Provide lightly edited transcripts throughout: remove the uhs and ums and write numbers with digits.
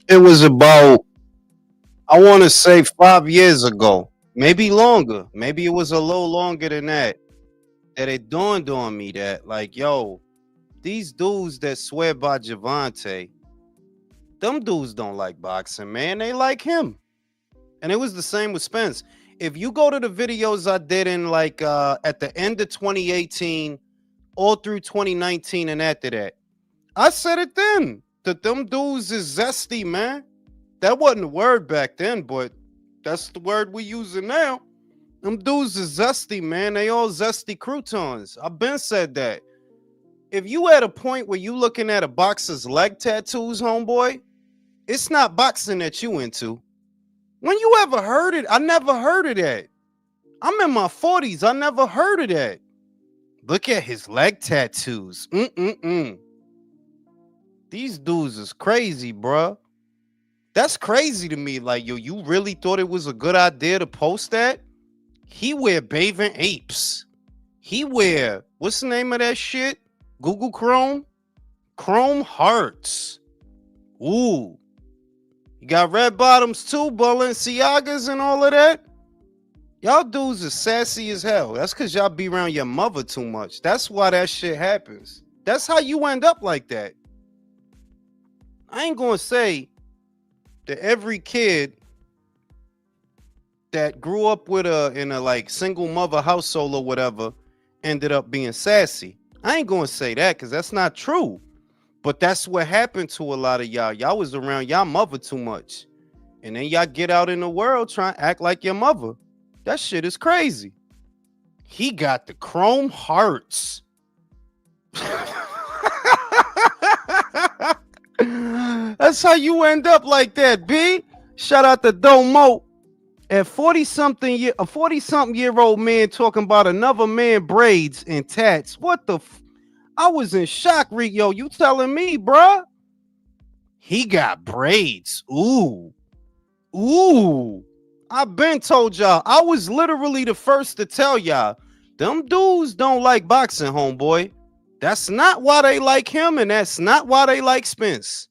It was about, I want to say 5 years ago, maybe longer. Maybe it was a little longer than that. That it dawned on me that, like, yo, these dudes that swear by Javante, them dudes don't like boxing, man. They like him. And it was the same with Spence. If you go to the videos I did in like at the end of 2018, all through 2019 and after that, I said it then that them dudes is zesty, man. That wasn't a word back then, but that's the word we using now. Them dudes is zesty, man. They all zesty croutons. I've been said that. If you at a point where you looking at a boxer's leg tattoos, homeboy, it's not boxing that you into. When you ever heard it? I never heard of that. I'm in my 40s. I never heard of that. Look at his leg tattoos. These dudes is crazy, bruh. That's crazy to me. Like, yo, you really thought it was a good idea to post that? He wear bathing apes. He wear, what's the name of that shit? Google Chrome? Chrome hearts. Ooh. You got red bottoms too, Balenciagas and all of that. Y'all dudes are sassy as hell. That's because y'all be around your mother too much. That's why that shit happens. That's how you end up like that. I ain't gonna say that every kid that grew up with in a like single mother household or whatever ended up being sassy. I ain't gonna say that because that's not true. But that's what happened to a lot of y'all. Y'all was around y'all mother too much. And then y'all get out in the world trying to act like your mother. That shit is crazy. He got the chrome hearts. That's how you end up like that, B. Shout out to Domo. At 40-something a 40-something-year-old man talking about another man braids and tats. What the I was in shock, Rick. Yo, you telling me, bruh? He got braids. Ooh. I've been told y'all. I was literally the first to tell y'all. Them dudes don't like boxing, homeboy. That's not why they like him, and that's not why they like Spence.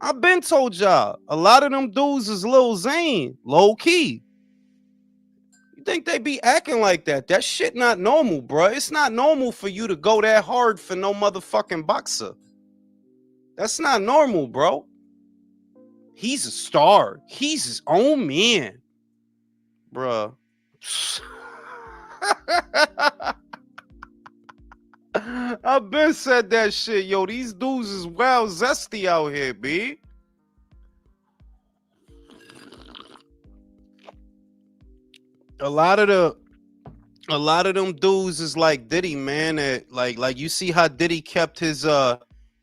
I've been told y'all. A lot of them dudes is Lil Zane, low key. You think they be acting like that? That shit not normal, bro. It's not normal for you to go that hard for no motherfucking boxer. That's not normal, bro. He's a star. He's his own man, bruh. I've been said that shit, yo. These dudes is wild zesty out here, B. A lot of them dudes is like Diddy, man. That like you see how Diddy kept his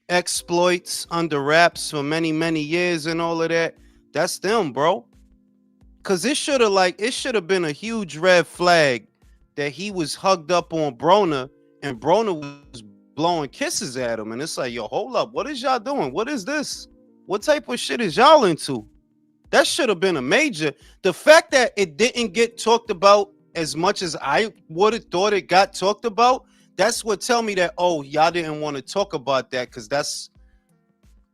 exploits under wraps for many years and all of that. That's them, bro. Cause it should have been a huge red flag that he was hugged up on Brona and Brona was blowing kisses at him. And it's like, yo, hold up. What is y'all doing? What is this? What type of shit is y'all into? That should have been a major. The fact that it didn't get talked about as much as I would have thought it got talked about, that's what tell me that, oh, y'all didn't want to talk about that because that's,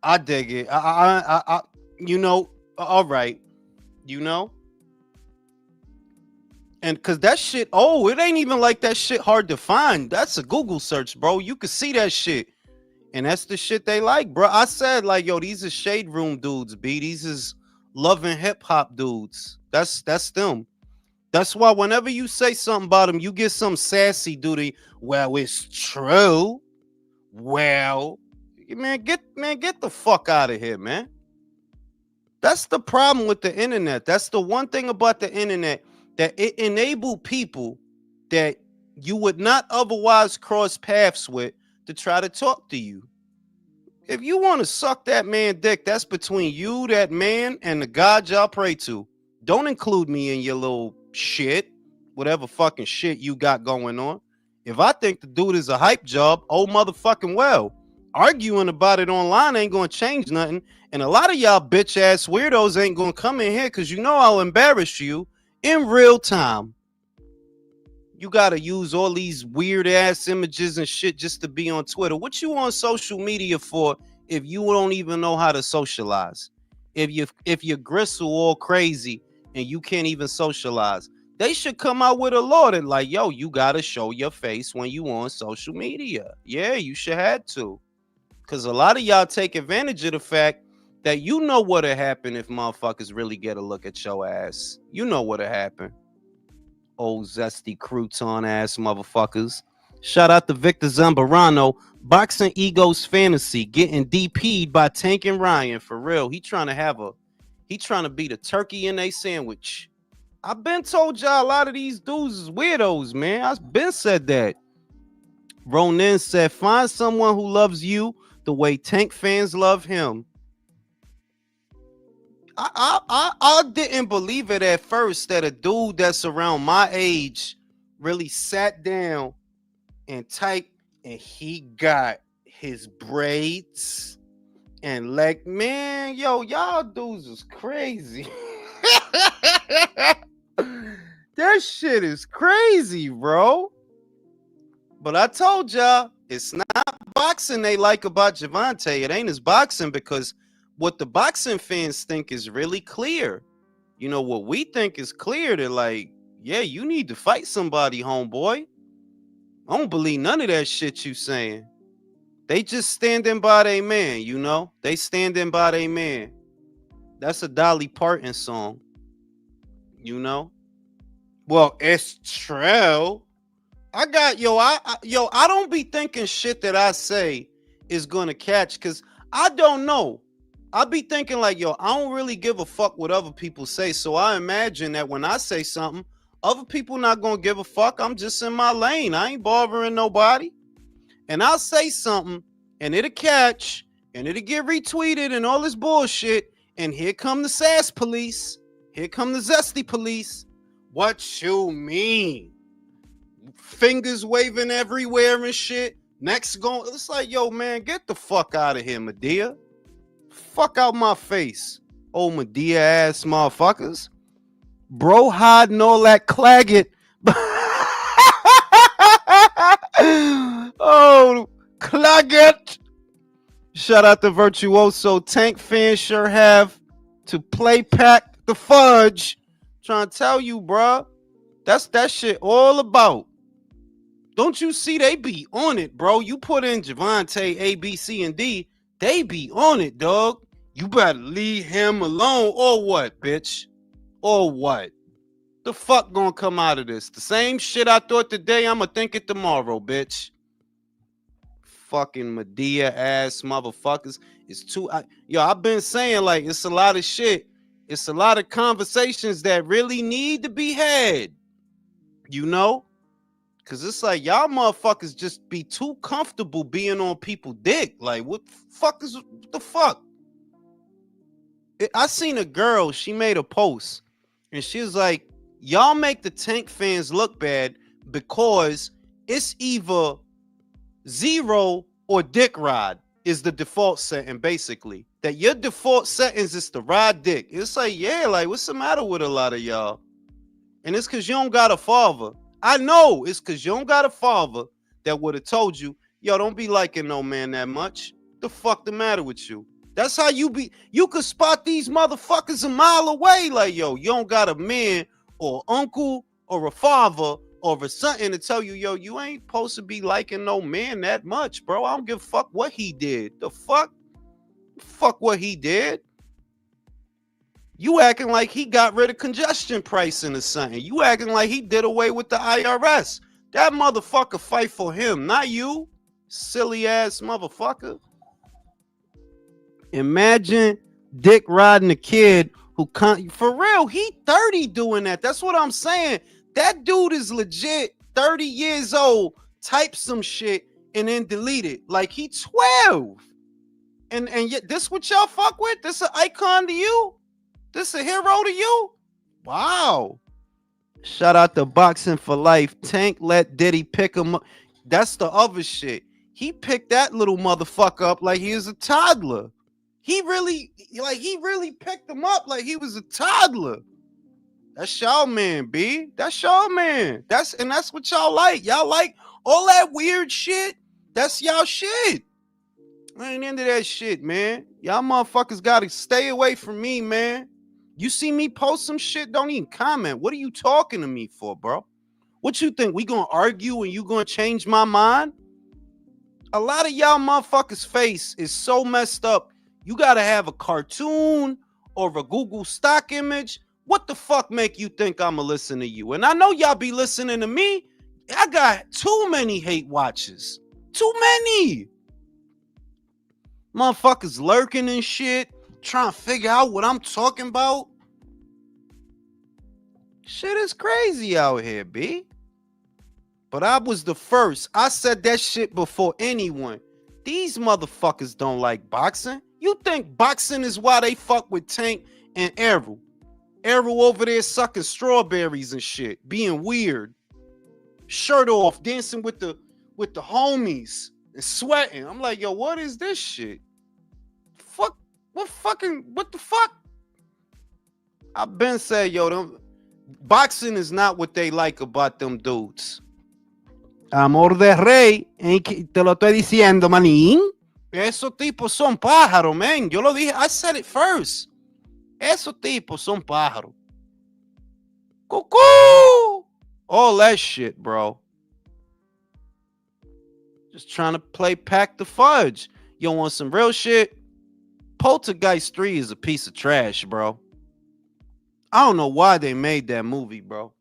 I dig it. I all right, you know? And because that shit, oh, it ain't even like that shit hard to find. That's a Google search, bro. You can see that shit. And that's the shit they like, bro. I said, like, yo, these are shade room dudes, B. These is loving hip hop dudes. That's them. That's why whenever you say something about them, you get some sassy duty. Well, it's true. Well, man, get the fuck out of here, man. That's the problem with the internet. That's the one thing about the internet, that it enabled people that you would not otherwise cross paths with to try to talk to you. If you want to suck that man dick, that's between you, that man, and the God y'all pray to. Don't include me in your little shit, whatever fucking shit you got going on. If I think the dude is a hype job, oh motherfucking well. Arguing about it online ain't gonna change nothing. And a lot of y'all bitch ass weirdos ain't gonna come in here because you know I'll embarrass you in real time. You gotta use all these weird ass images and shit just to be on Twitter. What you on social media for if you don't even know how to socialize? if you gristle all crazy and you can't even socialize. They should come out with a law that like, yo, you gotta show your face when you on social media. Yeah, you should have to. Cause a lot of y'all take advantage of the fact that you know what'll happen if motherfuckers really get a look at your ass. You know what'll happen. Old zesty crouton ass motherfuckers. Shout out to Victor Zambarano. Boxing Egos Fantasy getting DP'd by Tank and Ryan. For real. He trying to be the turkey in a sandwich. I've been told y'all a lot of these dudes is weirdos, man. I've been said that. Ronin said, find someone who loves you the way Tank fans love him. I didn't believe it at first that a dude that's around my age really sat down and typed and he got his braids and like, man, yo, y'all dudes is crazy. That shit is crazy, bro. But I told y'all, it's not boxing they like about Javante. It ain't his boxing, because what the boxing fans think is really clear. You know, what we think is clear. They're like, yeah, you need to fight somebody, homeboy. I don't believe none of that shit you saying. They just standing by their man, you know? They standing by their man. That's a Dolly Parton song, you know? Well, it's true. I don't be thinking shit that I say is gonna catch, because I don't know. I be thinking like, yo, I don't really give a fuck what other people say. So I imagine that when I say something, other people not gonna give a fuck. I'm just in my lane. I ain't bothering nobody. And I'll say something and it'll catch and it'll get retweeted and all this bullshit. And here come the sass police. Here come the zesty police. What you mean? Fingers waving everywhere and shit. Next going, it's like, yo, man, get the fuck out of here, Medea. Fuck out my face, old Medea ass motherfuckers. Bro hiding all that Claggett. Oh, Claggett. Shout out to Virtuoso. Tank fans sure have to play pack the fudge. Trying to tell you, bruh. That's that shit all about. Don't you see they be on it, bro? You put in Javante A, B, C, and D, they be on it, dog. You better leave him alone, or what, bitch? Or what? The fuck gonna come out of this? The same shit I thought today, I'ma think it tomorrow, bitch. Fucking Medea ass motherfuckers. It's too. I've been saying, like, it's a lot of shit. It's a lot of conversations that really need to be had. You know? Cause it's like y'all motherfuckers just be too comfortable being on people's dick. Like, what the fuck? I seen a girl, she made a post and she was like, y'all make the Tank fans look bad because it's either zero or dick ride is the default setting, basically. That your default settings is to ride dick. It's like, yeah, like, what's the matter with a lot of y'all? And it's because you don't got a father. I know it's because you don't got a father that would have told you, yo, don't be liking no man that much. The fuck the matter with you? That's how you be. You could spot these motherfuckers a mile away. Like, yo, you don't got a man or uncle or a father or a something to tell you, yo, you ain't supposed to be liking no man that much, bro. I don't give a fuck what he did. The fuck? Fuck what he did. You acting like he got rid of congestion pricing or something. You acting like he did away with the IRS. That motherfucker fight for him, not you. Silly ass motherfucker. Imagine dick riding a kid who can't. For real, he 30 doing that. That's what I'm saying. That dude is legit 30 years old, type some shit and then delete it. Like he 12. And yet this what y'all fuck with? This an icon to you? This a hero to you? Wow. Shout out to Boxing for Life. Tank let Diddy pick him up. That's the other shit. He picked that little motherfucker up like he was a toddler. He really picked him up like he was a toddler. That's y'all man, B. That's y'all man. That's what y'all like. Y'all like all that weird shit. That's y'all shit. I ain't into that shit, man. Y'all motherfuckers gotta stay away from me, man. You see me post some shit, don't even comment. What are you talking to me for, bro? What you think? We gonna argue and you gonna change my mind? A lot of y'all motherfuckers' face is so messed up. You gotta have a cartoon or a Google stock image. What the fuck make you think I'ma listen to you? And I know y'all be listening to me. I got too many hate watches. Too many. Motherfuckers lurking and shit, trying to figure out what I'm talking about. Shit is crazy out here, B. But I was the first. I said that shit before anyone. These motherfuckers don't like boxing. You think boxing is why they fuck with Tank and Errol? Errol over there sucking strawberries and shit, being weird. Shirt off, dancing with the homies and sweating. I'm like, yo, what is this shit? Fuck, what the fuck? I've been saying, yo, boxing is not what they like about them dudes. Amor de rey, te lo estoy diciendo, manín. Esos tipos son pájaros, man. Yo lo dije, I said it first. Esos tipos son pájaros. Cuckoo! All that shit, bro. Just trying to play Pack the Fudge. You want some real shit? Poltergeist 3 is a piece of trash, bro. I don't know why they made that movie, bro.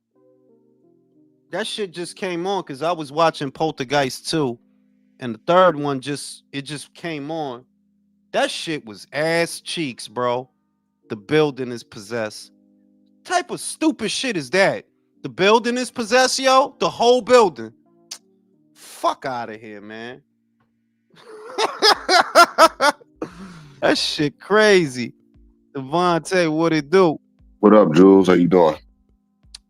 That shit just came on because I was watching Poltergeist 2. And the third one just came on. That shit was ass cheeks, bro. The building is possessed. Type of stupid shit is that? The building is possessed, yo? The whole building. Fuck out of here, man. That shit crazy. Devontae, what it do? What up, Jules? How you doing?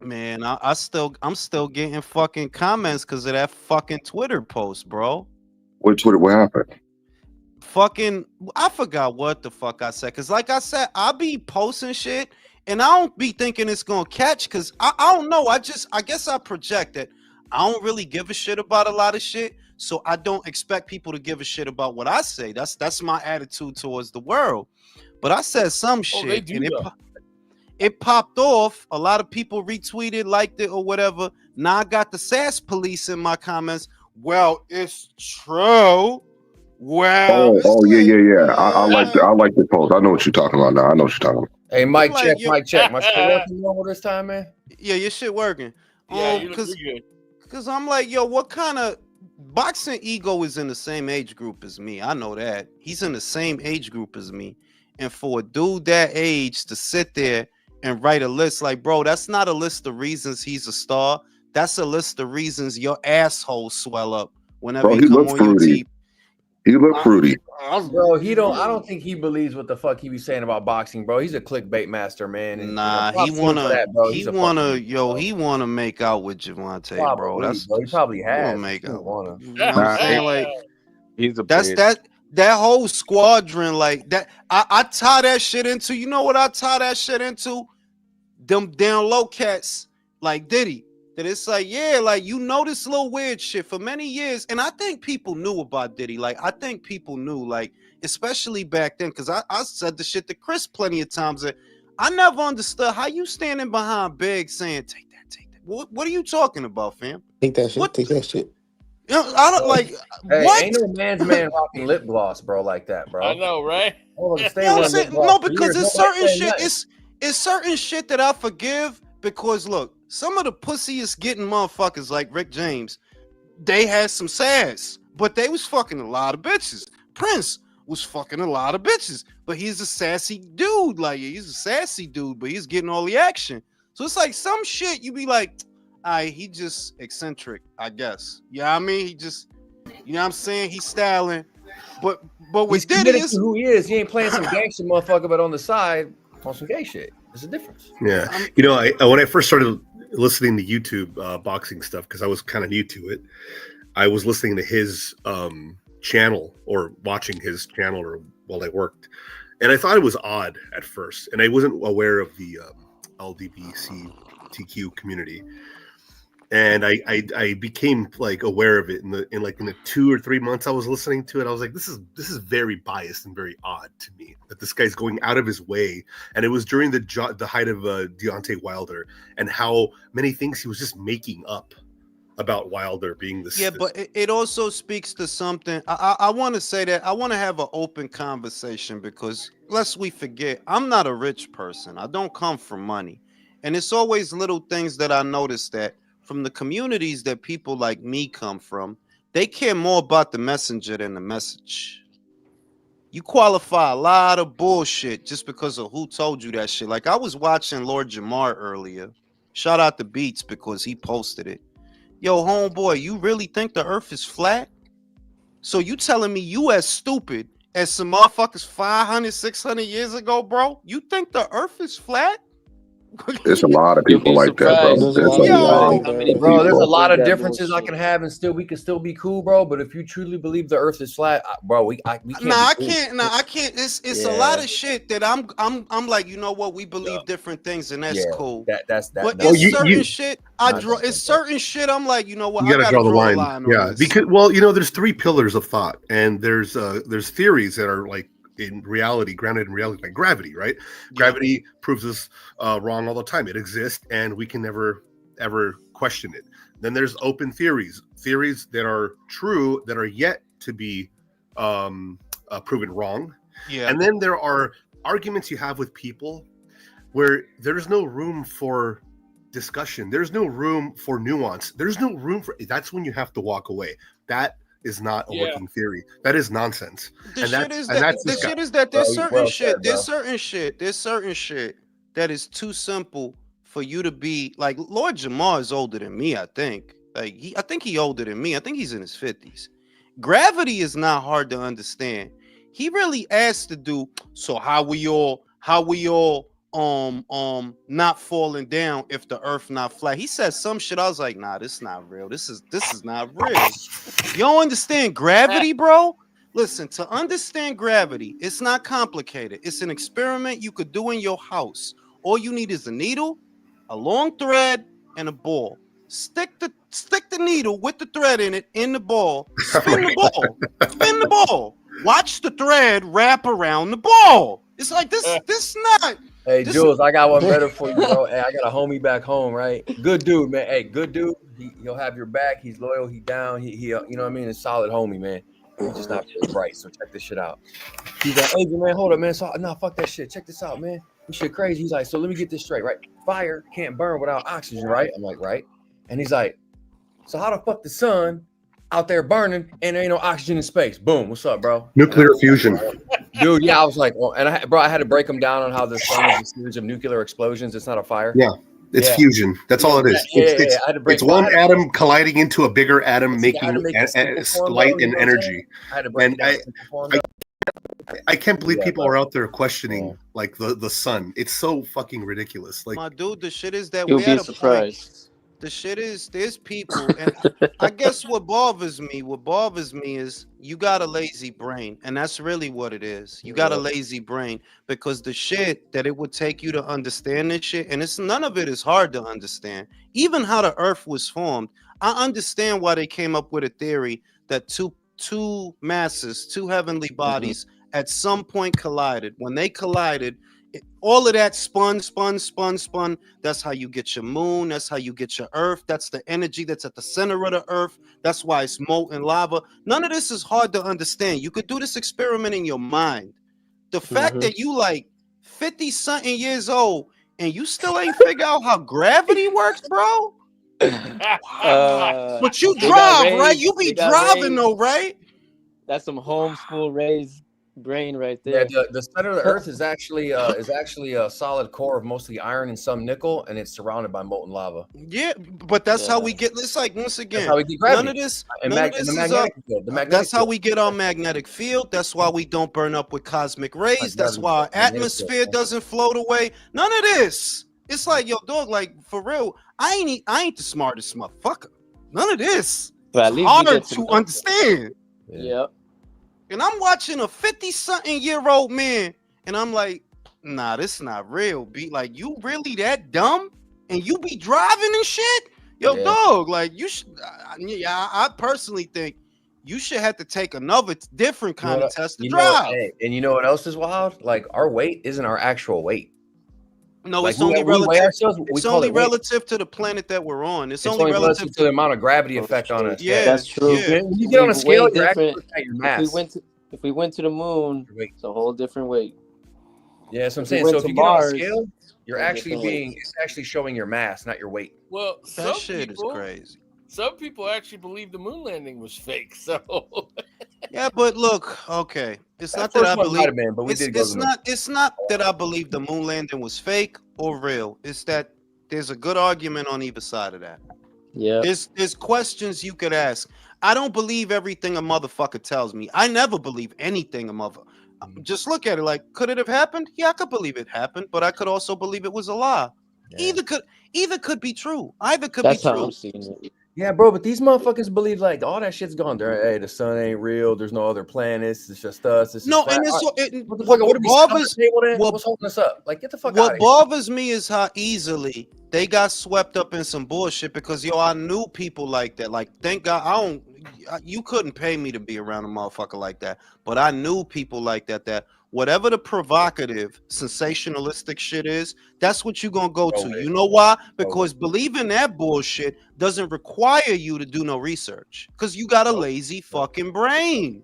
Man, I'm still getting fucking comments because of that fucking Twitter post, bro. What Twitter? What happened? Fucking, I forgot what the fuck I said. Cause like I said, I be posting shit and I don't be thinking it's gonna catch. Cause I don't know. I guess I project it. I don't really give a shit about a lot of shit. So I don't expect people to give a shit about what I say. That's my attitude towards the world. But I said some shit and it popped off. A lot of people retweeted, liked it, or whatever. Now I got the sass police in my comments. Well, it's true. Well, yeah. I like the post. I know what you're talking about now. I know what you're talking about. Hey, mic check. My shit working normal this time, man? Yeah, your shit working. Yeah, you look good. Because I'm like, yo, what kind of boxing ego is in the same age group as me? I know that. He's in the same age group as me. And for a dude that age to sit there and write a list like, bro, that's not a list of reasons he's a star. That's a list of reasons your asshole swell up whenever you come on your TV. He look fruity. Bro, I don't think he believes what the fuck he be saying about boxing, bro. He's a clickbait master, man. And, nah, he wanna make out with Javante, bro. He probably has. Make out. You know what I'm saying? Like, he's a that whole squadron, like that. I tie that shit into. You know what I tie that shit into? Them down low cats like Diddy. That it's like, yeah, like, you know, this little weird shit for many years. And I think people knew about Diddy. Like, I think people knew, like, especially back then, because I said the shit to Chris plenty of times. That I never understood how you standing behind Big saying, take that. What are you talking about, fam? Take that shit. You know, I don't like. Hey, what? Ain't no man's man rocking lip gloss, bro, like that, bro. I know, right? No, because it's certain shit. It's certain shit that I forgive because look, some of the pussiest getting motherfuckers like Rick James, they had some sass, but they was fucking a lot of bitches. Prince was fucking a lot of bitches, but he's a sassy dude. Like, he's a sassy dude, but he's getting all the action. So it's like some shit you be like, he just eccentric, I guess. Yeah, I mean, he just, you know what I'm saying? He's styling, but with Diddy, is who he is. He ain't playing some gangster motherfucker, but on the side on some gay shit. There's a difference. Yeah, you know, when I first started listening to YouTube boxing stuff, because I was kind of new to it, I was listening to his channel or watching his channel or while I worked, and I thought it was odd at first, and I wasn't aware of the LGBTQ community. and I became like aware of it in the 2 or 3 months I was listening to it. I was like, this is very biased and very odd to me that this guy's going out of his way. And it was during the height of Deontay Wilder, and how many things he was just making up about Wilder being this. Yeah, but it also speaks to something. I want to say that I want to have an open conversation, because lest we forget, I'm not a rich person. I don't come from money. And it's always little things that I notice that from the communities that people like me come from, they care more about the messenger than the message. You qualify a lot of bullshit just because of who told you that shit. Like, I was watching Lord Jamar earlier. Shout out to Beats because he posted it. Yo, homeboy, you really think the earth is flat? So you telling me you as stupid as some motherfuckers 500, 600 years ago, bro? You think the earth is flat? There's a lot of You'll people be like that, bro. surprised. There's a Yo. lot How of many Bro, there's a people. lot of that differences I bullshit. can have, and we can still be cool, bro. But if you truly believe the Earth is flat, bro, we can't. I be cool. can't. It's a lot of shit that I'm like, you know what? We believe different things, and that's Yeah, cool. That's that. But no, it's you- certain you- shit Not draw. that, It's certain shit. I'm like, you know what? You I gotta gotta draw the line. on Yeah, this. because there's 3 pillars of thought, and there's theories that are like grounded in reality, like gravity, right? Gravity proves us wrong all the time. It exists, and we can never ever question it. Then there's open theories that are true, that are yet to be proven wrong. Yeah. And then there are arguments you have with people where there's no room for discussion. There's no room for nuance. There's no room for. That's when you have to walk away. That is not a working theory. That is nonsense. The And shit that's- is and that that's the this guy. shit is that there's Bro, certain well shit. said, There's bro. certain shit that is too simple for you to be like. Lord Jamar is older than me, I think. Like I think he older than me. I think he's in his 50s. Gravity is not hard to understand. He really asked to do so. How we all not falling down if the earth not flat. He said some shit. I was like, nah, this is not real. This is not real. You don't understand gravity, bro? Listen, to understand gravity, it's not complicated. It's an experiment you could do in your house. All you need is a needle, a long thread, and a ball. Stick the needle with the thread in it in the ball. Spin the ball. Spin the ball. Watch the thread wrap around the ball. It's like this not. Hey, This- Jules, I got one better for you, bro. Hey, I got a homie back home, right? Good dude, man. Hey, good dude. He'll have your back. He's loyal. He down. He you know what I mean? A solid homie, man. He's just not very bright. So check this shit out. He's like, hey, man, hold up, man. So, nah, fuck that shit. Check this out, man. This shit crazy. He's like, so let me get this straight, right? Fire can't burn without oxygen, right? I'm like, right. And he's like, so how the fuck the sun out there burning and there ain't no oxygen in space? Boom. What's up, bro? Nuclear fusion. Dude, yeah, I was like, well, and I had to break him down on how the sun is a series of nuclear explosions. It's not a fire. Yeah. It's fusion. That's all it is. I had to break It's one atom colliding into a bigger atom, I had making to make it simple form, light though, you and know what I'm energy. I had to break And it down in simple form, though. I can't believe Yeah, people bro. are out there questioning like the sun. It's so fucking ridiculous. Like, My dude, the shit is that You'll we be at a point. surprised. The shit is there's people, and I guess what bothers me is you got a lazy brain, and that's really what it is. You got a lazy brain because the shit that it would take you to understand this shit, and it's none of it is hard to understand. Even how the earth was formed, I understand why they came up with a theory that two masses, two heavenly bodies at some point collided. When they collided, all of that spun. That's how you get your moon. That's how you get your earth. That's the energy that's at the center of the earth. That's why it's molten lava. None of this is hard to understand. You could do this experiment in your mind. The fact that you like 50 something years old and you still ain't figure out how gravity works, bro. But you They got drive, right? raised- You be they got driving raised. though, right? That's some homeschool raised brain right Yeah, there. the center of the Earth is actually a solid core of mostly iron and some nickel, and it's surrounded by molten lava. Yeah, but that's how we get. It's like once again, That's how we get gravity. none of this. And None of the this is magnetic field. The magnetic that's how field. we get our magnetic field. That's why we don't burn up with cosmic rays. That's why our atmosphere doesn't float away. None of this. It's like, yo, dog, like for real, I ain't the smartest motherfucker. None of this. But at It's least you harder get some to understand. Yep. And I'm watching a 50-something-year-old man, and I'm like, nah, this not real. Be like, you really that dumb? And you be driving and shit? Yo, Yeah. dog, like you should. I personally think you should have to take another different kind of test to drive. Hey, and you know what else is wild? Like our weight isn't our actual weight. No, Like it's only we weigh relative. ourselves, we It's call only it weight. relative to the planet that we're on. It's It's only relative to the amount of gravity effect on us. Yeah, That's true. yeah. When you get on a Way scale, you're different. actually at your mass. If we went to the moon, Weight. it's a whole different weight. Yeah, that's what I'm If we saying. went So if to you get on a Mars, scale, you're whole actually different weight. it's actually showing your mass, not your weight. Well, That some shit people, is crazy. Some people actually believe the moon landing was fake. So Yeah, but look, okay. It's That not that first I one believe. might have been, but we It's, did go to it's the moon. not. It's not that I believe the moon landing was fake or real. It's that there's a good argument on either side of that. Yeah. There's questions you could ask. I don't believe everything a motherfucker tells me. I never believe anything a mother. Just look at it like, could it have happened? Yeah, I could believe it happened, but I could also believe it was a lie. Yeah. Either could be true. Either could That's be how true. I'm seeing it. Yeah, bro, but these motherfuckers believe like all that shit's gone there. Hey, the sun ain't real. There's no other planets. It's just us. It's No, flat. and it's What the fuck? What are we sitting on the table then? what- What's holding us up? Like, get the fuck out what of here. bothers me is how easily they got swept up in some bullshit because I knew people like that. Like, thank God you couldn't pay me to be around a motherfucker like that. But I knew people like that whatever the provocative, sensationalistic shit is, that's what you're gonna go to. You know why? Because believing that bullshit doesn't require you to do no research. Because you got a lazy fucking brain.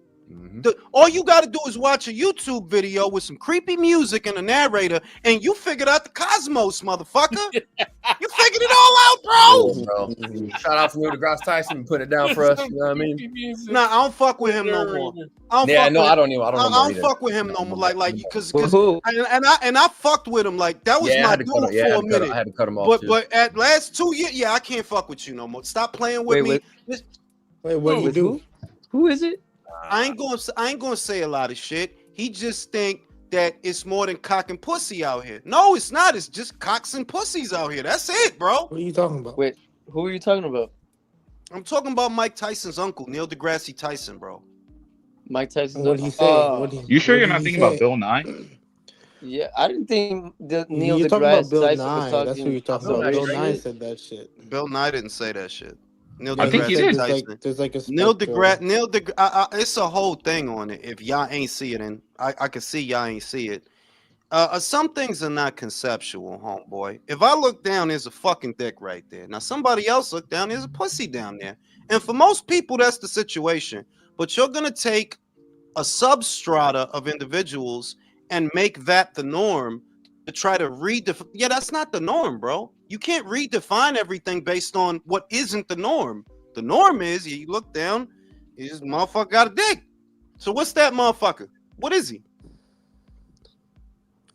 All you got to do is watch a YouTube video with some creepy music and a narrator, and you figured out the cosmos, motherfucker. You figured it all out, bro. Yeah, bro. Shout out to Neil deGrasse Tyson and putting it down for us. You know what I mean? Nah, I don't fuck with him no more. I don't fuck with him no more. Like, because Who? and I fucked with him. Like, that was my dude for a minute. I had to cut him off. But at last 2 years, I can't fuck with you no more. Stop playing with me. Wait, what do you do? Who is it? I ain't gonna say a lot of shit. He just think that it's more than cock and pussy out here. No, it's not. It's just cocks and pussies out here. That's it, bro. What are you talking about? Wait, who are you talking about? I'm talking about Mike Tyson's uncle, Neil deGrasse Tyson, bro. Mike Tyson. What did he say? You sure you're not thinking about Bill Nye? Yeah, I didn't think Neil You're talking about deGrasse Bill Tyson Nye. was talking. That's who you're talking Bill about. Bill Nye Nye said said that shit. Bill Nye didn't say that shit. Neil I think he did. There's like a Neil spectrum. deGrasse. It's a whole thing on it. If y'all ain't see it, and I can see y'all ain't see it. Some things are not conceptual, homeboy. If I look down, there's a fucking dick right there. Now somebody else look down, there's a pussy down there. And for most people, that's the situation. But you're gonna take a substrata of individuals and make that the norm to try to redefine. Yeah, that's not the norm, bro. You can't redefine everything based on what isn't the norm. The norm is you look down, this motherfucker got a dick. So what's that motherfucker? What is he?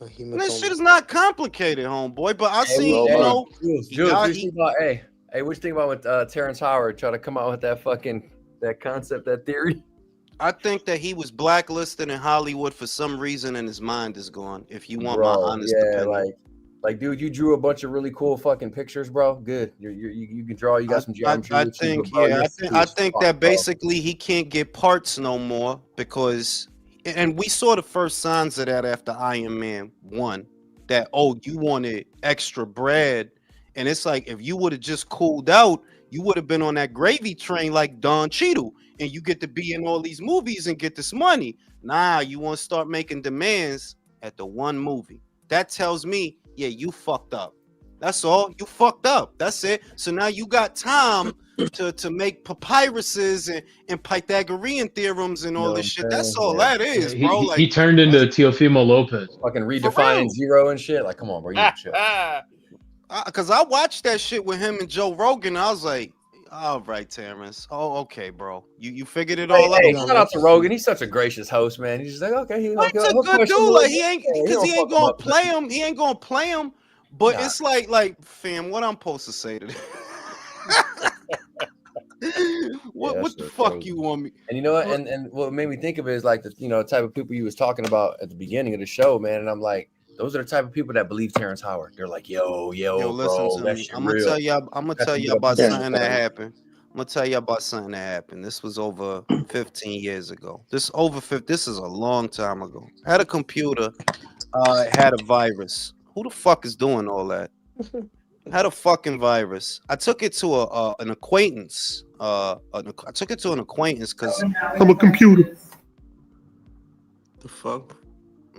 And that shit is not complicated, homeboy. But I see, Jules, what you think about, hey, what you think about when Terrence Howard try to come out with that concept, that theory? I think that he was blacklisted in Hollywood for some reason, and his mind is gone. If you want my honest opinion, like, dude, you drew a bunch of really cool fucking pictures, bro. Good, you can draw. You got some geometry. I think that basically he can't get parts no more because, and we saw the first signs of that after Iron Man 1. That you wanted extra bread, and it's like if you would have just cooled out, you would have been on that gravy train like Don Cheadle. And you get to be in all these movies and get this money. Nah, you want to start making demands at the one movie. That tells me, yeah, you fucked up. That's all. You fucked up. That's it. So now you got time to make papyruses and Pythagorean theorems and all this shit. That's all that is, bro. Like, he turned into Teofimo Lopez. Fucking redefining zero and shit. Like, come on, bro. You need to chill. Because I watched that shit with him and Joe Rogan. I was like, all right, Terrence. Oh, okay, bro. You figured it all out. Hey, shout out to Rogan. He's such a gracious host, man. He's just like, okay, he's a good dude. Like he ain't gonna play him. He ain't gonna play him. But it's like, fam, what I'm supposed to say to this? what the fuck crazy. You want me? And you know what? And what made me think of it is like the type of people you was talking about at the beginning of the show, man. And I'm like, those are the type of people that believe Terrence Howard. They're like, yo, listen bro, to me. I'm gonna tell you about something that happened. I'm gonna tell you about something that happened. This was over 15 years ago. This is a long time ago. I had a computer, had a virus. Who the fuck is doing all that? Had a fucking virus. I took it to an acquaintance. I took it to an acquaintance because I'm a computer. The fuck?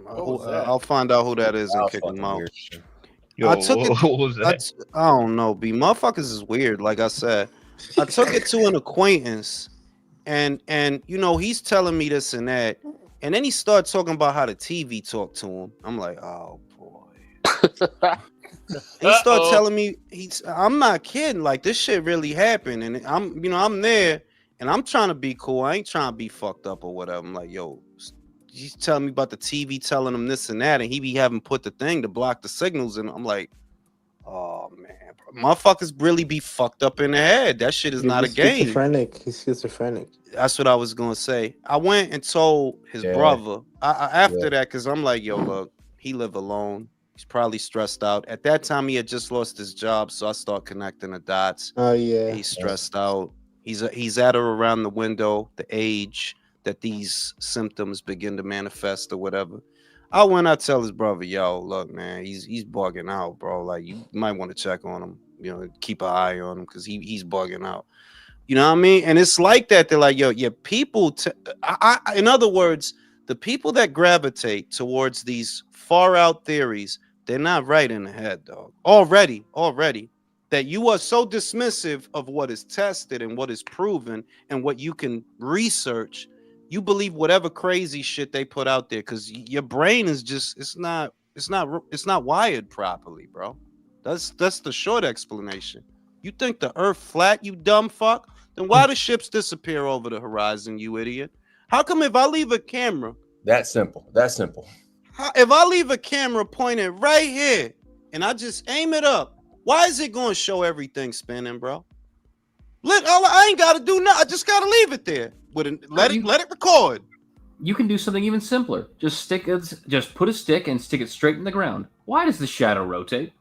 What was that? I'll find out who that is and That was kick him fucking out. weird. Yo, I took it. what was that? I don't know, B. Motherfuckers is weird. Like I said, I took it to an acquaintance, and you know he's telling me this and that, and then he started talking about how the TV talked to him. I'm like, oh boy. He started telling me I'm not kidding. Like this shit really happened, and I'm there, and I'm trying to be cool. I ain't trying to be fucked up or whatever. I'm like, yo, he's telling me about the TV telling him this and that, and he be having put the thing to block the signals, and I'm like, oh man, bro. Motherfuckers really be fucked up in the head. That shit is not a game. Schizophrenic. He's schizophrenic. That's what I was gonna say. I went and told his brother after that, because I'm like, yo, look, he live alone. He's probably stressed out. At that time, he had just lost his job, so I start connecting the dots. Oh yeah. He's stressed out. He's at or around the window, the age that these symptoms begin to manifest or whatever. I tell his brother, yo, look, man, he's bugging out, bro. Like you might want to check on him, you know, keep an eye on him because he's bugging out. You know what I mean? And it's like that. They're like, yo, yeah, people. In other words, the people that gravitate towards these far out theories, they're not right in the head, dog. Already, that you are so dismissive of what is tested and what is proven and what you can research. You believe whatever crazy shit they put out there because your brain is just it's not wired properly, bro. That's the short explanation. You think the earth flat, you dumb fuck? Then why do ships disappear over the horizon, you idiot? How come if I leave a camera? That simple. If I leave a camera pointed right here and I just aim it up, why is it going to show everything spinning, bro? I ain't got to do nothing. I just got to leave it there. Let it record. You can do something even simpler. Just put a stick and stick it straight in the ground. Why does the shadow rotate?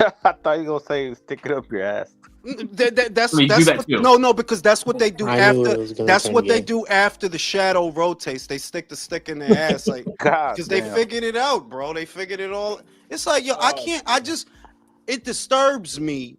I thought you were gonna say stick it up your ass. Because that's what they do after. That's what they do after the shadow rotates. They stick the stick in their ass, like because they figured it out, bro. They figured it all. It's like, yo, I can't. It disturbs me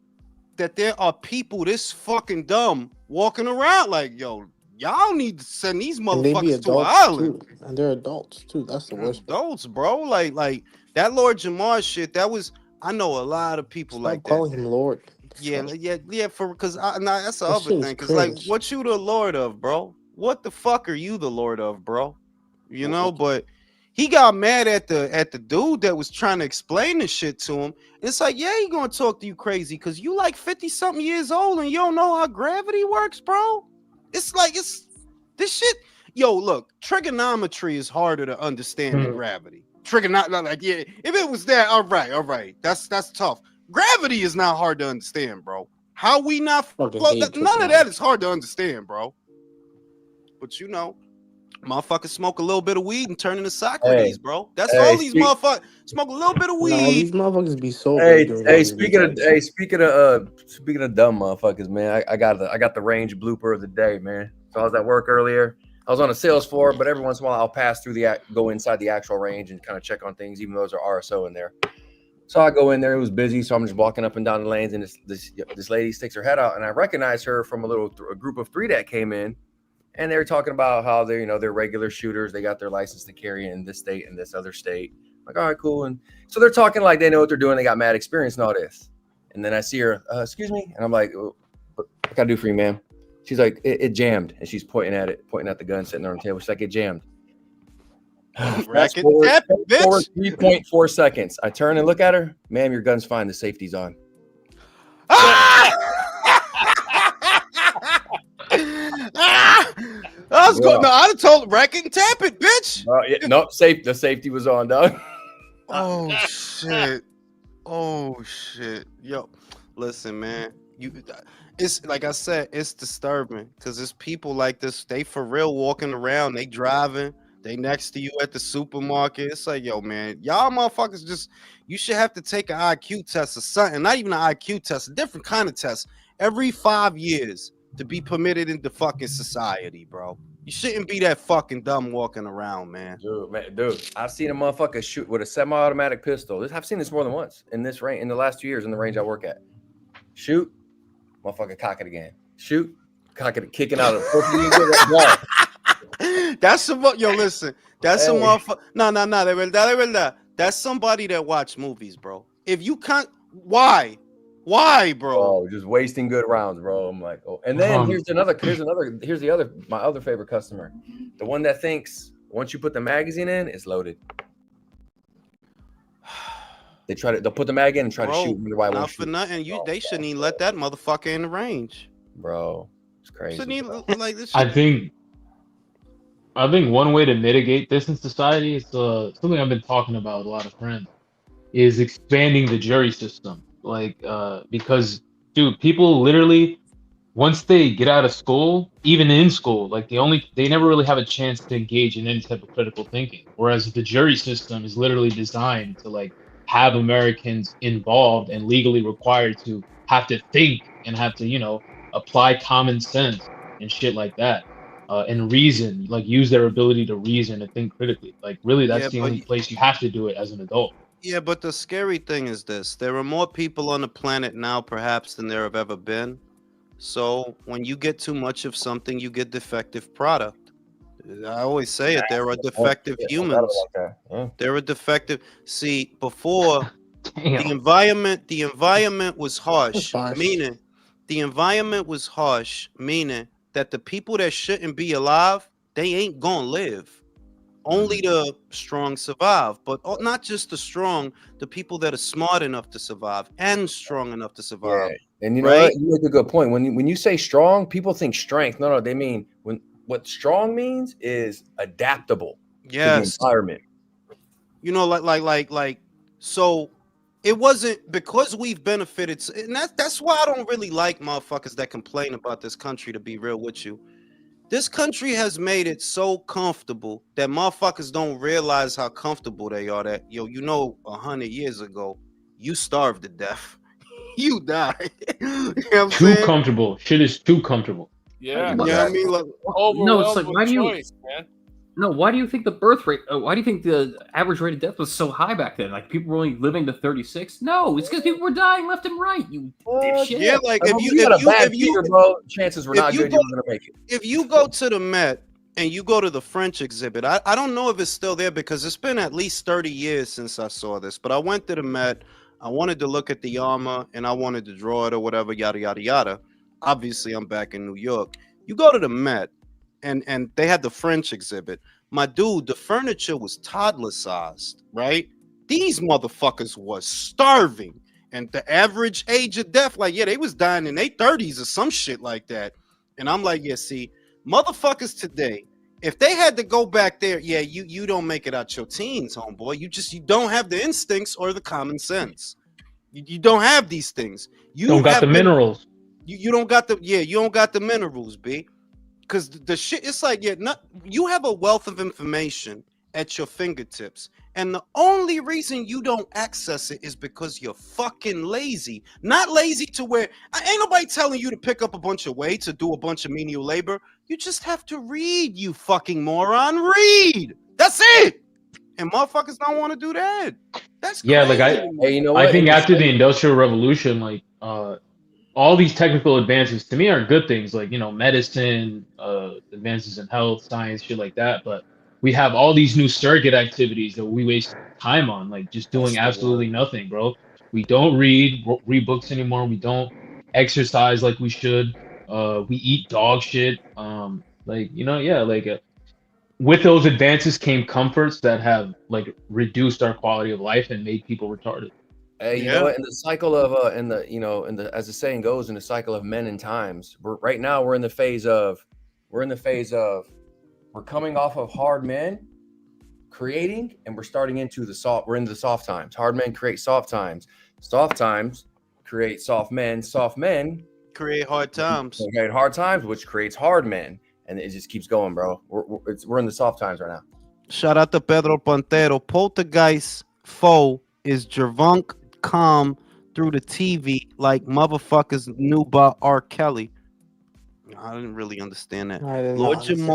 that there are people this fucking dumb walking around like, yo, y'all need to send these motherfuckers to an island. Too. And they're adults too. That's the worst. Adults, bro. Like that Lord Jamar shit. That was. I know a lot of people like that. Calling him Lord. Yeah. Because that's the other thing. Because like, what you the Lord of, bro? What the fuck are you the Lord of, bro? You know. But he got mad at the dude that was trying to explain this shit to him. It's like, yeah, he gonna talk to you crazy because you like 50-something years old and you don't know how gravity works, bro. It's like this shit. Yo, look, trigonometry is harder to understand than gravity. Like, yeah, if it was that, all right, that's tough. Gravity is not hard to understand, bro. How we not none of that is hard to understand, bro. But you know, motherfuckers smoke a little bit of weed and turn into Socrates, bro. That's all these motherfuckers smoke a little bit of weed. No, these motherfuckers be sober. Speaking of dumb motherfuckers, man, I got the range blooper of the day, man. So I was at work earlier. I was on a sales floor, but every once in a while I'll pass through go inside the actual range and kind of check on things, even though there's an RSO in there. So I go in there. It was busy, so I'm just walking up and down the lanes, and this lady sticks her head out, and I recognize her from a group of 3 that came in, and they were talking about how they're regular shooters. They got their license to carry in this state and this other state. I'm like, all right, cool. And so they're talking like they know what they're doing. They got mad experience and all this. And then I see her, excuse me, and I'm like, what can I do for you, ma'am? She's like, it jammed, and she's pointing at the gun sitting there on the table. She's like, it jammed. Racket tap, bitch. 3.4 seconds. I turn and look at her. Ma'am, your gun's fine. The safety's on. I was going. No, I'd have told racket and tap it, bitch. No, the safety was on, dog. Oh shit. Yo, listen, man. It's like I said, it's disturbing because it's people like this. They for real walking around. They driving. They next to you at the supermarket. It's like, yo, man, y'all motherfuckers you should have to take an IQ test or something. Not even an IQ test, a different kind of test every 5 years. to be permitted into fucking society, bro. You shouldn't be that fucking dumb walking around, man. Dude, I've seen a motherfucker shoot with a semi-automatic pistol. I've seen this more than once in this range in the last 2 years in the range I work at. Shoot, motherfucker, cock it again. Shoot, cock it, kicking out of the That's some yo. Listen, that's some motherfucker. No, de verdad. That's somebody that watch movies, bro. If you can't, why, bro? Oh, just wasting good rounds, bro. I'm like, oh, and then here's the other, my other favorite customer, the one that thinks once you put the magazine in, it's loaded. They'll put the mag in and try to shoot. Not for nothing. They shouldn't even let that motherfucker in the range, bro. It's crazy. Like this. I think one way to mitigate this in society is something I've been talking about with a lot of friends is expanding the jury system. Like, because, dude, people literally, once they get out of school, even in school, like they never really have a chance to engage in any type of critical thinking. Whereas the jury system is literally designed to like have Americans involved and legally required to have to think and have to, apply common sense and shit like that. And reason, like use their ability to reason and think critically. Like really, that's the only place you have to do it as an adult. Yeah, but the scary thing is this. There are more people on the planet now, perhaps, than there have ever been. So when you get too much of something, you get defective product. I always say it. There are defective humans. There are defective. See, before the environment was harsh, meaning the environment was harsh, meaning that the people that shouldn't be alive, they ain't gonna live. Only the strong survive, but not just the strong, the people that are smart enough to survive and strong enough to survive. Yeah. And you know what? You make a good point. When you say strong, people think strength. No, they mean what strong means is adaptable to the environment. So it wasn't because we've benefited, and that's why I don't really like motherfuckers that complain about this country, to be real with you. This country has made it so comfortable that motherfuckers don't realize how comfortable they are. That 100 years ago, you starved to death, you died. Too comfortable. Shit is too comfortable. Yeah, I mean, like, no, it's like why do you? Man. No, why do you think the birth rate? Why do you think the average rate of death was so high back then? Like people were only living to 36. No, it's because people were dying left and right. You dipshit. Yeah, like if you, bro, chances were not good you were gonna make it. If you go to the Met and you go to the French exhibit, I don't know if it's still there because it's been at least 30 years since I saw this. But I went to the Met. I wanted to look at the armor and I wanted to draw it or whatever, yada yada yada. Obviously, I'm back in New York. You go to the Met. And they had the French exhibit. My dude, the furniture was toddler sized, right? These motherfuckers was starving. And the average age of death, they was dying in their 30s or some shit like that. And I'm like, see, motherfuckers today, if they had to go back there, you don't make it out your teens, homeboy. You don't have the instincts or the common sense. You don't have these things. You don't got the minerals. You don't got you don't got the minerals, B. Because the shit, it's like, you have a wealth of information at your fingertips. And the only reason you don't access it is because you're fucking lazy. Not lazy to where, ain't nobody telling you to pick up a bunch of weights or do a bunch of menial labor. You just have to read, you fucking moron. Read. That's it. And motherfuckers don't want to do that. That's crazy. I think after the Industrial Revolution, all these technical advances to me are good things, like medicine, advances in health, science, shit like that. But we have all these new circuit activities that we waste time on, like just doing absolutely nothing, bro. We don't read books anymore. We don't exercise like we should. We eat dog shit. With those advances came comforts that have reduced our quality of life and made people retarded. Hey, you know what? In the cycle of as the saying goes, in the cycle of men and times, we're in the phase of we're coming off of hard men creating, and we're starting into we're into the soft times. Hard men create soft times. Soft times create soft men. Soft men create hard times. Create hard times, which creates hard men, and it just keeps going, bro. We're in the soft times right now. Shout out to Pedro Pantero. Poltergeist foe is Jervunk calm through the TV like motherfuckers knew about R. Kelly. I didn't really understand that. I didn't Lord understand.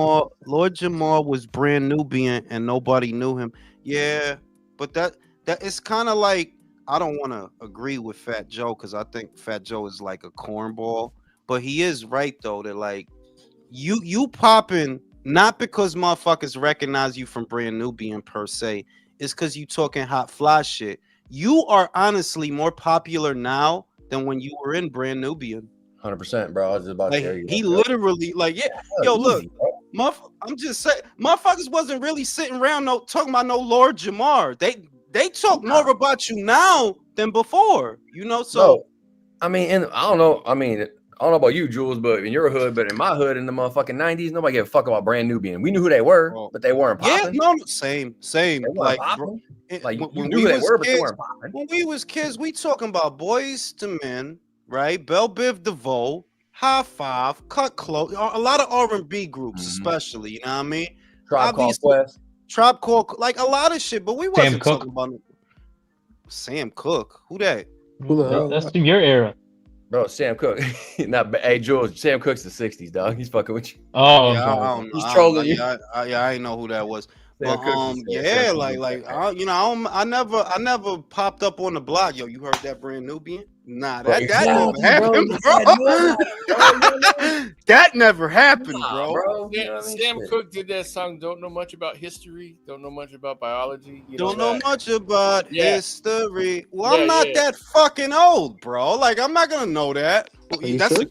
Lord Jamar was brand Nubian and nobody knew him. Yeah, but that it's kind of like I don't want to agree with Fat Joe because I think Fat Joe is like a cornball, but he is right though that like you popping not because motherfuckers recognize you from brand Nubian per se, it's because you talking hot fly shit. You are honestly more popular now than when you were in brand Nubian. 100%, bro. I was just about to Like tell you. he Bro. literally, like, yeah, yo, look, Easy, bro. I'm just saying, motherfuckers wasn't really sitting around talking about no Lord Jamar. They talk more about you now than before, you know. So Bro, I mean, and I don't know. I mean, I don't know about you, Jules, but in your hood, but in my hood in the motherfucking 90s, nobody gave a fuck about brand Nubian. We knew who they were, Bro. but they weren't yeah, popping. no, same. They weren't Like, popping. bro, Like you when knew we who they was were, but they kids, weren't popping. when we was kids, we talking about Boys to Men, right? Belle Biv DeVoe, High Five, Cut Close, a lot of R&B groups, especially. You know what I mean? Tribe Called Quest. Tribe Called, like a lot of shit, but we Sam wasn't Cooke. talking about Sam Cooke. Who that? Who the hell? That's from your era. Bro, Sam Cooke. Hey, Jules, Sam Cooke's the 60s, dog. He's fucking with you. Oh, Yeah, okay. I don't know. He's trolling you. I ain't know who that was. Sam But Cooke's the yeah, Sam like Cooke's you know, I never popped up on the block. Yo, you heard that brand Nubian? Nah, Bro, that exactly, never bro. happened, You bro. said no, That never happened, Nah, bro. bro. You know what I mean? Sam Shit. Cooke did that song. Don't know much about history. Don't know much about biology. You Don't know that. much about Yeah. history. Well, Yeah, I'm not yeah. that fucking old, bro. Like, I'm not gonna know that. you That's sure?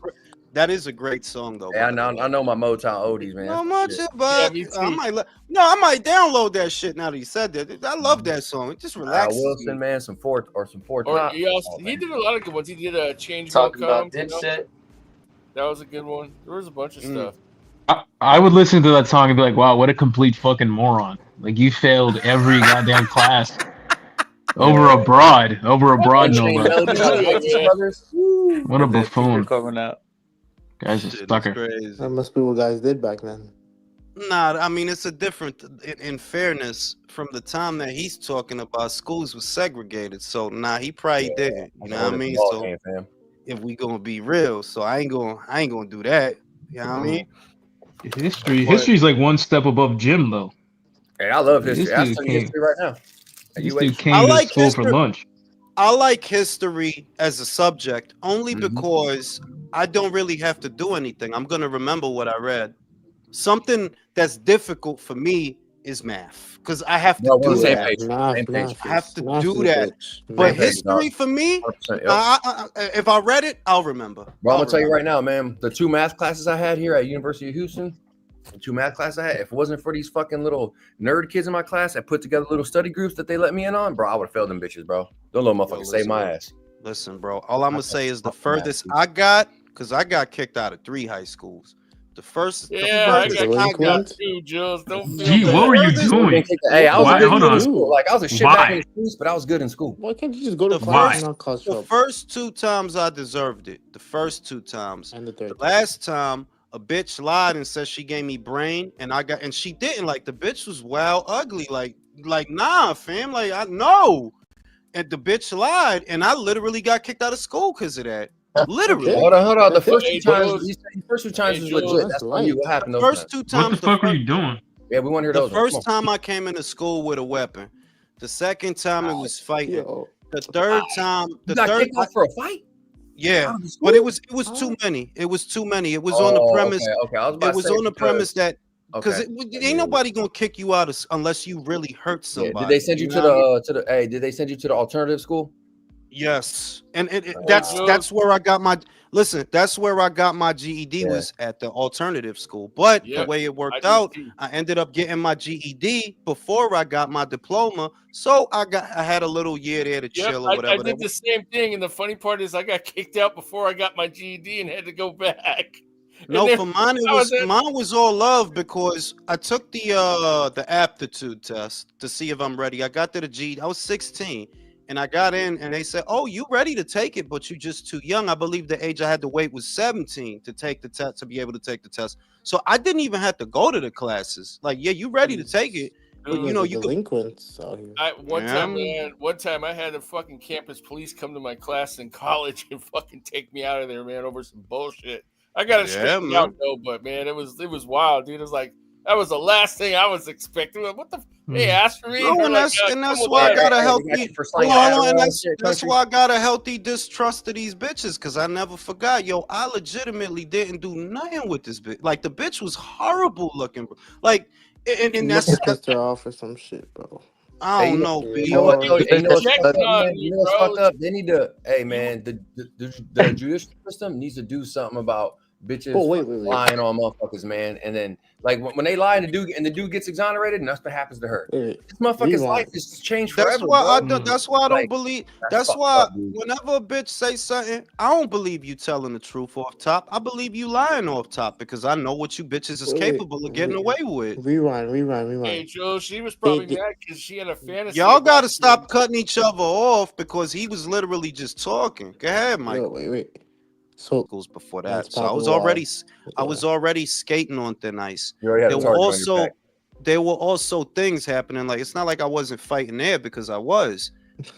that is a great song, though. Hey, I know my Motown oldies, man. Not That's much shit. about. me too. I might download that shit now that you said that. I love that song. It just relaxes Wilson, me. man, some four Or top. he did a lot of good ones. He did a Change Talking Won't about Come. dipshit. That was a good one. There was a bunch of stuff. I would listen to that song and be like, wow, what a complete fucking moron. Like, you failed every goddamn class. Over abroad, no Unchained less. Melody, Yeah. Brothers. What a buffoon. Coming out. Guy's a Shit is sucker. crazy. That must be what guys did back then. Nah, I mean it's a different. In fairness, from the time that he's talking about, schools was segregated. So he probably didn't. You know what I mean? So if we gonna be real, so I ain't gonna do that. You know what I mean? History's like one step above gym, though. Hey, I love history. This I dude study came- history right now. This dude I came to like school for history. lunch. I like history as a subject only Mhm. because I don't really have to do anything. I'm gonna remember what I read. Something that's difficult for me is math because I have to No, we're on do the same that. page. Same page. I have to Math do is a that. bitch. But Same page, history dog. for me, 100%, yep. if I read it, I'll remember. Bro, I'm I'll gonna tell you remember. right now, man. The two math classes I had here at University of Houston, the two math classes I had, if it wasn't for these fucking little nerd kids in my class that put together little study groups that they let me in on, bro, I would have failed them bitches, bro. Those little motherfuckers saved my ass. Listen, bro. All I'm gonna say is the fucking furthest math, I got, because I got kicked out of 3 high schools. The furthest I got Delinquent? kicked out too, Jules. Don't feel Gee, bad. what were you doing? Hey, I was Why? a good Hold kid in on. school. Like I was a shit Why? back in the streets, but I was good in school. Why can't you just go to The class Why? and not cause The trouble? first 2 times I deserved it. The first 2 times. And the third. The last time a bitch lied and said she gave me brain, and she didn't. Like the bitch was wild, ugly. Like nah, fam. Like I know. And the bitch lied, and I literally got kicked out of school because of that. Literally. Okay. Hold on. The first Hey, 2 times, Jules. the first 2 times was Jules. legit. That's on you. What happened those First times? 2 What the times. fuck were you doing? Yeah, we want to hear The those. ones. first time I came into school with a weapon. The second time it was fighting. Yo. The third time, You got kicked out for a fight? yeah, Out of but it school? was too many. It was too many. It was on the premise. Okay. I was about It to was say on the premise that because okay. ain't nobody gonna kick you out unless you really hurt Yeah, somebody. did they send you to know what I mean? the hey? Did they send you to the alternative school? Yes, and Jules. that's where I got my That's where I got my GED was at the alternative school. But the Yep, way it worked I did out, too. I ended up getting my GED before I got my diploma. So I had a little year there to Yep, chill or I whatever. did the same thing, and the funny part is I got kicked out before I got my GED and had to go back. No, for mine mine was all love because I took the aptitude test to see if I'm ready. I got to the GED. I was 16. And I got in and they said, "Oh, you ready to take it, but you're just too young." I believe the age I had to wait was 17 to take the test, to be able to take the test. So I didn't even have to go to the classes. Like, yeah, you ready to take it, but you know, you could. Delinquents out here. One time I had a fucking campus police come to my class in college and fucking take me out of there, man, over some bullshit. I got it Yeah, straightened man. out though, but man, it was wild, dude. It was like that was the last thing I was expecting. What the? They asked for me. No, They're and like, that's come with why I us. got a They got healthy. you for Hold slanging on, and Adderall and shit, that's country. why I got a healthy distrust of these bitches, because I never forgot. Yo, I legitimately didn't do nothing with this bitch. Like the bitch was horrible looking, bro. Like, and You that's must have pissed her off or some shit, bro. I Hey, don't you know, know, B. you know what? Yo, They you know what's fucked projecting up, on man? me, You know what's bro. fucked up? They need to. Hey, man, the judicial system needs to do something about bitches Oh, wait. lying on motherfuckers, man. And then, like, when they lie and the dude gets exonerated, nothing happens to her. Wait. This motherfucker's Rewind. life is changed That's forever, why I bro. do, that's why I don't Like, believe. that's That's fucked why up, dude. whenever a bitch say something, I don't believe you telling the truth off top. I believe you lying off top because I know what you bitches is Wait. capable of getting away with. Rewind. Hey, Joe, she was probably They- mad because she had a fantasy. Y'all about gotta you. stop cutting each other off because he was literally just talking. Go ahead, Mike. Yo, wait. So Before That's that, so I was probably already, why. I was already skating on thin ice. You already had There a were target on your also, back. there were also things happening. Like it's not like I wasn't fighting there because I was,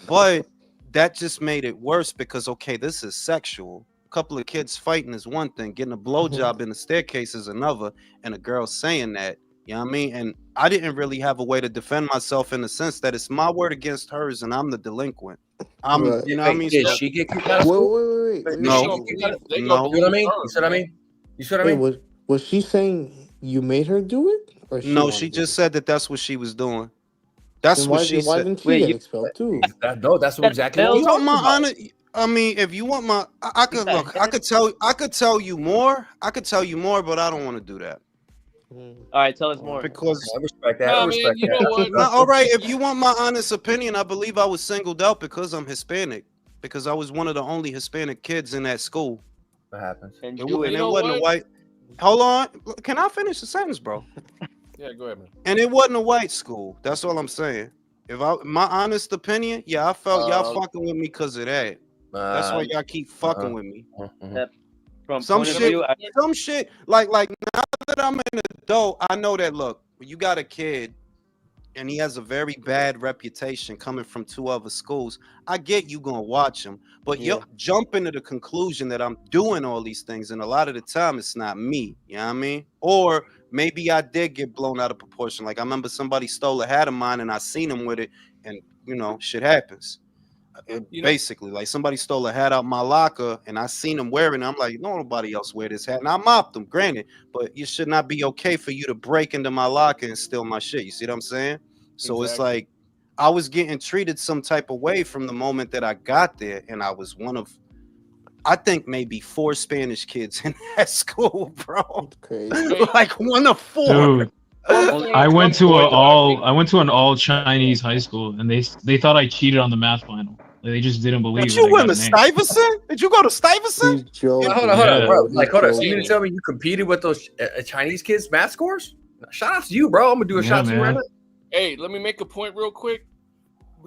but that just made it worse because okay, this is sexual. A couple of kids fighting is one thing, getting a blowjob in the staircase is another, and a girl saying that. You know what I mean? And I didn't really have a way to defend myself in the sense that it's my word against hers, and I'm the delinquent. I'm, Right. you know what I mean? Did So, she get kicked out of school? Wait. No. Did she get kicked out of- They No. gonna You know believe what I mean? her, You see what I man. mean? You see what I mean? Wait, was she saying you made her do it, or she No, wanted she to just do said that that's what she was doing. That's Then what why, she then why said. didn't she Wait, get you- expelled too? That's exactly what You we're want talking my about. honor? I mean, if you want my, I could got look. I could tell you more. I could tell you more, but I don't want to do that Mm. All right, tell us more. because. I respect that. I Nah, man, respect you know that. what? No, all right. If you want my honest opinion, I believe I was singled out because I'm Hispanic. Because I was one of the only Hispanic kids in that school. What happens? And It, Jewish. and You it know wasn't a what? white. Hold on. Can I finish the sentence, bro? Yeah, go ahead, man. And it wasn't a white school. That's all I'm saying. If I, my honest opinion, yeah, I felt y'all fucking with me because of that. That's why y'all keep fucking with me. From Some point of shit, view, some shit. Like now that I'm an adult, I know that. Look, when you got a kid, and he has a very bad reputation coming from two other schools. I get you gonna watch him, but you're jumping to the conclusion that I'm doing all these things, and a lot of the time it's not me. You know what I mean? Or maybe I did get blown out of proportion. Like I remember somebody stole a hat of mine, and I seen him with it, and you know, shit happens. Basically, like somebody stole a hat out my locker, and I seen him wearing it. I'm like, no, nobody else wear this hat, and I mopped them. Granted, but it should not be okay for you to break into my locker and steal my shit. You see what I'm saying? So it's like I was getting treated some type of way from the moment that I got there, and I was one of, I think maybe 4 Spanish kids in that school, bro. Crazy. Like one of 4. Dude, I went to an all Chinese high school, and they thought I cheated on the math final. Like, they just didn't believe Did it. you I went got to an A. Stuyvesant? Did you go to Stuyvesant? He's joking. Hold on, bro. He's Like, hold on. So you joking. mean to tell me you competed with those Chinese kids' math scores? Shout out to you, bro. I'm gonna do a shot to you right now. Hey, let me make a point real quick.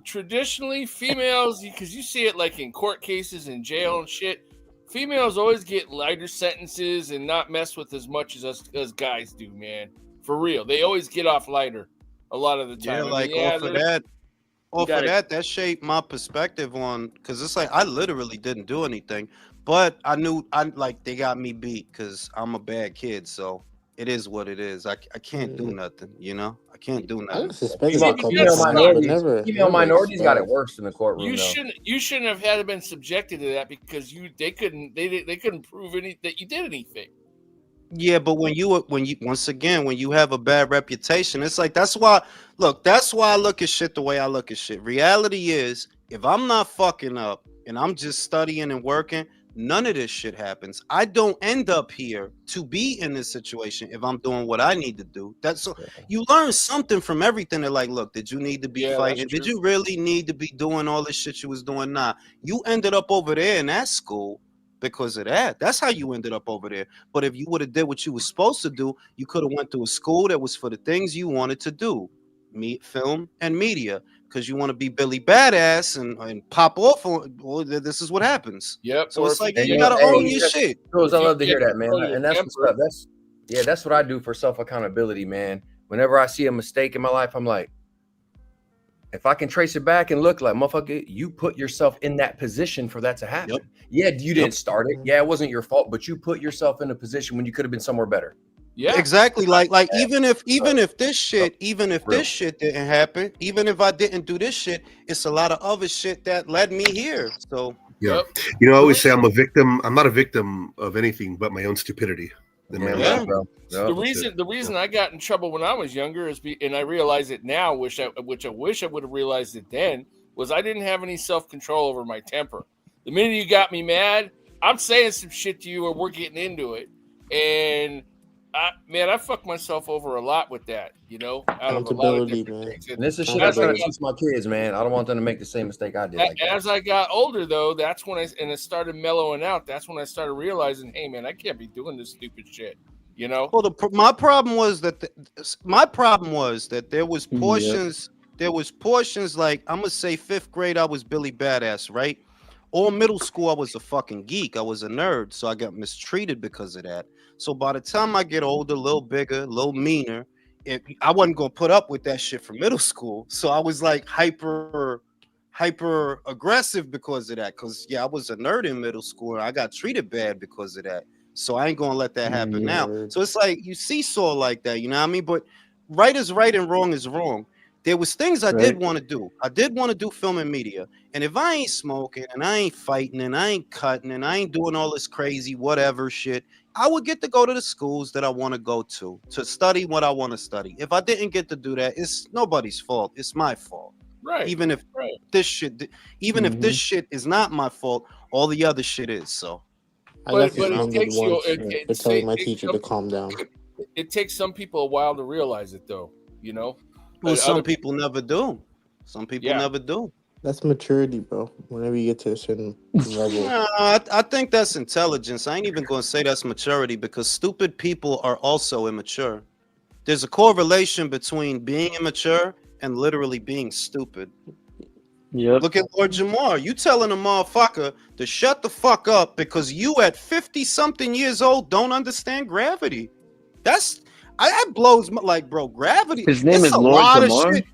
Traditionally, females, because you see it like in court cases in jail and shit, females always get lighter sentences and not mess with as much as us as guys do, man. For real, they always get off lighter a lot of the time. Yeah, like off of that, that shaped my perspective on, because it's like I literally didn't do anything, but I knew they got me beat because I'm a bad kid, so it is what it is. I can't do nothing, you know. I can't do I nothing. got suspended See, a couple female times, but never. Female minorities got it worse in the courtroom. You shouldn't have had been subjected to that because they couldn't prove that you did anything. Yeah, but when you once again, when you have a bad reputation, it's like that's why I look at shit the way I look at shit. Reality is, if I'm not fucking up and I'm just studying and working, none of this shit happens. I don't end up here to be in this situation if I'm doing what I need to do. That's so you learn something from everything. They're like, look, did you need to be fighting? Did you really need to be doing all this shit you was doing? Nah, you ended up over there in that school because of that. That's how you ended up over there. But if you would have did what you were supposed to do, you could have went to a school that was for the things you wanted to do, film and media, because you want to be Billy Badass and pop off on. Well, this is what happens. Yep. So it's like you gotta own your shit. I love to hear that, man. And that's what's up. That's what I do for self accountability, man. Whenever I see a mistake in my life, I'm like, if I can trace it back and look like, motherfucker, you put yourself in that position for that to happen. Yep. Yeah, you didn't start it. Yeah, it wasn't your fault, but you put yourself in a position when you could have been somewhere better. Yeah, Exactly. Like even if this shit Real. didn't happen, even if I didn't do this shit, it's a lot of other shit that led me here. So Yeah. Yep. You know, I always say I'm a victim. I'm not a victim of anything but my own stupidity. Yeah, bro. The reason I got in trouble when I was younger is, and I realize it now, which I wish I would have realized it then, was I didn't have any self-control over my temper. The minute you got me mad, I'm saying some shit to you, or we're getting into it, and I fucked myself over a lot with that, you know, out of a lot of different things. And this is shit I try to teach my kids, man. I don't want them to make the same mistake I did. As I got older, though, that's when it started mellowing out. That's when I started realizing, hey, man, I can't be doing this stupid shit, you know. Well, my problem was that there was portions. There was portions like, I'm gonna say 5th grade, I was Billy Badass, right? All middle school, I was a fucking geek. I was a nerd, so I got mistreated because of that. So by the time I get older, a little bigger, a little meaner, I wasn't gonna put up with that shit from middle school. So I was like hyper aggressive because of that. Cause I was a nerd in middle school and I got treated bad because of that. So I ain't gonna let that happen now. So it's like you seesaw like that, you know what I mean? But right is right and wrong is wrong. There was things I did want to do. I did want to do film and media. And if I ain't smoking and I ain't fighting and I ain't cutting and I ain't doing all this crazy whatever shit, I would get to go to the schools that I want to go to study what I want to study. If I didn't get to do that, it's nobody's fault. It's my fault. Right. Even if this shit, if this shit is not my fault, all the other shit is. So I left but it takes you. for telling my teacher to calm down. It takes some people a while to realize it, though. You know. Well, some people never do. Some people never do. That's maturity, bro. Whenever you get to a certain level. I think that's intelligence. I ain't even going to say that's maturity because stupid people are also immature. There's a correlation between being immature and literally being stupid. Yep. Look at Lord Jamar. You telling a motherfucker to shut the fuck up because you at 50-something years old don't understand gravity. That blows my, like, bro, gravity. His name is a Lord lot of Jamar? shit.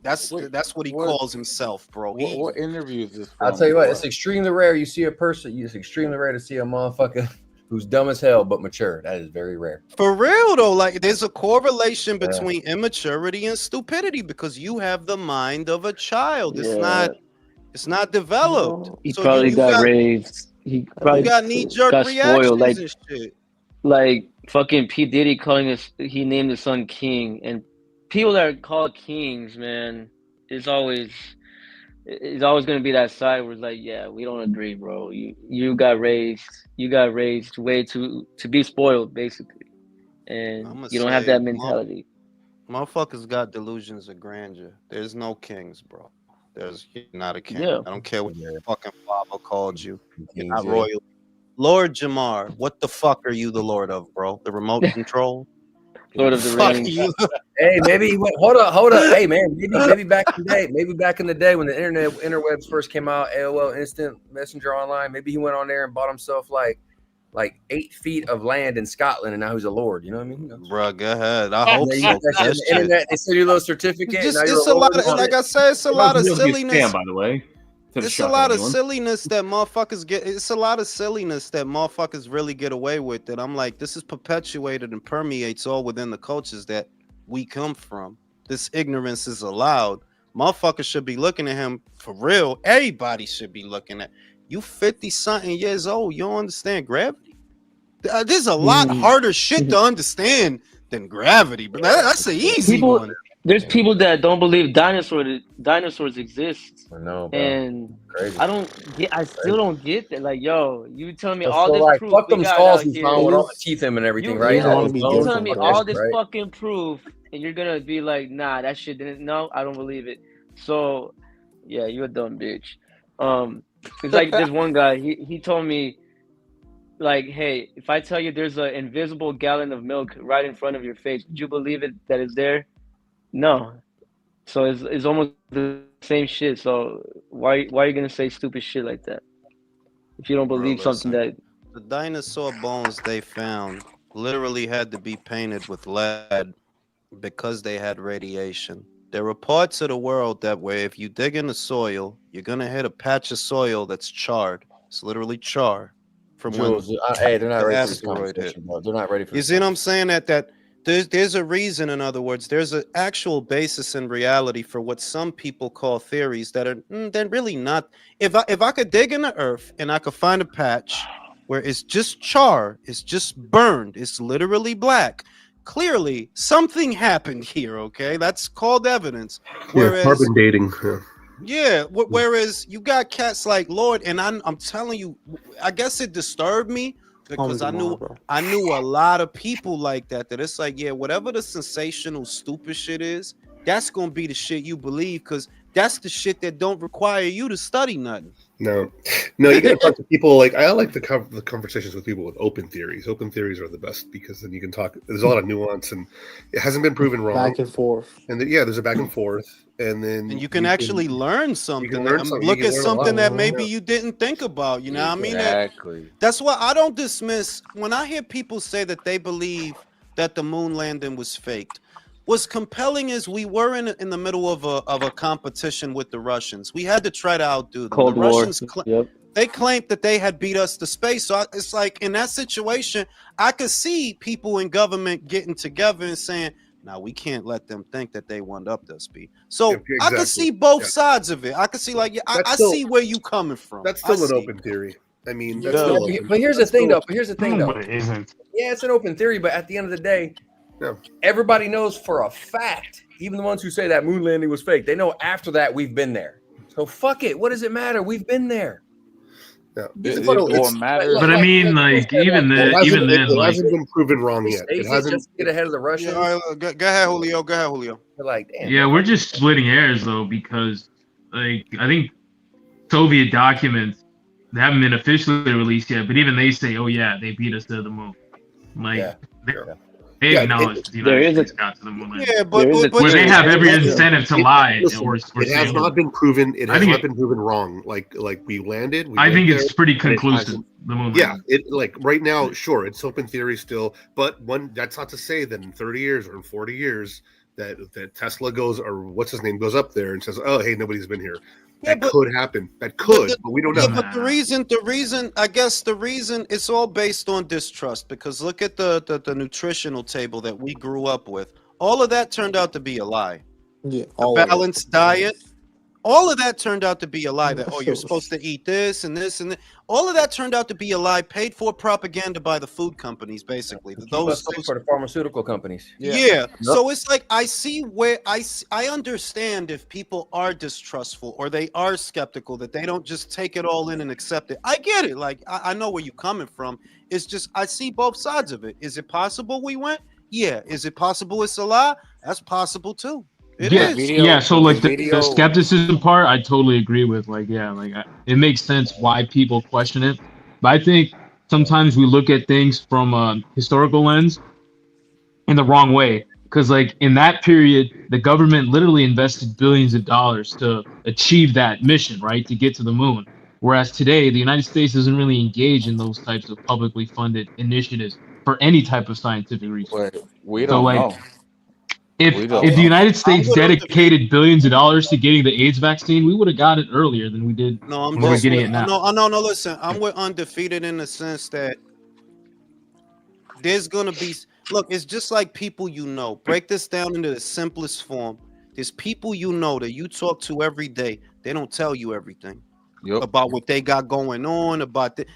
That's what he calls himself, bro. What interview is this from? I'll tell you what, it's extremely rare you see a person, it's extremely rare to see a motherfucker who's dumb as hell but mature. That is very rare. For real though, like there's a correlation between immaturity and stupidity because you have the mind of a child. It's not developed. He So probably you got raised. He probably got knee-jerk got reactions spoiled, like, and shit. Like fucking P. Diddy he named his son King, and people that are called kings, man, it's always gonna be that side where it's like, yeah, we don't agree, bro. You got raised way to be spoiled, basically, and you don't have that mentality. Motherfuckers got delusions of grandeur. There's no kings, bro. You're not a king. Yeah. I don't care what your fucking father called you. You're not royal. Lord Jamar, what the fuck are you the lord of, bro? The remote control? Lord of the Rings. Hey, maybe he went, hold up. Hey, man, maybe back in the day when the interwebs first came out, AOL Instant Messenger Online, maybe he went on there and bought himself like 8 feet of land in Scotland, and now he's a lord. You know what I mean? Bro, go ahead. I hope so. The internet, they send you a little certificate. It's a lot of, like I said, it's a lot of silliness. By the way. It's a lot of silliness that motherfuckers get. It's a lot of silliness that motherfuckers really get away with. That I'm like, this is perpetuated and permeates all within the cultures that we come from. This ignorance is allowed. Motherfuckers should be looking at him for real. Everybody should be looking at you. 50-something years old. You don't understand gravity. There's a lot harder shit to understand than gravity, but that's an easy one. There's people that don't believe dinosaurs exist. I know, bro. And crazy. I still don't get that. Like, yo, you telling me So all this like, proof. fuck them skulls he found with all the teeth in them and everything, You right? telling me all this fucking proof, and you're gonna be like, nah, that shit didn't. No, I don't believe it. So, yeah, you're a dumb bitch. It's like this one guy. He told me, like, hey, if I tell you there's an invisible gallon of milk right in front of your face, would you believe it that it's there? No. So it's almost the same shit. So why are you gonna say stupid shit like that if you don't believe something that the dinosaur bones they found literally had to be painted with lead because they had radiation. There are parts of the world that where if you dig in the soil, you're gonna hit a patch of soil that's charred. It's literally char from Jules, when hey, they're not the ready for this asteroid hit. conversation, bro. They're not ready for You this. see what I'm saying? That there's a reason. In other words, there's an actual basis in reality for what some people call theories that are they're really not. If I could dig in the earth and I could find a patch where it's just char, it's just burned, it's literally black. Clearly, something happened here. Okay, that's called evidence. Yeah, carbon dating. Yeah. Whereas you got cats like Lord, and I'm telling you, I guess it disturbed me because I knew a lot of people like that. That it's like, yeah, whatever the sensational, stupid shit is, that's gonna be the shit you believe because that's the shit that don't require you to study nothing. No, you gotta talk to people. Like I like the conversations with people with open theories. Open theories are the best because then you can talk. There's a lot of nuance, and it hasn't been proven wrong. Back and forth, and there's a back and forth, and then you can actually learn something. Look at something that maybe you didn't think about. You know what I mean? Exactly. That's why I don't dismiss when I hear people say that they believe that the moon landing was faked. What's compelling is we were in the middle of a competition with the Russians. We had to try to outdo them. Cold the War. Russians they claimed that they had beat us to space. So it's like in that situation, I could see people in government getting together and saying, "Now we can't let them think that they one up their speed." So exactly. I could see both sides of it. I could see like, I see where you coming from. That's still an open theory. I mean, but here's the thing, though. It isn't. Yeah, it's an open theory, but at the end of the day, everybody knows for a fact, even the ones who say that moon landing was fake, they know after that we've been there. So fuck it. What does it matter? We've been there. Yeah. It won't matter. But I mean, like even then, it hasn't been proven wrong yet. It hasn't just get ahead of the Russians. Go ahead, Julio. Go ahead, Julio. They're like, damn. Yeah, we're just splitting hairs though because, like, I think Soviet documents they haven't been officially released yet, but even they say, "Oh yeah, they beat us to the moon." Like, they acknowledge the United States got to the moon. Yeah, but where they have every incentive to lie. It has not been proven. It has not been proven wrong. Like we landed. I think it's pretty conclusive. The moon. Yeah, it like right now, sure, it's open theory still, but that's not to say that in 30 years or in 40 years that Tesla goes or what's his name goes up there and says, "Oh, hey, nobody's been here." That could happen. That could, but we don't know. But the reason, I guess the reason it's all based on distrust because look at the nutritional table that we grew up with. All of that turned out to be a lie. Yeah, a balanced diet. All of that turned out to be a lie that, you're supposed to eat this and this and that. All of that turned out to be a lie paid for propaganda by the food companies, basically. Those for the pharmaceutical companies. Yeah. So it's like I see where I understand if people are distrustful or they are skeptical that they don't just take it all in and accept it. I get it. Like I know where you're coming from. It's just I see both sides of it. Is it possible we went? Yeah. Is it possible it's a lie? That's possible too. It is. So like the skepticism part, I totally agree with. Like, it makes sense why people question it. But I think sometimes we look at things from a historical lens in the wrong way. Because like in that period, the government literally invested billions of dollars to achieve that mission, right? To get to the moon. Whereas today, the United States doesn't really engage in those types of publicly funded initiatives for any type of scientific research. We don't know. If the United States dedicated billions of dollars to getting the AIDS vaccine, we would have got it earlier than we did. No, we're getting it now. No. Listen, I'm with Undefeated in the sense that there's gonna be. Look, it's just like people you know. Break this down into the simplest form. There's people you know that you talk to every day. They don't tell you everything. About what they got going on,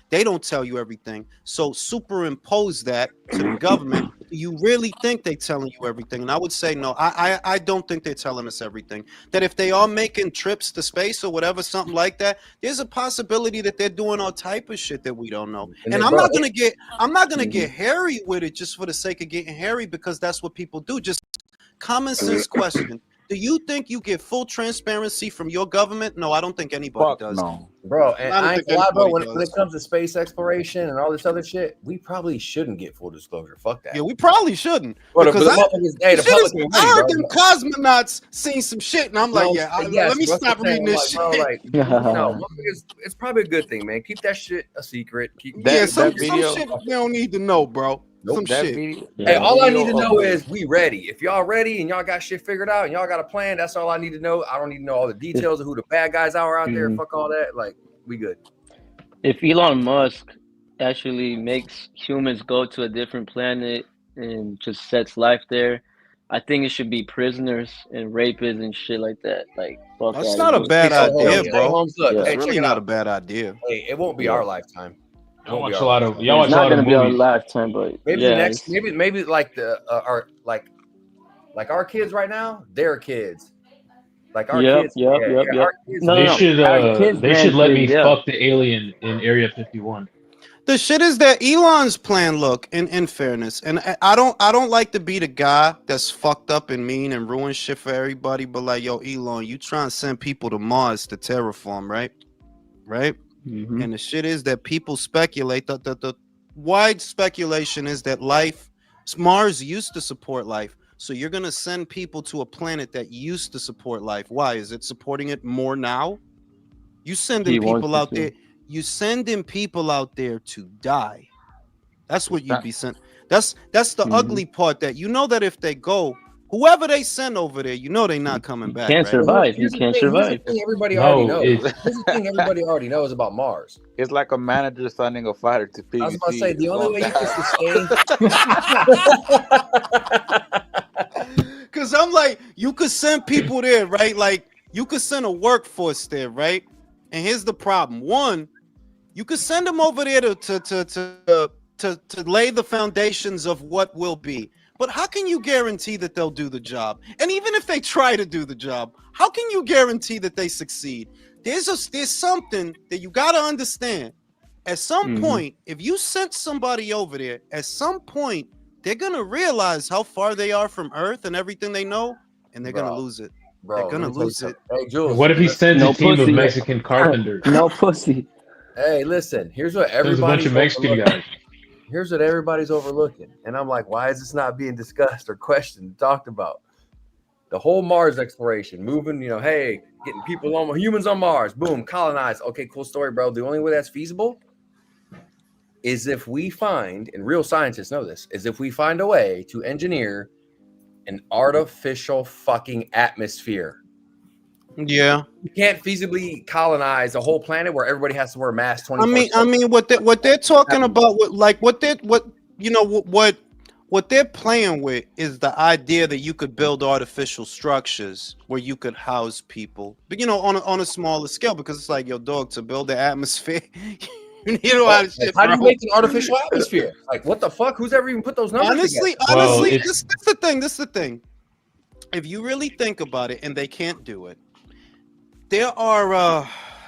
they don't tell you everything. So superimpose that to the government. You really think they're telling you everything? And I would say no. I don't think they're telling us everything. That if they are making trips to space or whatever, something like that, there's a possibility that they're doing all type of shit that we don't know. And I'm not gonna get hairy with it just for the sake of getting hairy because that's what people do. Just common sense question. Do you think you get full transparency from your government? No, I don't think anybody does. No. Bro, and I ain't lie, bro. When it comes to space exploration and all this other shit, we probably shouldn't get full disclosure. Fuck that. Yeah, we probably shouldn't. Because I heard them cosmonauts seen some shit, and I'm like, let me stop reading this shit. No, it's probably a good thing, man. Keep that shit a secret. Some shit we don't need to know, bro. some That shit. video. Hey, that all I video need to know of is we ready. If y'all ready and y'all got shit figured out and y'all got a plan, that's all I need to know. I don't need to know all the details of who the bad guys are out there. Fuck all that. Like, we good. If Elon Musk actually makes humans go to a different planet and just sets life there, I think it should be prisoners and rapists and shit like that. Like, fuck That's out not a of bad Hey, idea, hey, bro. Holmes, look, Yeah. It's hey, really check it not out. a bad idea. Hey, it won't be Yeah. our lifetime. It Y'all won't be watch our a lot of lifetime. y'all watch It's a not lot of gonna be our movies. lifetime, but Maybe yeah, next, maybe like the like our kids right now, their kids. Like our kids. Yep. Our kids. No, They no, should our kids, they should let me grandkids, yeah. fuck the alien in Area 51. The shit is that Elon's plan, look, in fairness, and I don't like to be the guy that's fucked up and mean and ruin shit for everybody, but like, yo, Elon, you trying to send people to Mars to terraform, right? Right? Mm-hmm. And the shit is that people speculate that the wide speculation is that Mars used to support life. So you're gonna send people to a planet that used to support life. Why? Is it supporting it more now? You sending people out there. You sending people out there to die. That's what you'd be sent. That's the ugly part, that you know that if they go, whoever they send over there, you know they're not coming back. Can't right? survive. You Here's the can't thing, survive. Here's the thing everybody already knows. it's Here's the thing everybody already knows about Mars. It's like a manager sending a fighter to PVC. I was about to say the only way you can sustain. Because I'm like, you could send people there, right? Like, you could send a workforce there, right? And here's the problem. One, you could send them over there to lay the foundations of what will be. But how can you guarantee that they'll do the job? And even if they try to do the job, how can you guarantee that they succeed? There's something that you got to understand. At some point, if you sent somebody over there, at some point, they're going to realize how far they are from Earth and everything they know, and they're going to lose it. They're going to lose it. Hey, Jules. what if he sends a team of pussy. Mexican carpenters? No pussy. Hey, listen. Here's what There's a bunch everybody's of Mexican overlooking. guys. Here's what everybody's overlooking. And I'm like, why is this not being discussed or questioned, talked about? The whole Mars exploration, moving, hey, getting humans on Mars, boom, colonize. Okay, cool story, bro. The only way that's feasible is if we find, and real scientists know this, is if we find a way to engineer an artificial fucking atmosphere. Yeah. You can't feasibly colonize a whole planet where everybody has to wear masks 24/7. I mean, what they're talking about, what they're playing with is the idea that you could build artificial structures where you could house people, but on a smaller scale, because it's like, yo, dog, to build the atmosphere, you need a lot of shit. How do you bro. make an artificial atmosphere? Like, what the fuck? Who's ever even put those numbers Honestly, together? Well, this is the thing. This is the thing. If you really think about it, and they can't do it, there are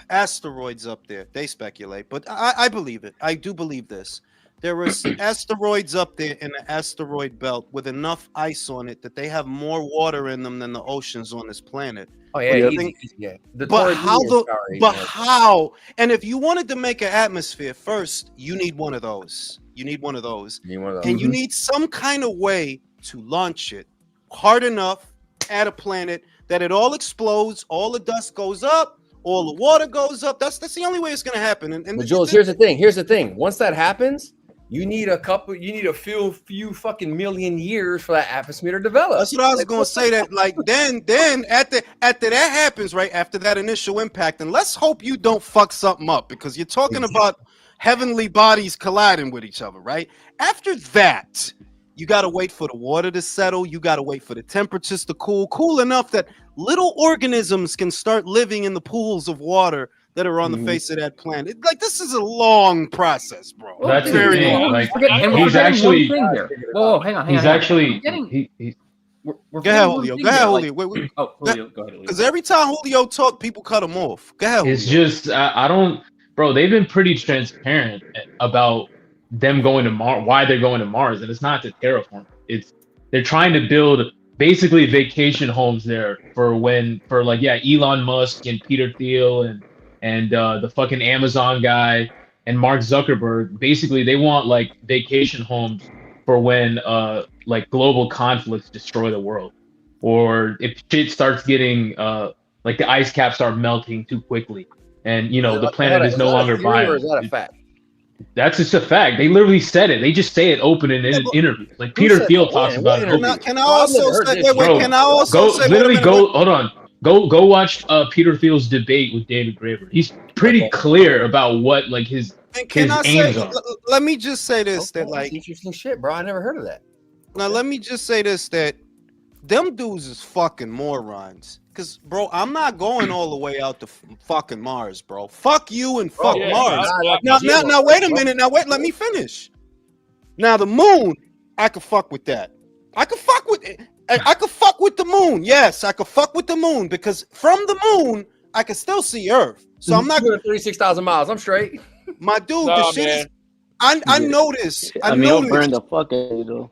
asteroids up there. They speculate, but I believe it. I do believe this. There are asteroids up there in the asteroid belt with enough ice on it that they have more water in them than the oceans on this planet. Oh yeah, easy, yeah. But how? And if you wanted to make an atmosphere, first you need one of those. And you need some kind of way to launch it hard enough at a planet that it all explodes, all the dust goes up, all the water goes up. That's the only way it's gonna happen. And Jules, here's the thing. Once that happens, you need a few fucking million years for that atmosphere to develop. That's what I was gonna say. That like then after that happens, right after that initial impact, and let's hope you don't fuck something up, because you're talking about heavenly bodies colliding with each other, right? After that, you gotta wait for the water to settle. You gotta wait for the temperatures to cool enough that little organisms can start living in the pools of water that are on the face of that planet. Like, this is a long process, bro. That's the very thing. long. Like, He's actually. Whoa, hang on. He's actually. We're Go ahead, Julio. Go ahead, Julio. Julio, go ahead. Because every time Julio talk, people cut him off. Go ahead, It's Julio. just I don't, bro. They've been pretty transparent about them going to Mars, why they're going to Mars, and it's not to terraform. They're trying to build basically vacation homes there for Elon Musk and Peter Thiel and the fucking Amazon guy and Mark Zuckerberg. Basically, they want like vacation homes for when like global conflicts destroy the world, or if shit starts getting like the ice caps start melting too quickly, and the planet is no longer viable. Or is that a fact? That's just a fact. They literally said it. They just say it open in interviews. Like Peter said Thiel that? talks When? about What it. interview? Openly. Can I also say? Wait, Bro, can I also go say? literally Wait a minute, go. Hold on. Go watch Peter Thiel's debate with David Graeber. He's pretty Okay. clear about what like his And can I aims say? are. Let me just say this: Okay, that like, that's interesting shit, bro. I never heard of that. now let me just say this: that them dudes is fucking morons. Cause, bro, I'm not going all the way out to fucking Mars, bro. Fuck you and fuck yeah, Mars. nah, Now, wait a minute. Now, wait, let me finish. Now, the moon, I could fuck with that. I could fuck with it. I could fuck with the moon. Yes, I could fuck with the moon because from the moon, I can still see Earth. So I'm not 36,000 miles. I'm straight. my dude. Nah, The shit man. is. I know this. I mean, it'll burn the fuck out of you, though.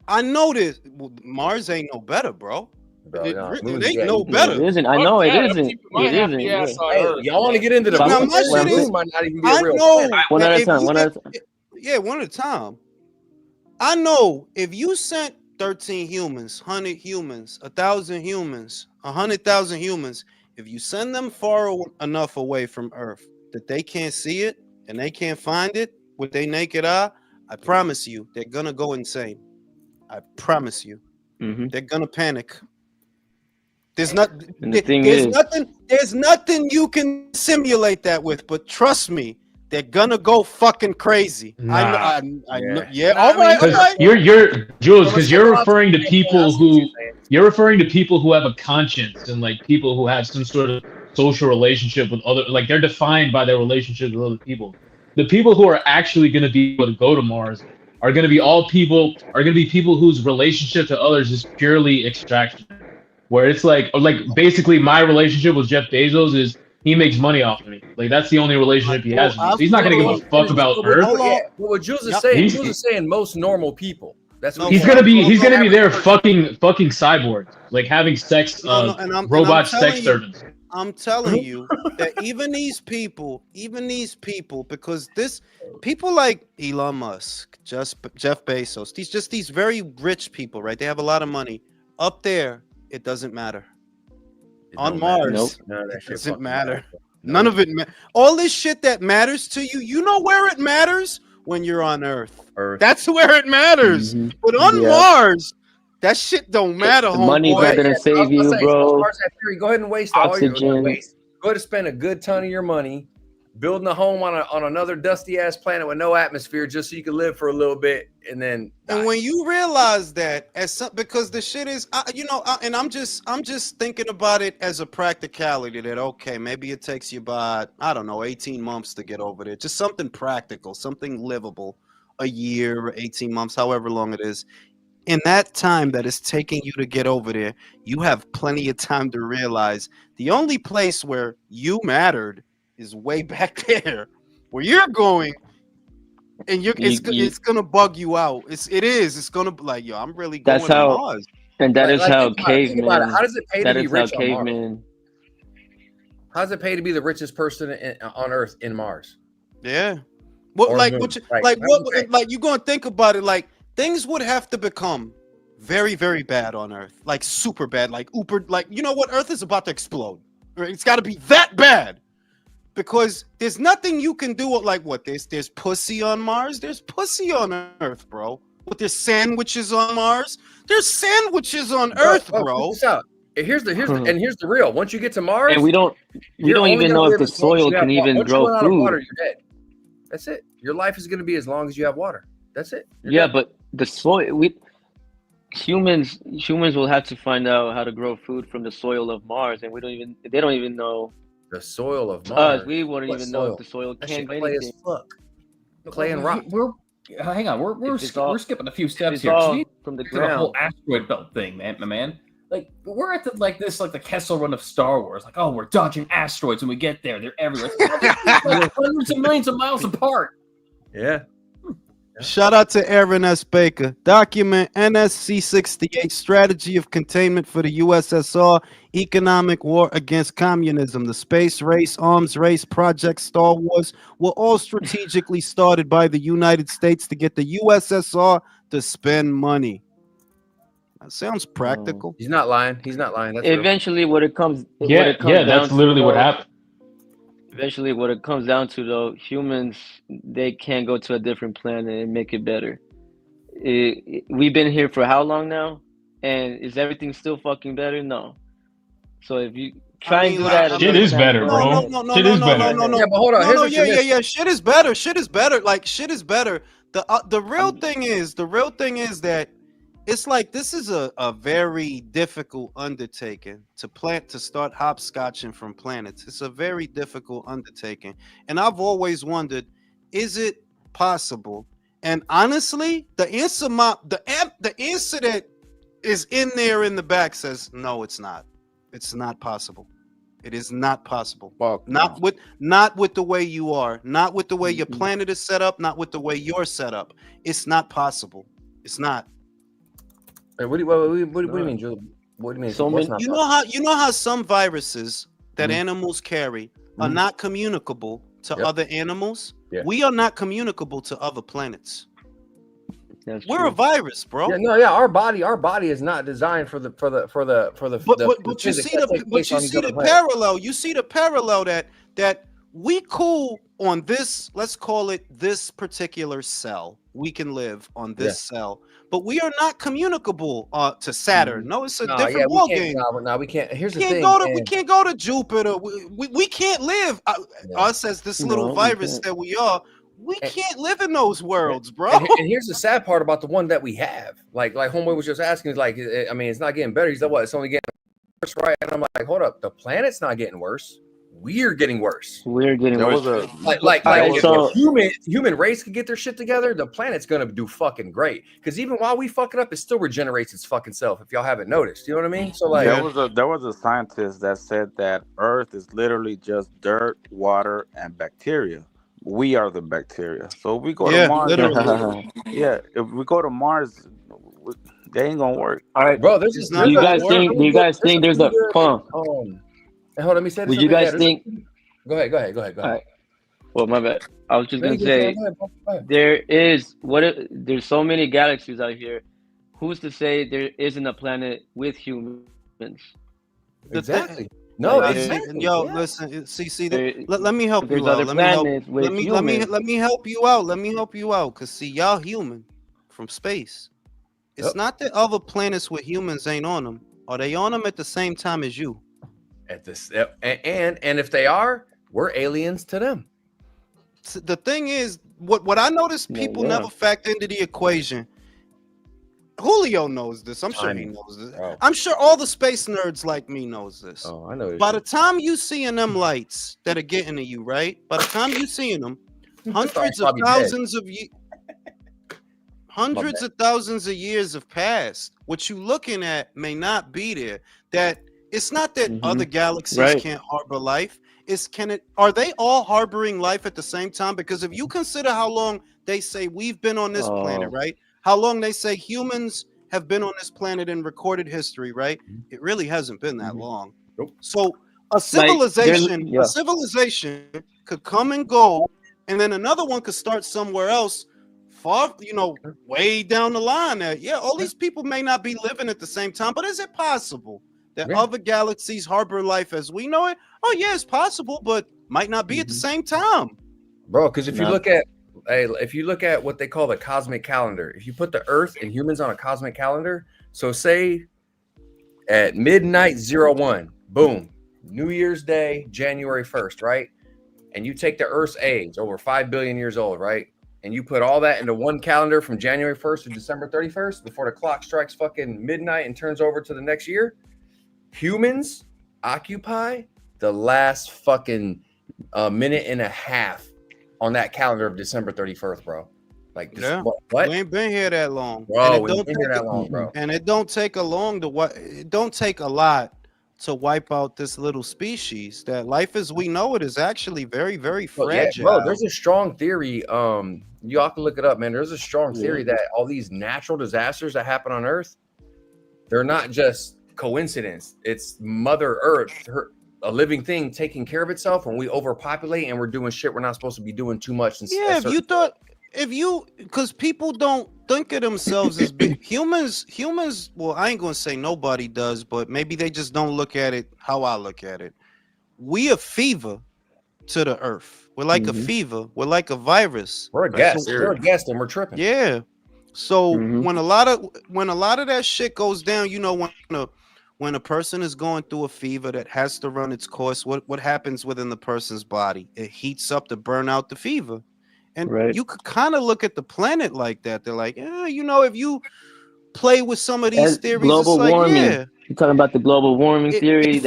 I know this. Well, Mars ain't no better, bro. Bro, It nah, ain't no better. It isn't. I know it isn't. It isn't. Yeah, Hey, y'all want to get into the Now, moon? my shit The is- moon might not even be I a real know. planet. One at a if time. you One at a get- time. Yeah, one at a time. I know if you sent 13 humans, 100 humans, 1,000 humans, 100,000 humans, if you send them far enough away from Earth that they can't see it and they can't find it with their naked eye, I promise you, they're gonna go insane. I promise you, they're gonna panic. There's not. And the thing There's is- nothing. There's nothing you can simulate that with. But trust me, they're gonna go fucking crazy. I know. Yeah. All right. All right. You're Jules, From a because you're psychological referring to standpoint, people I see what who you're saying. you're referring to people who have a conscience and like people who have some sort of social relationship with other, like they're defined by their relationship with other people. The people who are actually going to be able to go to Mars are going to be people whose relationship to others is purely extraction, where it's like basically my relationship with Jeff Bezos is he makes money off of me. Like that's the only relationship he has with me. So he's not going to give a fuck about Earth. Yeah, what Jules is saying, He's- Jules is saying most normal people. That's what He's gonna be there fucking cyborgs, like having sex, robot sex servants. I'm telling you that even these people, because people like Elon Musk, Jeff Bezos, these very rich people, right? They have a lot of money. Up there, it doesn't matter. On Mars, it doesn't matter. None of it. All this shit that matters to you, you know where it matters? When you're on Earth. That's where it matters. But on Mars, that shit don't matter. The money's not gonna save you, bro. Go ahead and waste all your Oxygen. waste. Go ahead and spend a good ton of your money building a home on another dusty ass planet with no atmosphere, just so you can live for a little bit, and then. And when you realize that, because the shit is, and I'm just thinking about it as a practicality that okay, maybe it takes you about 18 months to get over there, just something practical, something livable, a year or 18 months, however long it is. In that time that it's taking you to get over there, you have plenty of time to realize the only place where you mattered is way back there, where you're going. And it's gonna bug you out. It's gonna be like, yo, I'm really going to Mars. And that is how cavemen. How does it pay to be rich on Mars? Cavemen. How does it pay to be the richest person on Earth in Mars? Yeah. What you gonna think about it? Like things would have to become very, very bad on Earth, like super bad, like you know what? Earth is about to explode. Right? It's got to be that bad. Because there's nothing you can do. Like what? There's pussy on Mars. There's pussy on Earth, bro. But there's sandwiches on Mars. There's sandwiches on Earth, bro. Here's the real. Once you get to Mars, and we don't even know if the soil can even grow food. Water, you're dead. That's it. Your life is going to be as long as you have water. That's it. You're dead. But the soil, humans will have to find out how to grow food from the soil of Mars, and they don't even know. The soil of Mars. We wouldn't even know if the soil can do anything. Clay and rock. Hang on, we're skipping a few steps here. From the ground. The whole asteroid belt thing, man. Like we're at the Kessel Run of Star Wars. Like, oh, we're dodging asteroids when we get there. They're everywhere. Like hundreds of millions of miles apart. Yeah. Shout out to Aaron S. Baker. Document NSC 68 Strategy of Containment for the USSR, Economic War Against Communism. The space race, arms race, Project Star Wars were all strategically started by the United States to get the USSR to spend money. That sounds practical. He's not lying. That's eventually what it comes. That's literally what happened. Eventually, what it comes down to, though, humans, they can go to a different planet and make it better. We've been here for how long now? And is everything still fucking better? No. So if you try and do that at Shit another is planet, better, go bro. ahead. Shit is better. Yeah, but hold on. Here's what you're missing. Yeah. Shit is better. Shit is better. Like shit is better. The real thing is that it's like this is a very difficult undertaking to start hopscotching from planets. It's a very difficult undertaking, and I've always wondered, is it possible? And honestly, the answer that is in there in the back says no, it's not. It's not possible. It is not possible. Fuck Not with the way you are, not with the way your Mm-mm. planet is set up, not with the way you're set up. It's not possible. It's not. Hey, what do you mean, Julie? What do you mean? So What's many- not You know how some viruses that Mhm. animals carry are Mhm. not communicable to Yep. other animals? Yeah. We are not communicable to other planets. That's We're true. a virus, bro. Yeah, our body is not designed for the But you physics see that take place on these other planets. parallel. You see the parallel that we cool on this. Let's call it this particular cell. We can live on this cell, but we are not communicable to Saturn. No, it's a different ball game. We can't. Here's the We thing. can't go to Jupiter. We can't live. Us as this little No, we virus can't. that we are. We can't live in those worlds, bro. And here's the sad part about the one that we have. Like homeboy was just asking, like, I mean, it's not getting better. He's like, what? It's only getting worse, right? And I'm like, hold up, the planet's not getting worse. We're getting worse. We're getting There worse. was a Like Alright, if so- the human race could get their shit together, the planet's gonna do fucking great. Because even while we fuck it up, it still regenerates its fucking self. If y'all haven't noticed, you know what I mean? So like, there was a scientist that said that Earth is literally just dirt, water, and bacteria. We are the bacteria. So if we go to Mars, if we go to Mars, they ain't gonna work. All right, bro, do you guys think there's a hold on, let me say this. Would you guys think? Go ahead. All right. Well, my bad. I was just gonna Go say ahead. there's so many galaxies out here. Who's to say there isn't a planet with humans? Exactly. No, Like, listen, listen. There- Let me help there's you out. other Let me help. planets with Let me help you out. Let me help you out. Cause see, y'all human from space. It's Yep. not that other planets with humans ain't on them. Are they on them at the same time as you? At this, and if they are, we're aliens to them. The thing is, what I noticed people Yeah. never factor into the equation. Julio knows this. I'm sure he Timing. knows this. Oh. I'm sure all the space nerds like me knows this. Oh, I know. By the time you seeing them lights that are getting to you, right? By the time you seeing them, hundreds of Probably thousands of thousands of years have passed. What you looking at may not be there. That it's not that other galaxies Right. can't harbor life. Are they all harboring life at the same time? Because if you consider how long they say we've been on this planet, right? How long they say humans have been on this planet in recorded history, right? It really hasn't been that long. Nope. So a civilization could come and go, and then another one could start somewhere else, far, way down the line. All these people may not be living at the same time, but is it possible that other galaxies harbor life as we know it? Oh yeah, it's possible, but might not be at the same time, bro. Because if you look at what they call the cosmic calendar, if you put the Earth and humans on a cosmic calendar, so say at midnight 01, boom, New Year's Day, January 1st, right? And you take the Earth's age, over 5 billion years old, right? And you put all that into one calendar from January 1st to December 31st before the clock strikes fucking midnight and turns over to the next year. Humans occupy the last fucking minute and a half on that calendar of December 31st, bro. Like, what? We ain't been here that long, Bro. We ain't been here that long, bro. And it don't take a lot to wipe out this little species. That life as we know it is actually very, very fragile. Bro, there's a strong theory. Y'all can look it up, man. There's a strong theory that all these natural disasters that happen on Earth, they're not just coincidence. It's Mother Earth, a living thing taking care of itself when we overpopulate and we're doing shit we're not supposed to be doing too much. Because people don't think of themselves as big humans. Well, I ain't gonna say nobody does, but maybe they just don't look at it how I look at it. We a fever to the earth. We're like a fever. We're like a virus. We're a guest. We're a guest, and we're tripping. Yeah. So when a lot of that shit goes down, you know, when a person is going through a fever that has to run its course, what happens within the person's body? It heats up to burn out the fever. And you could kind of look at the planet like that. They're like, you know, if you play with some of these theories, global it's like, warming. yeah. You're talking about the global warming theory.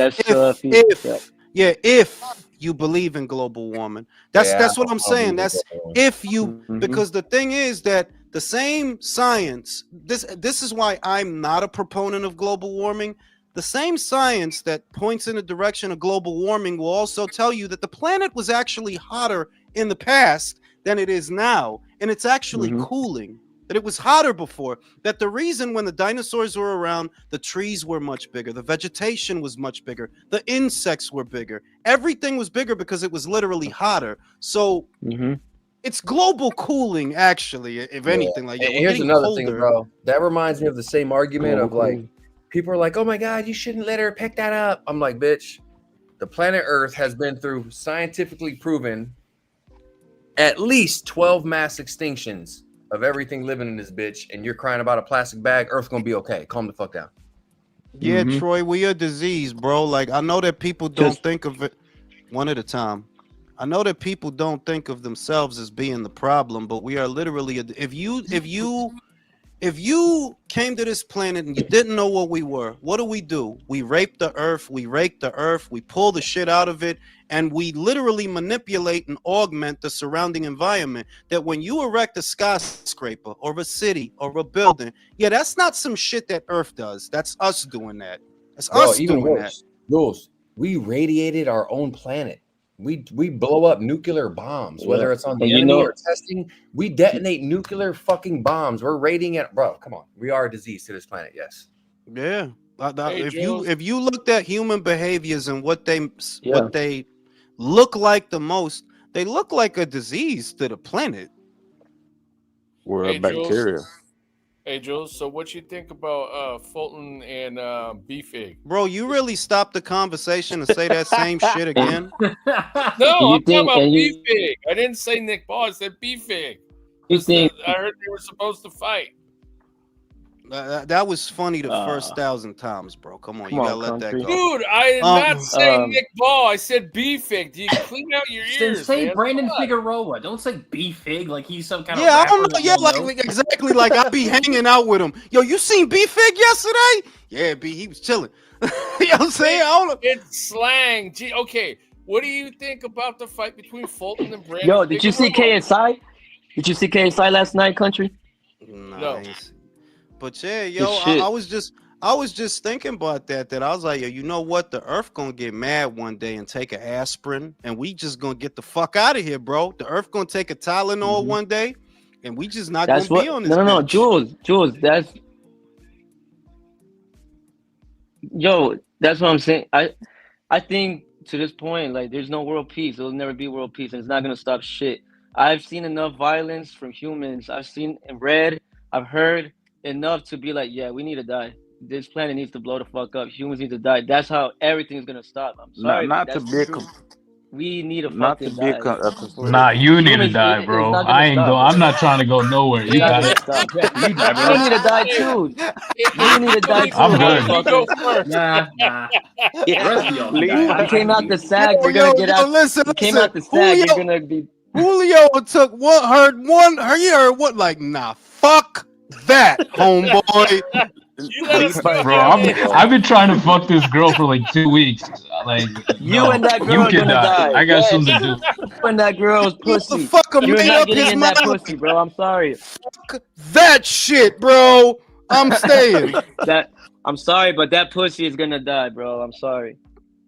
If you believe in global warming, that's what I'm saying. That's if you, because the thing is that the same science, this is why I'm not a proponent of global warming. The same science that points in the direction of global warming will also tell you that the planet was actually hotter in the past than it is now, and it's actually cooling. That it was hotter before, that the reason when the dinosaurs were around, the trees were much bigger, the vegetation was much bigger, the insects were bigger, everything was bigger because it was literally hotter. So it's global cooling, actually, if anything. Like, and here's another thing, bro. That reminds me of the same argument of like, people are like, oh my God, you shouldn't let her pick that up. I'm like, bitch, the planet Earth has been through scientifically proven at least 12 mass extinctions of everything living in this bitch, and you're crying about a plastic bag. Earth's gonna be okay. Calm the fuck down. Yeah, Troy, we a disease, bro. Like, I know that people don't think of it one at a time. I know that people don't think of themselves as being the problem, but we are literally if you came to this planet and you didn't know what we were, what do? We rape the earth, we rake the earth, we pull the shit out of it, and we literally manipulate and augment the surrounding environment. That when you erect a skyscraper or a city or a building, that's not some shit that Earth does. That's us doing that. That's us doing worse. Jules, we radiated our own planet. We blow up nuclear bombs, whether it's on the enemy or testing. We detonate nuclear fucking bombs. We're radiating it, bro. Come on, we are a disease to this planet. Yes. Yeah. If you looked at human behaviors and what they look like the most, they look like a disease to the planet. We're a bacteria. Hey, Jules, so what you think about Fulton and B-Fig? Bro, you really stopped the conversation to say that same shit again? No, I'm talking about B-Fig. I didn't say Nick Ball. I said B-Fig. I heard they were supposed to fight. That was funny the first 1,000 times, bro. Come on, you gotta let that go. Dude, I did not say Nick Ball. I said B-Fig. Do you clean out your ears? Say man? Brandon Figueroa. Don't say B-Fig like he's some kind of I don't know. Yeah, like exactly. Like I be hanging out with him. Yo, you seen B-Fig yesterday? Yeah, B. He was chilling. You know what I'm saying? I don't know. It's slang. Gee, okay. What do you think about the fight between Fulton and Brandon? Yo, did you see KSI? Did you see KSI last night, country? No. But yeah, I was just thinking about that I was like, you know what? The Earth gonna get mad one day and take an aspirin, and we just gonna get the fuck out of here, bro. The Earth gonna take a Tylenol one day, and we just not gonna be on this. No, Jules, that's what I'm saying. I think to this point, like, there's no world peace. There'll never be world peace, and it's not gonna stop shit. I've seen enough violence from humans. I've seen and read. I've heard enough to be like, yeah, we need to die. This planet needs to blow the fuck up. Humans need to die. That's how everything's gonna stop. I'm sorry. We need to fucking die. Nah, you need to die, bro. I'm not trying to go nowhere. You gotta stop. You need to die too. You need to die too. I'm good. Go first. Nah. You came out the sack. You're gonna get out. Listen. You came out the sack. You're gonna be. Julio took he heard what? Like, nah, fuck that, homeboy. Bro, I've been trying to fuck this girl for like 2 weeks. Like, and that girl are gonna die. I got something to do. You and that girl's pussy. You're not getting in that pussy, bro. I'm sorry. Fuck that shit, bro. I'm staying. I'm sorry, but that pussy is gonna die, bro. I'm sorry.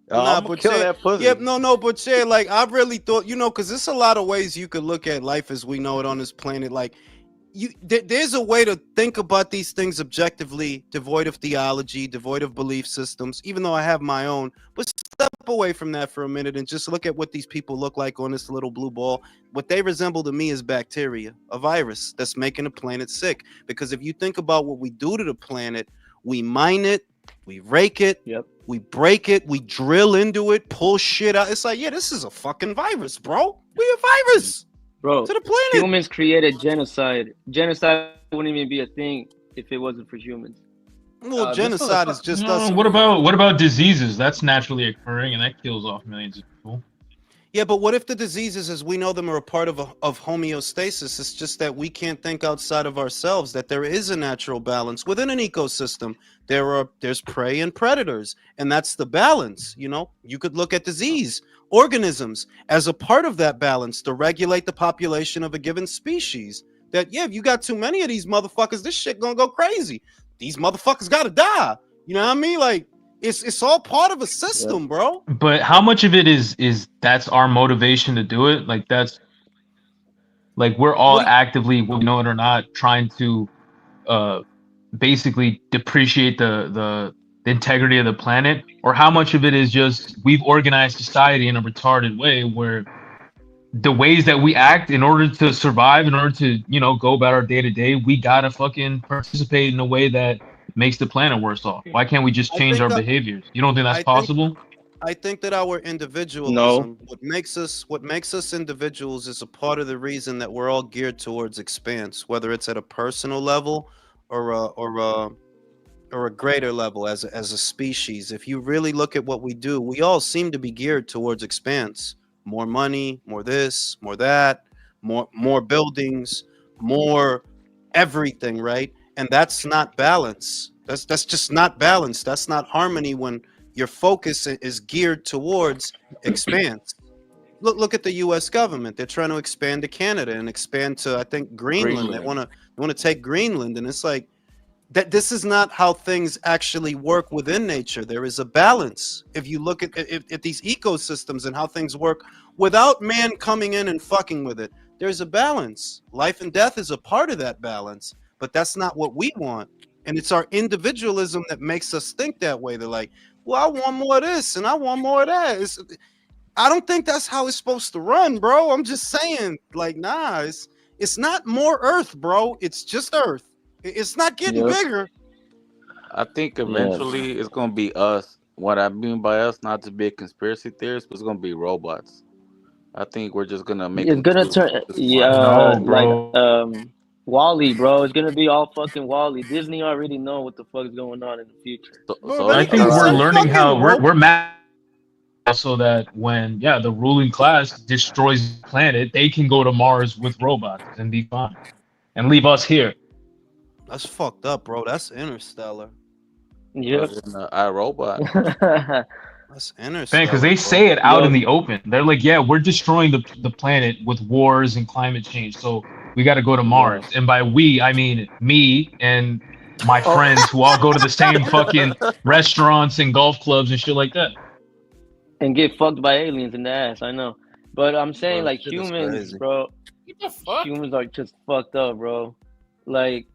But kill that pussy. Yeah, but like, I really thought, because there's a lot of ways you could look at life as we know it on this planet. Like, there's a way to think about these things objectively, devoid of theology, devoid of belief systems, even though I have my own. But step away from that for a minute and just look at what these people look like on this little blue ball. What they resemble to me is bacteria, a virus that's making the planet sick. Because if you think about what we do to the planet, we mine it, we rake it, Yep. we break it, we drill into it, pull shit out. It's like, yeah, this is a fucking virus, bro. We a virus, bro. to the planet. Humans created genocide. Genocide wouldn't even be a thing if it wasn't for humans. Well, genocide is just us. What about diseases? That's naturally occurring, and that kills off millions of people. Yeah, but what if the diseases as we know them are a part of homeostasis? It's just that we can't think outside of ourselves, that there is a natural balance within an ecosystem. There's prey and predators, and that's the balance. You know, you could look at disease, organisms as a part of that balance to regulate the population of a given species. That, yeah, if you got too many of these motherfuckers, this shit gonna go crazy. These motherfuckers gotta die. You know what I mean? Like, it's all part of a system, bro. But how much of it is that's our motivation to do it? Like, that's like we're all actively, we know it or not, trying to basically depreciate the integrity of the planet, or how much of it is just we've organized society in a retarded way where the ways that we act in order to survive, in order to, you know, go about our day to day, we gotta fucking participate in a way that makes the planet worse off. Why can't we just change our behaviors? You don't think that's possible? I think that our individualism, what makes us individuals, is a part of the reason that we're all geared towards expanse, whether it's at a personal level or a greater level as a species. If you really look at what we do, we all seem to be geared towards expanse. More money, more this, more that, more buildings, more everything, right? And that's not balance. That's just not balance. That's not harmony when your focus is geared towards expanse. Look at the U.S. government. They're trying to expand to Canada and expand to, I think, Greenland. They want to take Greenland, and it's like that. This is not how things actually work within nature. There is a balance. If you look at these ecosystems and how things work without man coming in and fucking with it, there's a balance. Life and death is a part of that balance. But that's not what we want. And it's our individualism that makes us think that way. They're like, well, I want more of this and I want more of that. I don't think that's how it's supposed to run, bro. I'm just saying, like, nah, it's not more Earth, bro. It's just Earth. It's not getting bigger. I think eventually it's going to be us. What I mean by us, not to be a conspiracy theorist, but it's going to be robots. I think we're just going to make it's gonna turn, like, Wall-E, bro. It's gonna be all fucking Wall-E. Disney already know what the fuck is going on in the future. So I think we're learning how we're mad, so that when the ruling class destroys the planet, they can go to Mars with robots and be fine, and leave us here. That's fucked up, bro. That's Interstellar. Yeah, iRobot. That's Interstellar. Because they say it out in the open. They're like, yeah, we're destroying the planet with wars and climate change. So we got to go to Mars. And by we, I mean me and my friends who all go to the same fucking restaurants and golf clubs and shit like that. And get fucked by aliens in the ass, I know. But I'm saying, like, humans, bro. What the fuck? Humans are just fucked up, bro. Like,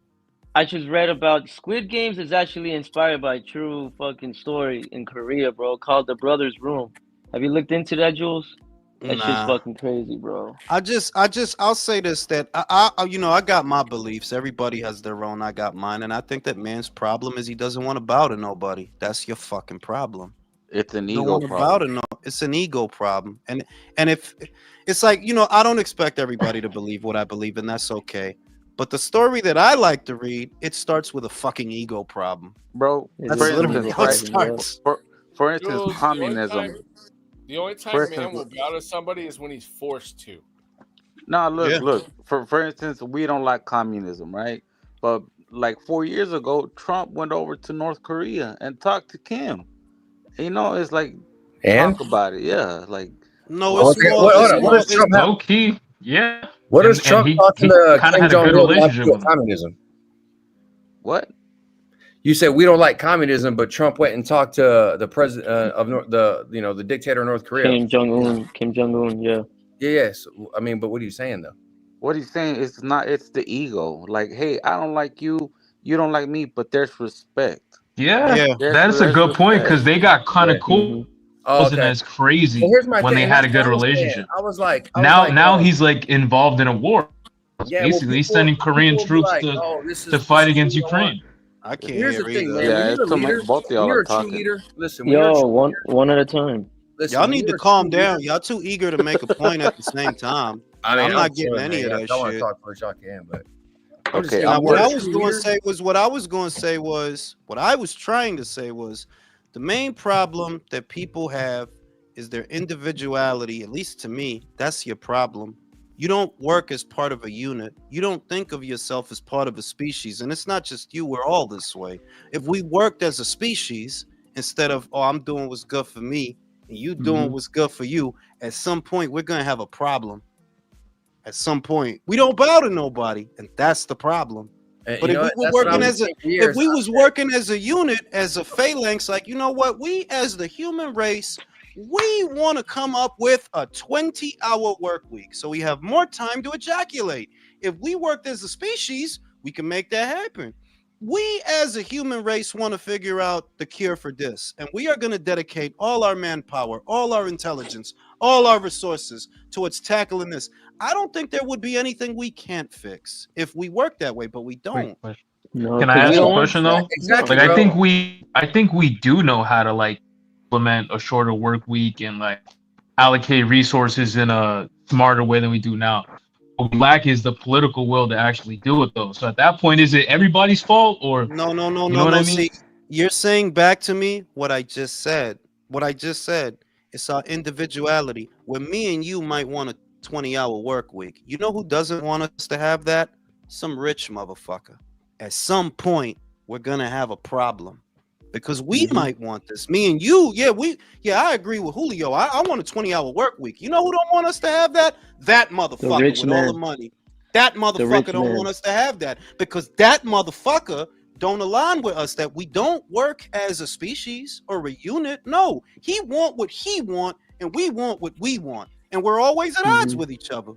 I just read about Squid Games is actually inspired by a true fucking story in Korea, bro, called The Brothers' Room. Have you looked into that, Jules? That shit's fucking crazy, bro. I'll say this, that I got my beliefs. Everybody has their own. I got mine. And I think that man's problem is he doesn't want to bow to nobody. That's your fucking problem. It's an ego problem. It's an ego problem. And if it's like, I don't expect everybody to believe what I believe, and that's okay. But the story that I like to read, it starts with a fucking ego problem. Bro, that's literally how it starts. For instance, communism. The only time man will bow to somebody is when he's forced to. No, look. For instance, we don't like communism, right? But like 4 years ago, Trump went over to North Korea and talked to Kim. It's like talk about it, like no. What is Trump low key? Yeah. What is Trump talking to Kim Jong-un about communism? What? You said we don't like communism, but Trump went and talked to the president of the dictator of North Korea, Kim Jong-un, yeah. Yes, I mean, but what are you saying though? What he's saying is it's the ego. Like, hey, I don't like you, you don't like me, but there's respect. Yeah. That's a good point, because they got kind of cool. Wasn't as crazy when they had a good relationship. I was like, now he's like involved in a war. Basically, he's sending Korean troops to fight against Ukraine. I can't Here's hear the thing, either. man. Yeah, When it's you're a too many. leader, Both of when y'all you're are a true talking. leader, listen. When you're a Yo, true one at a time. listen, Y'all when need you're to a calm true leader, down. Y'all too eager to make a point at the same time. I mean, I'm not getting chilling, any man. of Y'all, that y'all want to shit. talk first, y'all can, but I'm just Okay, saying, Now, when what you're I a was true going to leader, say was, what I was trying to say was, the main problem that people have is their individuality. At least to me, that's your problem. You don't work as part of a unit. You don't think of yourself as part of a species. And it's not just you, we're all this way. If we worked as a species, instead of, oh, I'm doing what's good for me, and you doing what's good for you, at some point, we're going to have a problem. At some point, we don't bow to nobody, and that's the problem. But if we were working as a, if we was working as a unit, as a phalanx, like, you know what, we as the human race, we want to come up with a 20-hour work week, so we have more time to ejaculate. If we worked as a species, we can make that happen. We as a human race want to figure out the cure for this, and we are going to dedicate all our manpower, all our intelligence, all our resources towards tackling this. I don't think there would be anything we can't fix if we work that way, but we don't. No, Can I because we ask a don't want question though? exactly, Like, bro. I think we do know how to like implement a shorter work week and like allocate resources in a smarter way than we do now. What we lack is the political will to actually do it though. So at that point, is it everybody's fault or No. you know what I mean? See, you're saying back to me what I just said. What I just said. It's our individuality. Where me and you might want a 20-hour work week. You know who doesn't want us to have that? Some rich motherfucker. At some point, we're gonna have a problem. Because we might want this. Me and you, I agree with Julio. I want a 20-hour work week. You know who don't want us to have that? That motherfucker rich with all the man. money. That motherfucker don't want us to have that because that motherfucker don't align with us, that we don't work as a species or a unit. No, he want what he want and we want what we want. And we're always at odds with each other.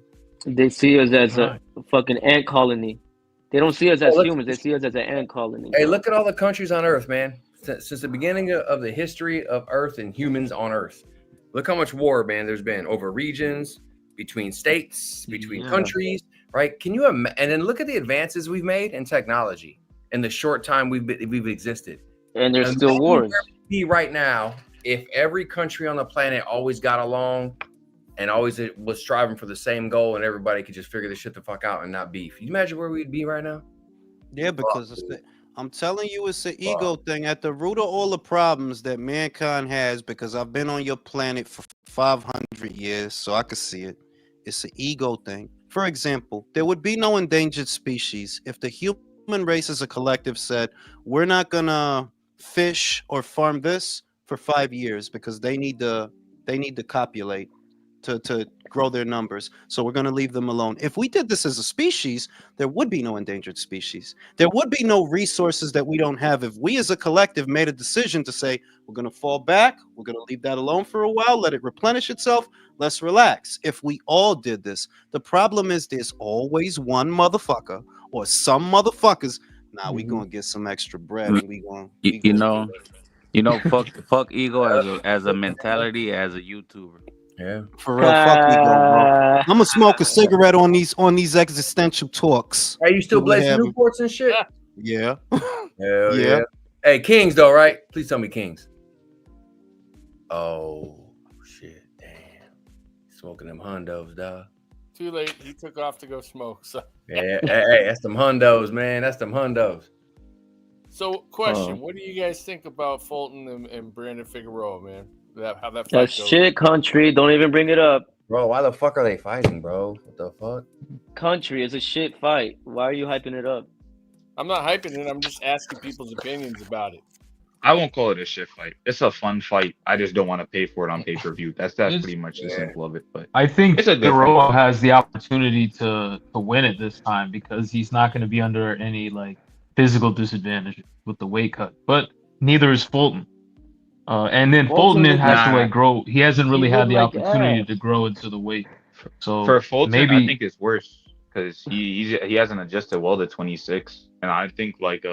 They see us as a fucking ant colony. They don't see us as humans. They see us as an ant colony. Hey, look at all the countries on Earth, man. Since the beginning of the history of Earth and humans on Earth, look how much war, man, there's been over regions, between states, between countries, right? Can you and then look at the advances we've made in technology in the short time we've existed. And there's still wars. Where we'd be right now if every country on the planet always got along and always was striving for the same goal, and everybody could just figure this shit the fuck out and not beef. Can you imagine where we'd be right now? Yeah, because I'm telling you, it's an ego thing at the root of all the problems that mankind has. Because I've been on your planet for 500 years, so I can see it. It's an ego thing. For example, there would be no endangered species if the human race as a collective said, we're not gonna fish or farm this for 5 years because they need to copulate to grow their numbers, so we're going to leave them alone. If we did this as a species, there would be no endangered species. There would be no resources that we don't have. If we as a collective made a decision to say, we're going to fall back, we're going to leave that alone for a while, let it replenish itself, let's relax. If we all did this, the problem is there's always one motherfucker or some motherfuckers. Nah, we going to get some extra bread and we going fuck ego as a mentality as a YouTuber. Yeah, for real. Fuck ego, bro. I'm gonna smoke a cigarette on these existential talks. Hey, you still blazing Newports and shit? Yeah. Hell yeah. Hey, Kings though, right? Please tell me Kings. Oh shit, damn. Smoking them hundos, dog. Too late. He took off to go smoke. So yeah, hey, that's them hundos, man. That's them hundos. So, question: what do you guys think about Fulton and Brandon Figueroa, man? How that fight That goes? shit, country. Don't even bring it up. Bro, why the fuck are they fighting, bro? What the fuck? Country is a shit fight. Why are you hyping it up? I'm not hyping it. I'm just asking people's opinions about it. I won't call it a shit fight. It's a fun fight. I just don't want to pay for it on pay-per-view. That's pretty much the simple of it. But I think it's a good Figueroa fight. has the opportunity to win it this time because he's not going to be under any like physical disadvantage with the weight cut. But neither is Fulton. And then Fulton has to like grow. He hasn't really had the opportunity to grow into the weight. So for Fulton, maybe I think it's worse because he hasn't adjusted well to 26, and I think like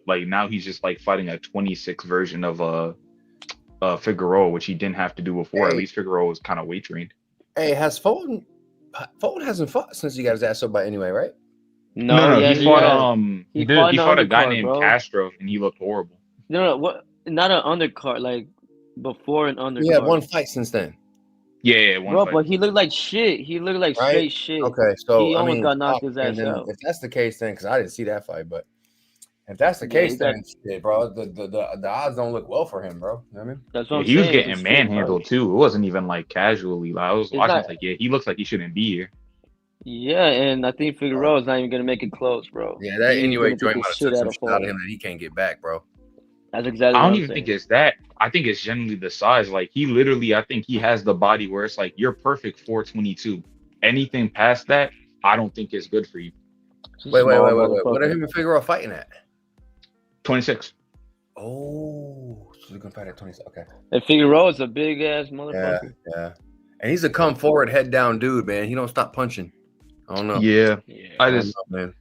now he's just like fighting a 26 version of Figueroa, which he didn't have to do before. At least Figueroa was kind of weight trained. Hey, has Fulton hasn't fought since he got his ass up by anyway, right? No, Yeah, he fought he fought he in the fought a guy undercard, named bro. Castro, and he looked horrible. No, what? Not an undercard, like before an undercard. He had one fight since then. Yeah, one Bro, fight. but he looked like shit. He looked like Right? straight shit. Okay, so he I almost mean, got knocked his and ass then out. if that's the case, then because I didn't see that fight, but if that's the Yeah, case, he got. then shit, bro, the odds don't look well for him, bro. You know what I mean? That's what Yeah, I'm he was saying. getting It's shit, bro. manhandled too. It wasn't even like casually. Like, I was It's watching. I not. was like, yeah, he looks like he shouldn't be here. Yeah, and I think Figueroa's not even gonna make it close, bro. Yeah, that He's anyway gonna joint get the might have shit took out some of shit out of Paul. him that he can't get back, bro. That's exactly I what don't I'm even saying. think it's that. I think it's generally the size. Like he literally, I think he has the body where it's like you're perfect 422. Anything past that, I don't think is good for you. Wait. Small What are motherfucker. him and Figueroa fighting at? 26. Oh, so they're gonna fight at 26. Okay. And Figueroa's a big ass Yeah, motherfucker. yeah. And he's a come forward, head down dude, man. He don't stop punching. I don't know. Yeah, I don't just, know, man.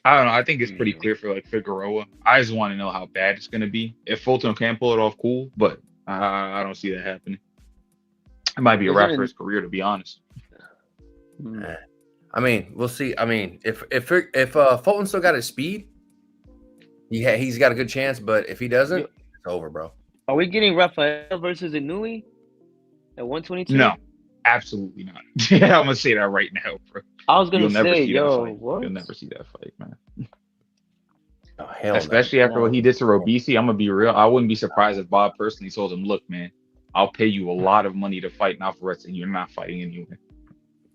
I don't know. I think it's pretty clear for like Figueroa. I just want to know how bad it's gonna be. If Fulton can pull it off, cool. But I don't see that happening. It might be a wrap for his career, to be honest. I mean, we'll see. I mean, if Fulton still got his speed, he's got a good chance. But if he doesn't, it's over, bro. Are we getting Rafael versus Inui at 122? No, absolutely not. Yeah, I'm gonna say that right now, bro. I was gonna You'll never say, see yo, that fight. what? You'll never see that fight, man. Oh, hell Especially no. after what he did to Robisi, I'm gonna be real. I wouldn't be surprised if Bob personally told him, "Look, man, I'll pay you a lot of money to fight Alvarez, and you're not fighting anyway."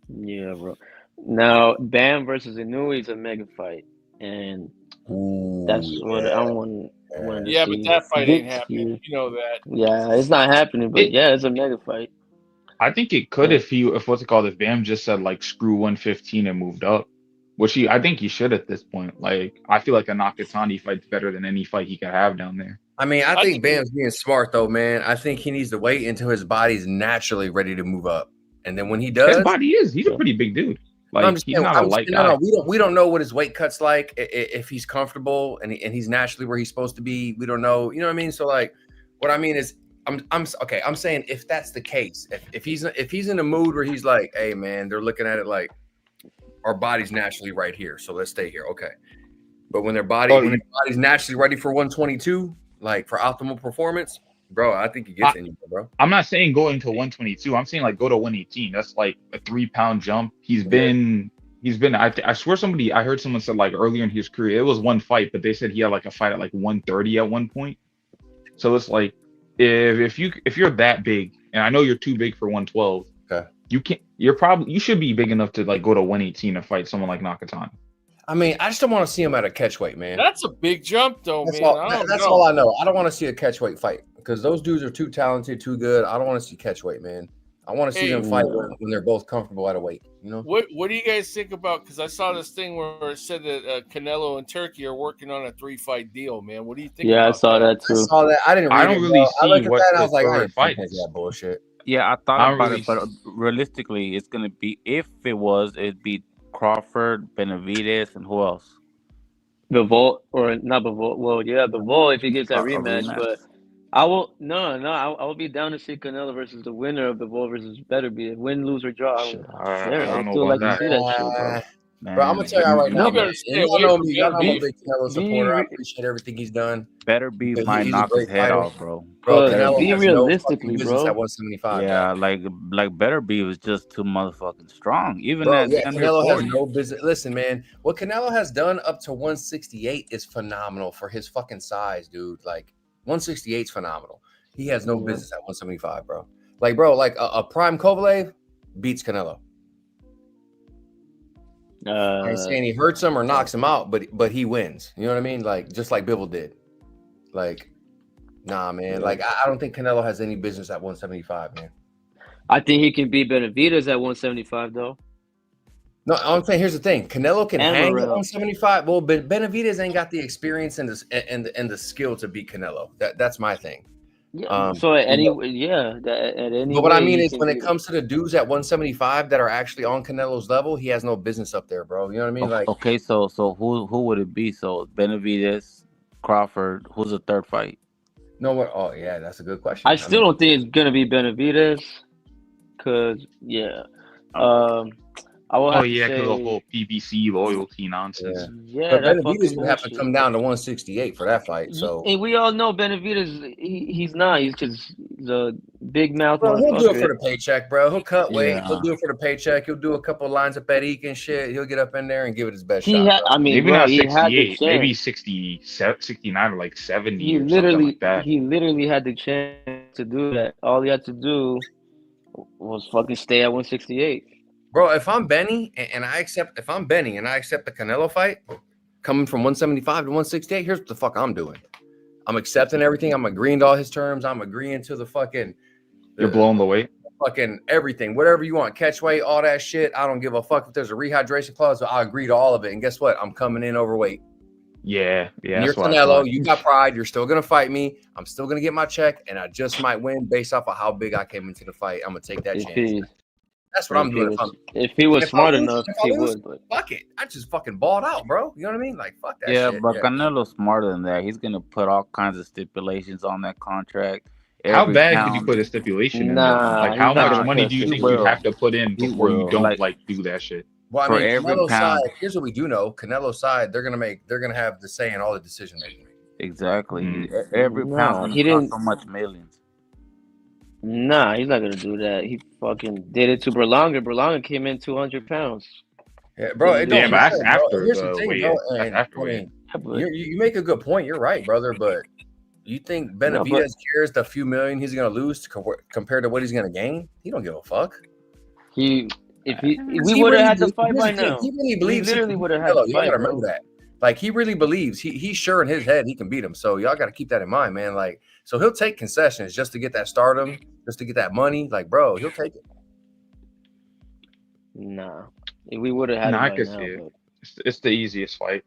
Yeah, bro. Now, Bam versus Inui is a mega fight, and that's what I want to Yeah, see. but that fight ain't It's happening. huge. You know that. Yeah, it's not happening, but yeah, it's a mega fight. I think it could if what's it called? If Bam just said like screw 115 and moved up, which I think he should at this point. Like I feel like a Nakatani fight's better than any fight he could have down there. I mean, I think Bam's being smart though, man. I think he needs to wait until his body's naturally ready to move up, and then when he does, His body he's a pretty big dude. Like I'm just he's saying, not a light guy. no, we don't know what his weight cut's like. If he's comfortable and he's naturally where he's supposed to be, we don't know. You know what I mean? So like, what I mean is, I'm saying if that's the case, if he's in a mood where he's like, hey man, they're looking at it like our body's naturally right here, so let's stay here, okay. But when their body's naturally ready for 122, like for optimal performance, bro, I think he gets in, bro. I'm not saying go into 122. I'm saying like go to 118. That's like a 3-pound jump. He's been. I swear I heard someone said like earlier in his career it was one fight, but they said he had like a fight at like 130 at one point. So it's like if you're that big, and I know you're too big for 112. Okay. You should be big enough to like go to 118 and fight someone like Nakatani. I mean, I just don't want to see him at a catchweight, man. That's a big jump, though, That's man. all I know. I don't want to see a catchweight fight because those dudes are too talented, too good. I don't want to see catchweight, man. I want to see them fight when they're both comfortable at a weight. You know. What do you guys think about? Because I saw this thing where it said that Canelo and Turkey are working on a 3-fight deal, man. What do you think? Yeah, I saw that too. I saw that. I didn't. I don't really see I looked at what that and I the was like, I third ain't fight think is. that bullshit. Yeah, I thought about it, but realistically, it's gonna be it'd be Crawford, Benavidez, and who else? Bivol or not Bivol? Well, yeah, Bivol if he gets that A rematch, rematch. but I will I will be down to see Canelo versus the winner of Bivol versus Beterbiev. Win, lose, or draw. I don't know still like about to see that shit, bro. Bro, I'm gonna tell y'all right now, man. Y'all know me. Y'all know I'm a be- big Canelo supporter. I appreciate everything he's done. Beterbiev He's might a knock great his head fighter. off, bro. Bro, But Canelo be has realistically, no business bro. at 175. Yeah, dog. like Beterbiev is just too motherfucking strong. Even Bro, at yeah, under Canelo has 40. no business. Listen, man, what Canelo has done up to 168 is phenomenal for his fucking size, dude. Like 168 is phenomenal. He has no business at 175, bro. Like, bro, like a prime Kovalev beats Canelo. I ain't saying he hurts him or knocks him out, but he wins. You know what I mean? Like just like Bivol did. Like, nah, man. Like I don't think Canelo has any business at 175, man. I think he can beat Benavidez at 175 though. No, I'm saying here's the thing: Canelo can And hang at Morrell. 175. Well, but Benavidez ain't got the experience and the skill to beat Canelo. That's my thing. Yeah. So at any at any. But what I way mean he is, can when it beat him. comes to the dudes at 175 that are actually on Canelo's level, he has no business up there, bro. You know what I mean? Like, Okay, so who would it be? So Benavidez, Crawford. Who's the third fight? no what? Oh yeah, that's a good question. I still don't think it's gonna be Benavidez, cause I will Oh have yeah, to because of the say, whole PBC loyalty nonsense. yeah, But that Benavidez fucking would have to bullshit. come down to 168 for that fight. So, And we all know Benavidez, he's not. He's just he's a big mouth bro, he'll do it for motherfucker. the paycheck, bro. He'll cut weight. He'll Yeah. do it for the paycheck. He'll do a couple lines of Bedik and shit. He'll get up in there and give it his best He shot, had, bro. I mean, Maybe bro, not he had the 68, maybe chance. 69 or like 70 or something like that. He literally had the chance to do that. All he had to do was fucking stay at 168. Bro, if I'm Benny and I accept, if I'm Benny and I accept the Canelo fight, coming from 175 to 168, here's what the fuck I'm doing. I'm accepting everything. I'm agreeing to all his terms. I'm agreeing to the fucking. You're blowing the weight. Fucking everything, whatever you want, catch weight, all that shit. I don't give a fuck if there's a rehydration clause. I agree to all of it. And guess what? I'm coming in overweight. Yeah. And you're Canelo. You got pride. You're still gonna fight me. I'm still gonna get my check, and I just might win based off of how big I came into the fight. I'm gonna take that chance. That's what I'm doing. If he was smart enough, he would. But fuck it, I just fucking balled out, bro. You know what I mean? Like fuck that. Yeah, shit. but Canelo's smarter than that. He's gonna put all kinds of stipulations on that contract. How bad could you put a stipulation in there? Like, how much money do you think you have to put in before you don't like do that shit? Well, I mean, Canelo's side. Here's what we do know: Canelo's side, they're gonna have the say in all the decision making. Exactly. Every pound he didn't so much millions. Nah, he's not gonna do that. He fucking did it to Berlanga. Berlanga came in 200 pounds. Yeah, bro. It don't but that's matter, bro. after Here's the the thing, weigh-in. bro. That's And, after I weigh-in. mean, you make a good point. You're right, brother. But you think Benavidez cares the few million he's gonna lose compared to what he's gonna gain? He don't give a fuck. We would have had the fight by now. He really believes. We literally would have had Y'all the fight. gotta remember that. Like he really believes. He's sure in his head he can beat him. So y'all gotta keep that in mind, man. Like, so he'll take concessions just to get that stardom, just to get that money. Like, bro, he'll take it. Nah, we would have had. I could see it. It's the easiest fight.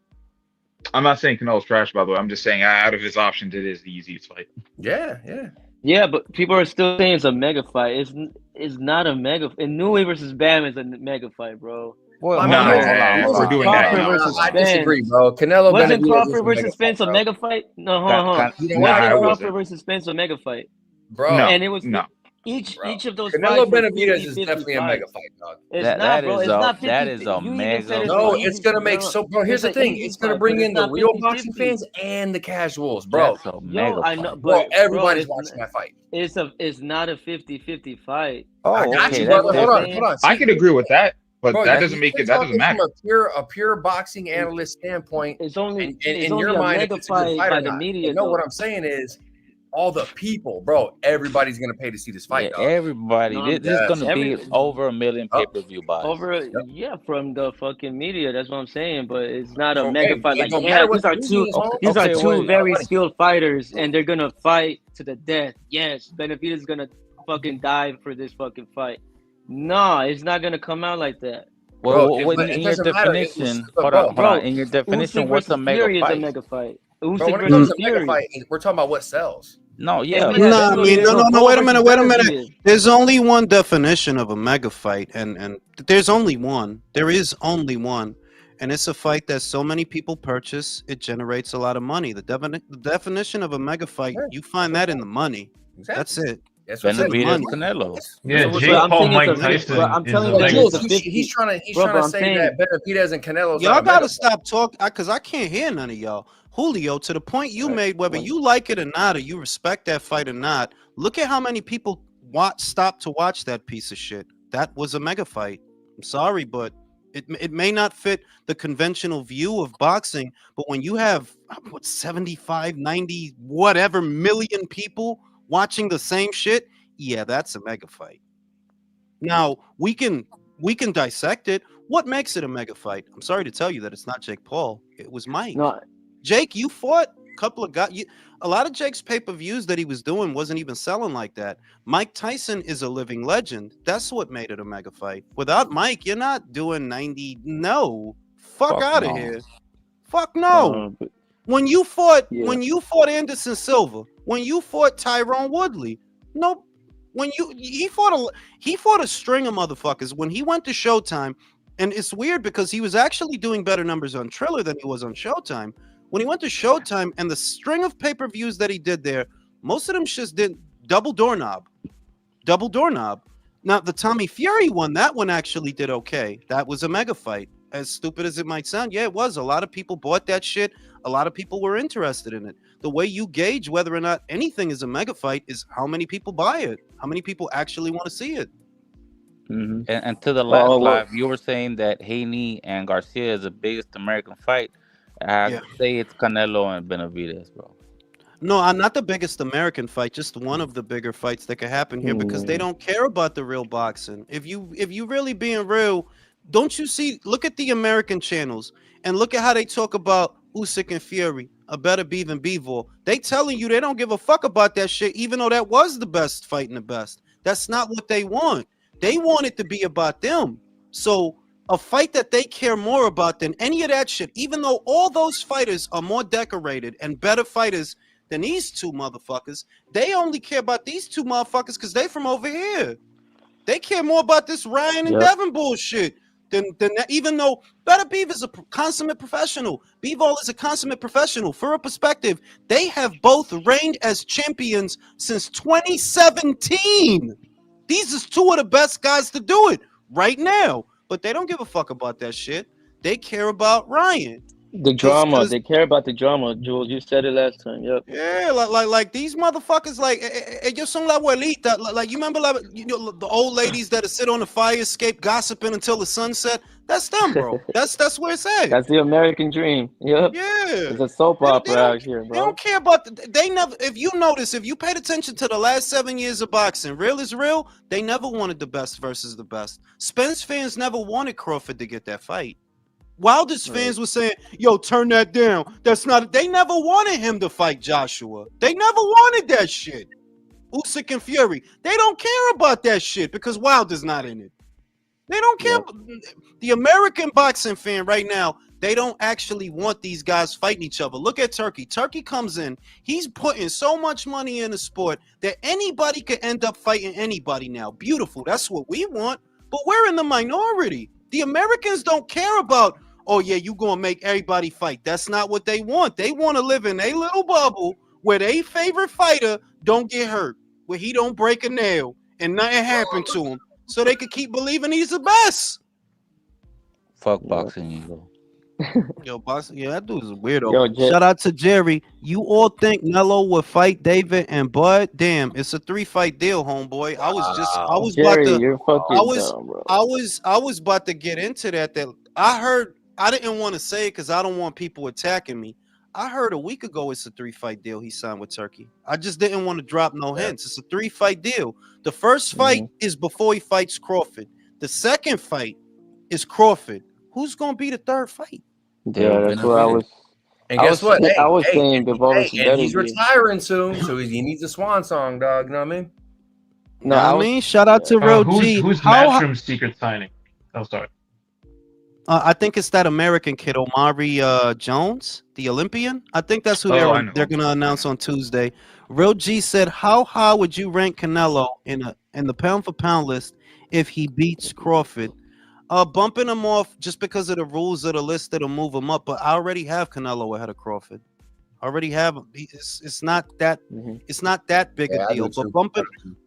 I'm not saying Canelo's trash, by the way. I'm just saying out of his options, it is the easiest fight. Yeah, but people are still saying it's a mega fight. It's not a mega. Inoue versus Bam is a mega fight, bro. Well, we're doing that. I disagree, bro. Canelo wasn't Benavidez Crawford versus Spence a mega fight? No, hold on. Wasn't Crawford versus Spence a mega fight, bro? And it was no. Each of those Canelo fights Benavidez is definitely a mega fight, dog. It's not, bro. It's not 50. That is a mega. No, it's gonna make so. Bro, here's the thing. It's gonna bring in the real boxing fans and the casuals, bro. That's a mega I know, fight. Bro, but everybody's watching that fight. It's not a 50-50 fight. Oh, I got okay, you, brother. Hold on. I could agree with that, but Bro, that doesn't make it. That doesn't matter. From a pure boxing analyst standpoint, it's only in your mind, mega if it's a good fight by or the not. media. No, what I'm saying is, all the people, bro. Everybody's gonna pay to see this fight, dog. Everybody. No, This is gonna be over 1 million pay-per-view buys. From the fucking media. That's what I'm saying. But it's not a Okay, mega fight. it Like, don't yeah, matter what these are two very skilled fighters, and they're gonna fight to the death. Yes, Benavidez is gonna fucking die for this fucking fight. No, it's not gonna come out like that. Well, in your definition, hold on. In your definition, what's a mega Fury fight? Is a mega fight. Bro, when it comes to mega fight, we're talking about what sells. No, yeah. No, I mean, no. Wait a minute. There's only one definition of a mega fight, and there's only one. There is only one, and it's a fight that so many people purchase it generates a lot of money. The definition of a mega fight, you find that in the money. Exactly. That's it. Benavidez, Canelo. Yeah, Jake Paul, Mike Tyson. I'm telling you, he's trying to say that Benavidez and Canelo. Y'all gotta stop talking because I can't hear none of y'all. Julio, to the point you made, whether you like it or not, or you respect that fight or not, look at how many people stopped to watch that piece of shit. That was a mega fight. I'm sorry, but it may not fit the conventional view of boxing, but when you have 75, 90, whatever million people watching the same shit, yeah, that's a mega fight. Now we can dissect it. What makes it a mega fight? I'm sorry to tell you that it's not Jake Paul. It was Mike. No. Jake, you fought a couple of guys. A lot of Jake's pay-per-views that he was doing wasn't even selling like that. Mike Tyson is a living legend. That's what made it a mega fight. Without Mike, you're not doing 90. No, fuck out of here. Fuck no. When you fought Anderson Silva, when you fought Tyrone Woodley, no. When he fought a string of motherfuckers. When he went to Showtime, and it's weird because he was actually doing better numbers on Triller than he was on Showtime. When he went to Showtime and the string of pay-per-views that he did there, most of them just did double doorknob. Now the Tommy Fury one, that one actually did okay. That was a mega fight. As stupid as it might sound, yeah, it was. A lot of people bought that shit. A lot of people were interested in it. The way you gauge whether or not anything is a mega fight is how many people buy it, how many people actually want to see it. And to the last live, you were saying that Haney and Garcia is the biggest American fight. I'd say it's Canelo and Benavidez, bro. No, not the biggest American fight, just one of the bigger fights that could happen here because they don't care about the real boxing. If you really being real, don't you see? Look at the American channels and look at how they talk about Usyk and Fury, a better beef than Bivol. They telling you they don't give a fuck about that shit, even though that was the best fight and the best. That's not what they want. They want it to be about them. So a fight that they care more about than any of that shit, even though all those fighters are more decorated and better fighters than these two motherfuckers, they only care about these two motherfuckers because they from over here. They care more about this Ryan and Devin bullshit than that, even though Better Beef is a consummate professional. Bivol is a consummate professional. For a perspective, they have both reigned as champions since 2017. These is two of the best guys to do it right now. But they don't give a fuck about that shit. They care about Ryan. The drama. They care about the drama, Jules. You said it last time. Yep. Yeah, like these motherfuckers, like ellos son la abuelita. Like you remember, like the old ladies that sit on the fire escape gossiping until the sunset. That's them, bro. That's where it's at. That's the American dream. Yep. Yeah. It's a soap opera out here, bro. They don't care about. They never. If you notice, if you paid attention to the last 7 years of boxing, real is real. They never wanted the best versus the best. Spence fans never wanted Crawford to get that fight. Wilder's fans were saying, yo, turn that down. That's not. They never wanted him to fight Joshua. They never wanted that shit. Usyk and Fury. They don't care about that shit because Wilder's not in it. They don't care. The American boxing fan right now, they don't actually want these guys fighting each other. Look at Turkey. Turkey comes in. He's putting so much money in the sport that anybody could end up fighting anybody now. Beautiful. That's what we want. But we're in the minority. The Americans don't care about, oh, yeah, you going to make everybody fight. That's not what they want. They want to live in a little bubble where their favorite fighter don't get hurt, where he don't break a nail and nothing happened to him, so they could keep believing he's the best. Fuck boxing, Eagle. Yo, boxing, yeah, that dude's a weirdo. Shout out to Jerry. You all think Canelo would fight David and Bud? Damn, it's a 3-fight deal, homeboy. I was about to get into that. That I heard. I didn't want to say it because I don't want people attacking me. I heard a week ago it's a 3-fight deal he signed with Turkey. I just didn't want to drop no hints. It's a 3-fight deal. The first fight is before he fights Crawford. The second fight is Crawford. Who's gonna be the third fight? Yeah, that's what I was. And guess what? I was saying and he's retiring soon, so he needs a swan song, dog. You know what I mean? No, I mean, shout out to Real G. Who's Matchroom secret signing? Oh, sorry. I think it's that American kid, Omari Jones, the Olympian. I think that's who they're going to announce on Tuesday. Real G said, "How high would you rank Canelo in the pound for pound list if he beats Crawford?" Bumping him off just because of the rules of the list that'll move him up. But I already have Canelo ahead of Crawford. I already have him. It's not that it's not that big a deal.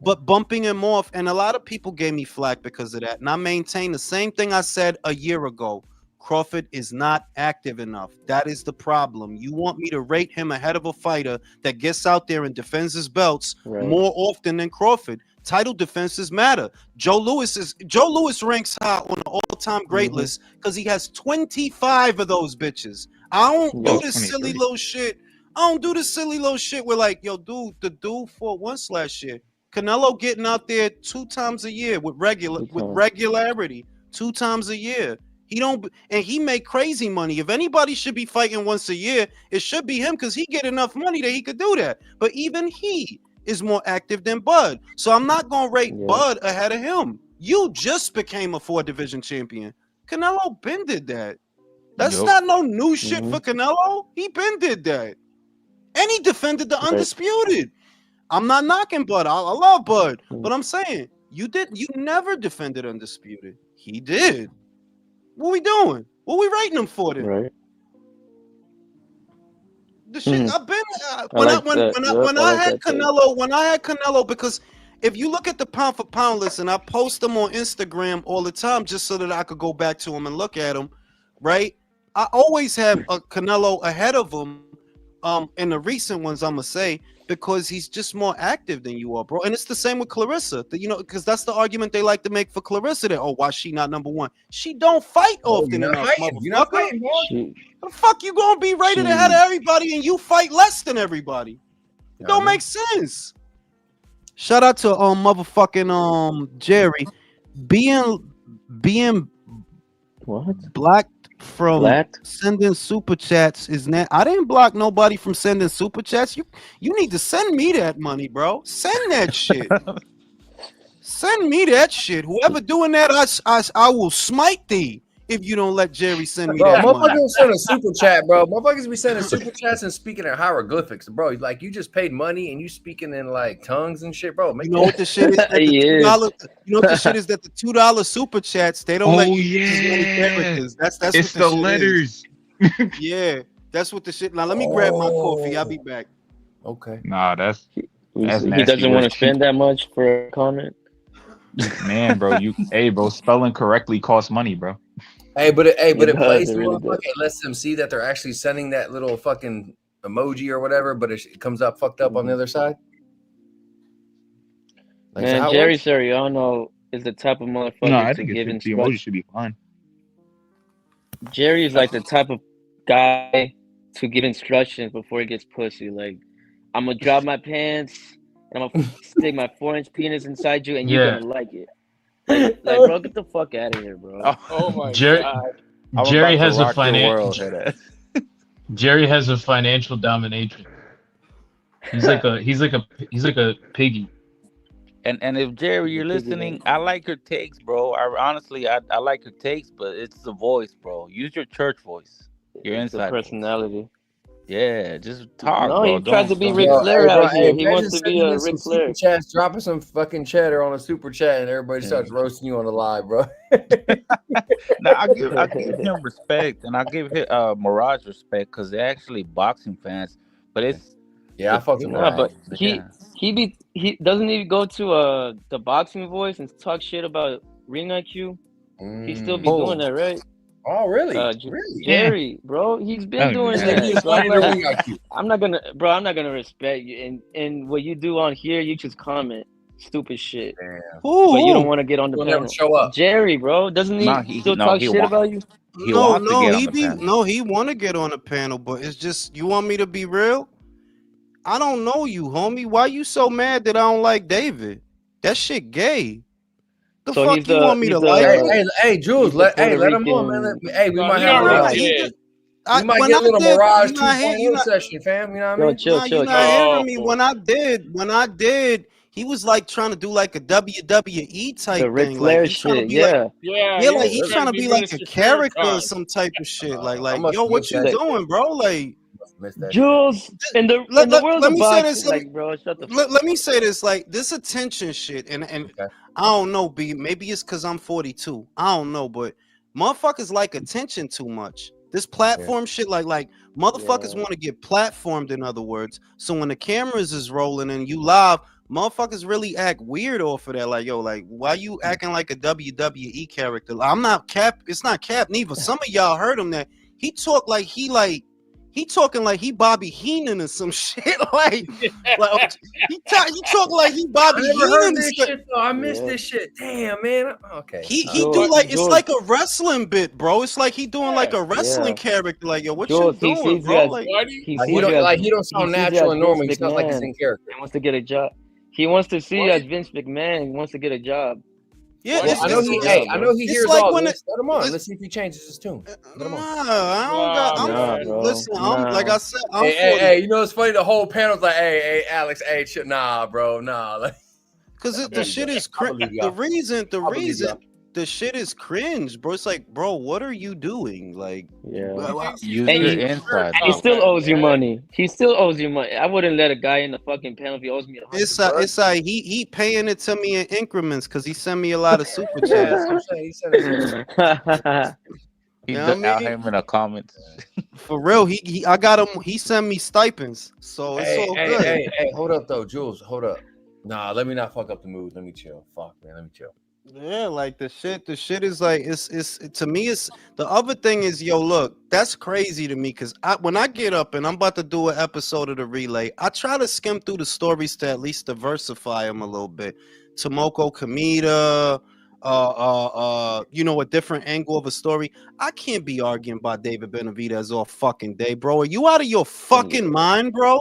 But bumping him off, and a lot of people gave me flack because of that. And I maintain the same thing I said a year ago. Crawford is not active enough. That is the problem. You want me to rate him ahead of a fighter that gets out there and defends his belts more often than Crawford. Title defenses matter. Joe Louis ranks high on the all-time great list because he has 25 of those bitches. I don't do this silly little shit. I don't do this silly little shit where like, yo, dude, the dude fought once last year. Canelo getting out there 2 times a year with regularity, 2 times a year. He make crazy money. If anybody should be fighting once a year, it should be him because he get enough money that he could do that. But even he is more active than Bud. So I'm not gonna rate Bud ahead of him. You just became a 4-division champion. Canelo been did that. That's not no new shit for Canelo. He been did that. And he defended the undisputed. I'm not knocking Bud. I love Bud. But I'm saying, you never defended undisputed. He did. What we doing? What we rating him for then? Right. The shit I've been when I had Canelo, because if you look at the pound for pound list, and I post them on Instagram all the time just so that I could go back to them and look at them, right? I always have a Canelo ahead of him, in the recent ones, I'm gonna say, because he's just more active than you are, bro. And it's the same with Clarissa, you know, because that's the argument they like to make for Clarissa. That why she not number one? She don't fight often enough, motherfucker. You're not fighting, boy. The fuck you gonna be rated ahead of everybody and you fight less than everybody? It don't make sense. Shout out to motherfucking Jerry being what blocked from sending super chats is not. I didn't block nobody from sending super chats. You need to send me that money, bro. Send that shit. Send me that shit. Whoever doing that, I will smite thee if you don't let Jerry send me that money. Motherfuckers send a super chat, bro. Motherfuckers be sending super chats and speaking in hieroglyphics, bro. Like you just paid money and you speaking in like tongues and shit, bro. You know what the shit is? That the $2, you know what the shit is? That the $2 super chats, they don't let you use as many characters. That's it's what the letters. Yeah, that's what the shit. Now let me grab my coffee. I'll be back. Okay. Nah, that's he nasty doesn't want to work. spend that much for a comment. Man, bro, bro, spelling correctly costs money, bro. Hey, but it does, plays it the really motherfucker. It lets them see that they're actually sending that little fucking emoji or whatever, but it comes up fucked up on the other side. Like, Man, Jerry Sariano is the type of motherfucker No, I to think give the emoji instructions. should be fine. Jerry is like the type of guy to give instructions before he gets pussy. Like, I'm gonna drop my pants and I'm gonna stick my 4-inch penis inside you, and you're gonna like it. Like, bro, get the fuck out of here, bro. Oh my Jerry, god. Jerry has a Jerry has a financial dominatrix. He's like a piggy. And if Jerry, you're listening, I like your takes, bro. I like your takes, but it's the voice, bro. Use your church voice. Your inside personality. Voice. Yeah, just talk, No, bro. he tries to be don't- Ric Flair out here. He wants to be a Ric Ric Flair. Chats, dropping some fucking cheddar on a super chat, and everybody starts roasting you on the live, bro. Now I give him respect, and I give him Mirage respect because they're actually boxing fans. But it's I fucking but he doesn't even go to the boxing voice and talk shit about ring IQ. He still be doing that, right? Oh, really? Really? Jerry, bro, he's been doing that shit. So I'm not gonna respect you. And what you do on here, you just comment stupid shit. But you don't want to get on the panel. Never show up. Jerry, bro, doesn't he still talk shit about you? He want to get on the panel, but it's just, you want me to be real? I don't know you, homie. Why you so mad that I don't like David? That shit gay. The fuck you want me to like? Hey, Jules, let him on, man. Hey, we might have we might get a little Mirage 2.0 session, fam. You know what I mean? Chill. You're not hearing me. When I did, he was like trying to do like a WWE type the Ric thing. Flair like, shit, like he's trying to be like a character or some type of shit. Like yo, what you doing, bro? Like, Jules, in the world of boxing, like, bro, shut the fuck up. Let me say this, like, this attention shit, and I don't know, B, maybe it's because I'm 42. I don't know, but motherfuckers like attention too much. This platform shit, like motherfuckers want to get platformed, in other words. So when the cameras is rolling and you live, motherfuckers really act weird off of that. Like, yo, like, why you acting like a WWE character? I'm not Cap. It's not Cap neither. Some of y'all heard him that he talk like he talking like he Bobby Heenan or some shit. like he talk like he Bobby I never Heenan. heard this shit, though. I missed this shit. Damn, man. Okay. He do like, it's like a wrestling bit, bro. It's like he doing like a wrestling character. Like, yo, what you doing, bro? Like, he don't sound natural and normal. He sounds like he's in character. He wants to get a job. He wants to see as Vince McMahon. He wants to get a job. Yeah, I know he hears like all when this. Let him on. Let's see if he changes his tune. Let him on. Like I said, I'm hey, you know it's funny. The whole panel's like, hey, Alex, hey, shit, nah, bro, nah. Like, because the shit is cringe. The reason the shit is cringe, bro. It's like, bro, what are you doing? Like, and he still owes you money. He still owes you money. I wouldn't let a guy in the fucking panel if he owes me $100. It's like he paying it to me in increments because he sent me a lot of super chats. He out him in the comments. For real, I got him. He sent me stipends, so it's all good. Hey, hold up though, Jules. Hold up. Nah, let me not fuck up the mood. Let me chill. Fuck, man. Let me chill. Yeah, like the shit is like it's to me it's the other thing is yo look that's crazy to me because when I get up and I'm about to do an episode of the relay I try to skim through the stories to at least diversify them a little bit. Tomoko Kamita, you know, a different angle of a story. I can't be arguing about David Benavidez all fucking day, bro. Are you out of your fucking mind, bro?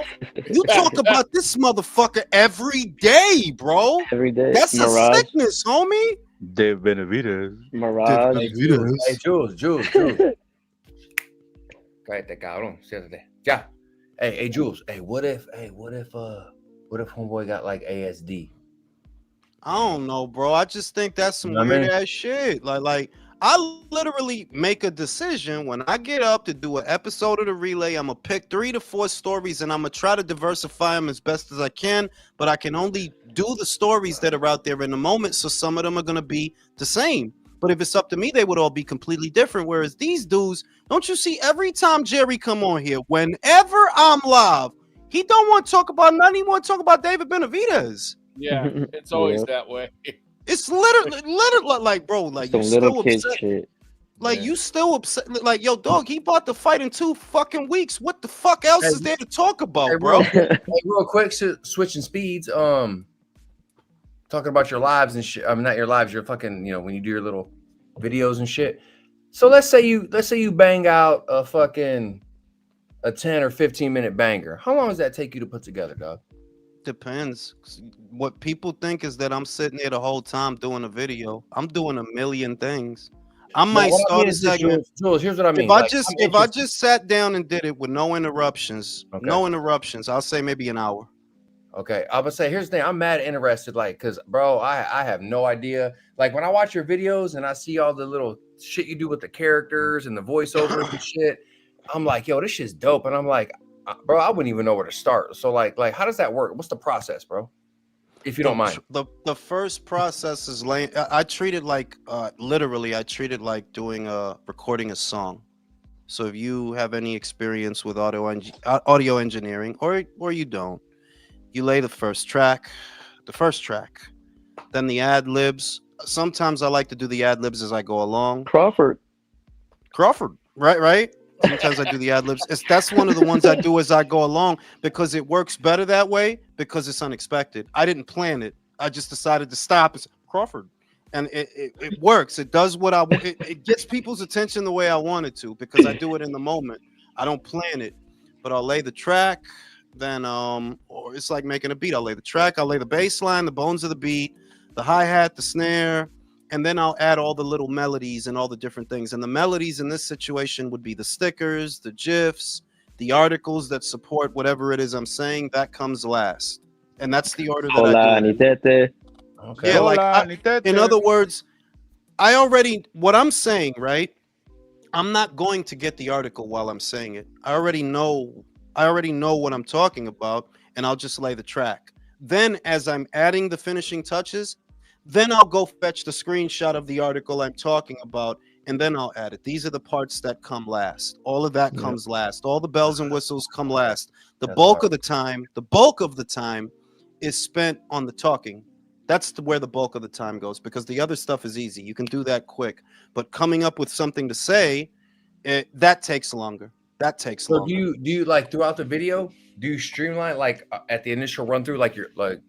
You talk about this motherfucker every day, bro. Every day. That's a sickness, homie. David Benavidez. Mirage. Hey, Jules. Cállate, cabrón. Siéntate. Ya. Hey, Jules. Hey, what if homeboy got like ASD? I don't know, bro. I just think that's some weird ass shit. Like I literally make a decision when I get up to do an episode of the relay. I'm gonna pick 3 to 4 stories and I'm gonna try to diversify them as best as I can. But I can only do the stories that are out there in the moment. So some of them are gonna be the same. But if it's up to me, they would all be completely different. Whereas these dudes, don't you see? Every time Jerry come on here, whenever I'm live, he don't want to talk about nothing. He want to talk about David Benavidez. Yeah, it's always that way. It's literally like, bro, like Some you little still kid upset. shit. Like you still upset. Like, yo, dog, he about to fight in 2 fucking weeks. What the fuck else is there to talk about, bro? Real quick, switching speeds. Talking about your lives and shit. I mean, not your lives. Your fucking, you know, when you do your little videos and shit. So let's say you bang out a 10 or 15 minute banger. How long does that take you to put together, dog? Depends. What people think is that I'm sitting there the whole time doing a video. I'm doing a million things. I might start a segment. Jules, here's what I mean. If I just sat down and did it with no interruptions, I'll say maybe an hour. Okay, I would say here's the thing. I'm mad interested, like, cause bro, I have no idea. Like when I watch your videos and I see all the little shit you do with the characters and the voiceovers and shit, I'm like, yo, this shit's dope. And I'm like, bro, I wouldn't even know where to start. So like, how does that work? What's the process, bro? If you don't mind. The first process is I treat it like literally. I treat it like doing recording a song. So if you have any experience with audio engineering, or you don't. You lay the first track, then the ad libs. Sometimes I like to do the ad libs as I go along. Crawford, right. Sometimes I do the ad libs. That's one of the ones I do as I go along because it works better that way because it's unexpected. I didn't plan it. I just decided to stop. It's Crawford, and it works. It does what it gets people's attention the way I want it to because I do it in the moment. I don't plan it, but I'll lay the track. Then or it's like making a beat. I'll lay the track, I'll lay the bass line, the bones of the beat, the hi-hat, the snare, and then I'll add all the little melodies and all the different things. And the melodies in this situation would be the stickers, the GIFs, the articles that support whatever it is I'm saying. That comes last. And that's the order that I do. Okay. Yeah, in other words, what I'm saying, right? I'm not going to get the article while I'm saying it. I already know what I'm talking about, and I'll just lay the track. Then as I'm adding the finishing touches, then I'll go fetch the screenshot of the article I'm talking about, and then I'll add it. These are the parts that come last. All of that comes last. All the bells and whistles come last. The bulk of the time is spent on the talking. That's where the bulk of the time goes because the other stuff is easy. You can do that quick. But coming up with something to say, that takes longer. So do you like throughout the video, do you streamline like at the initial run through, like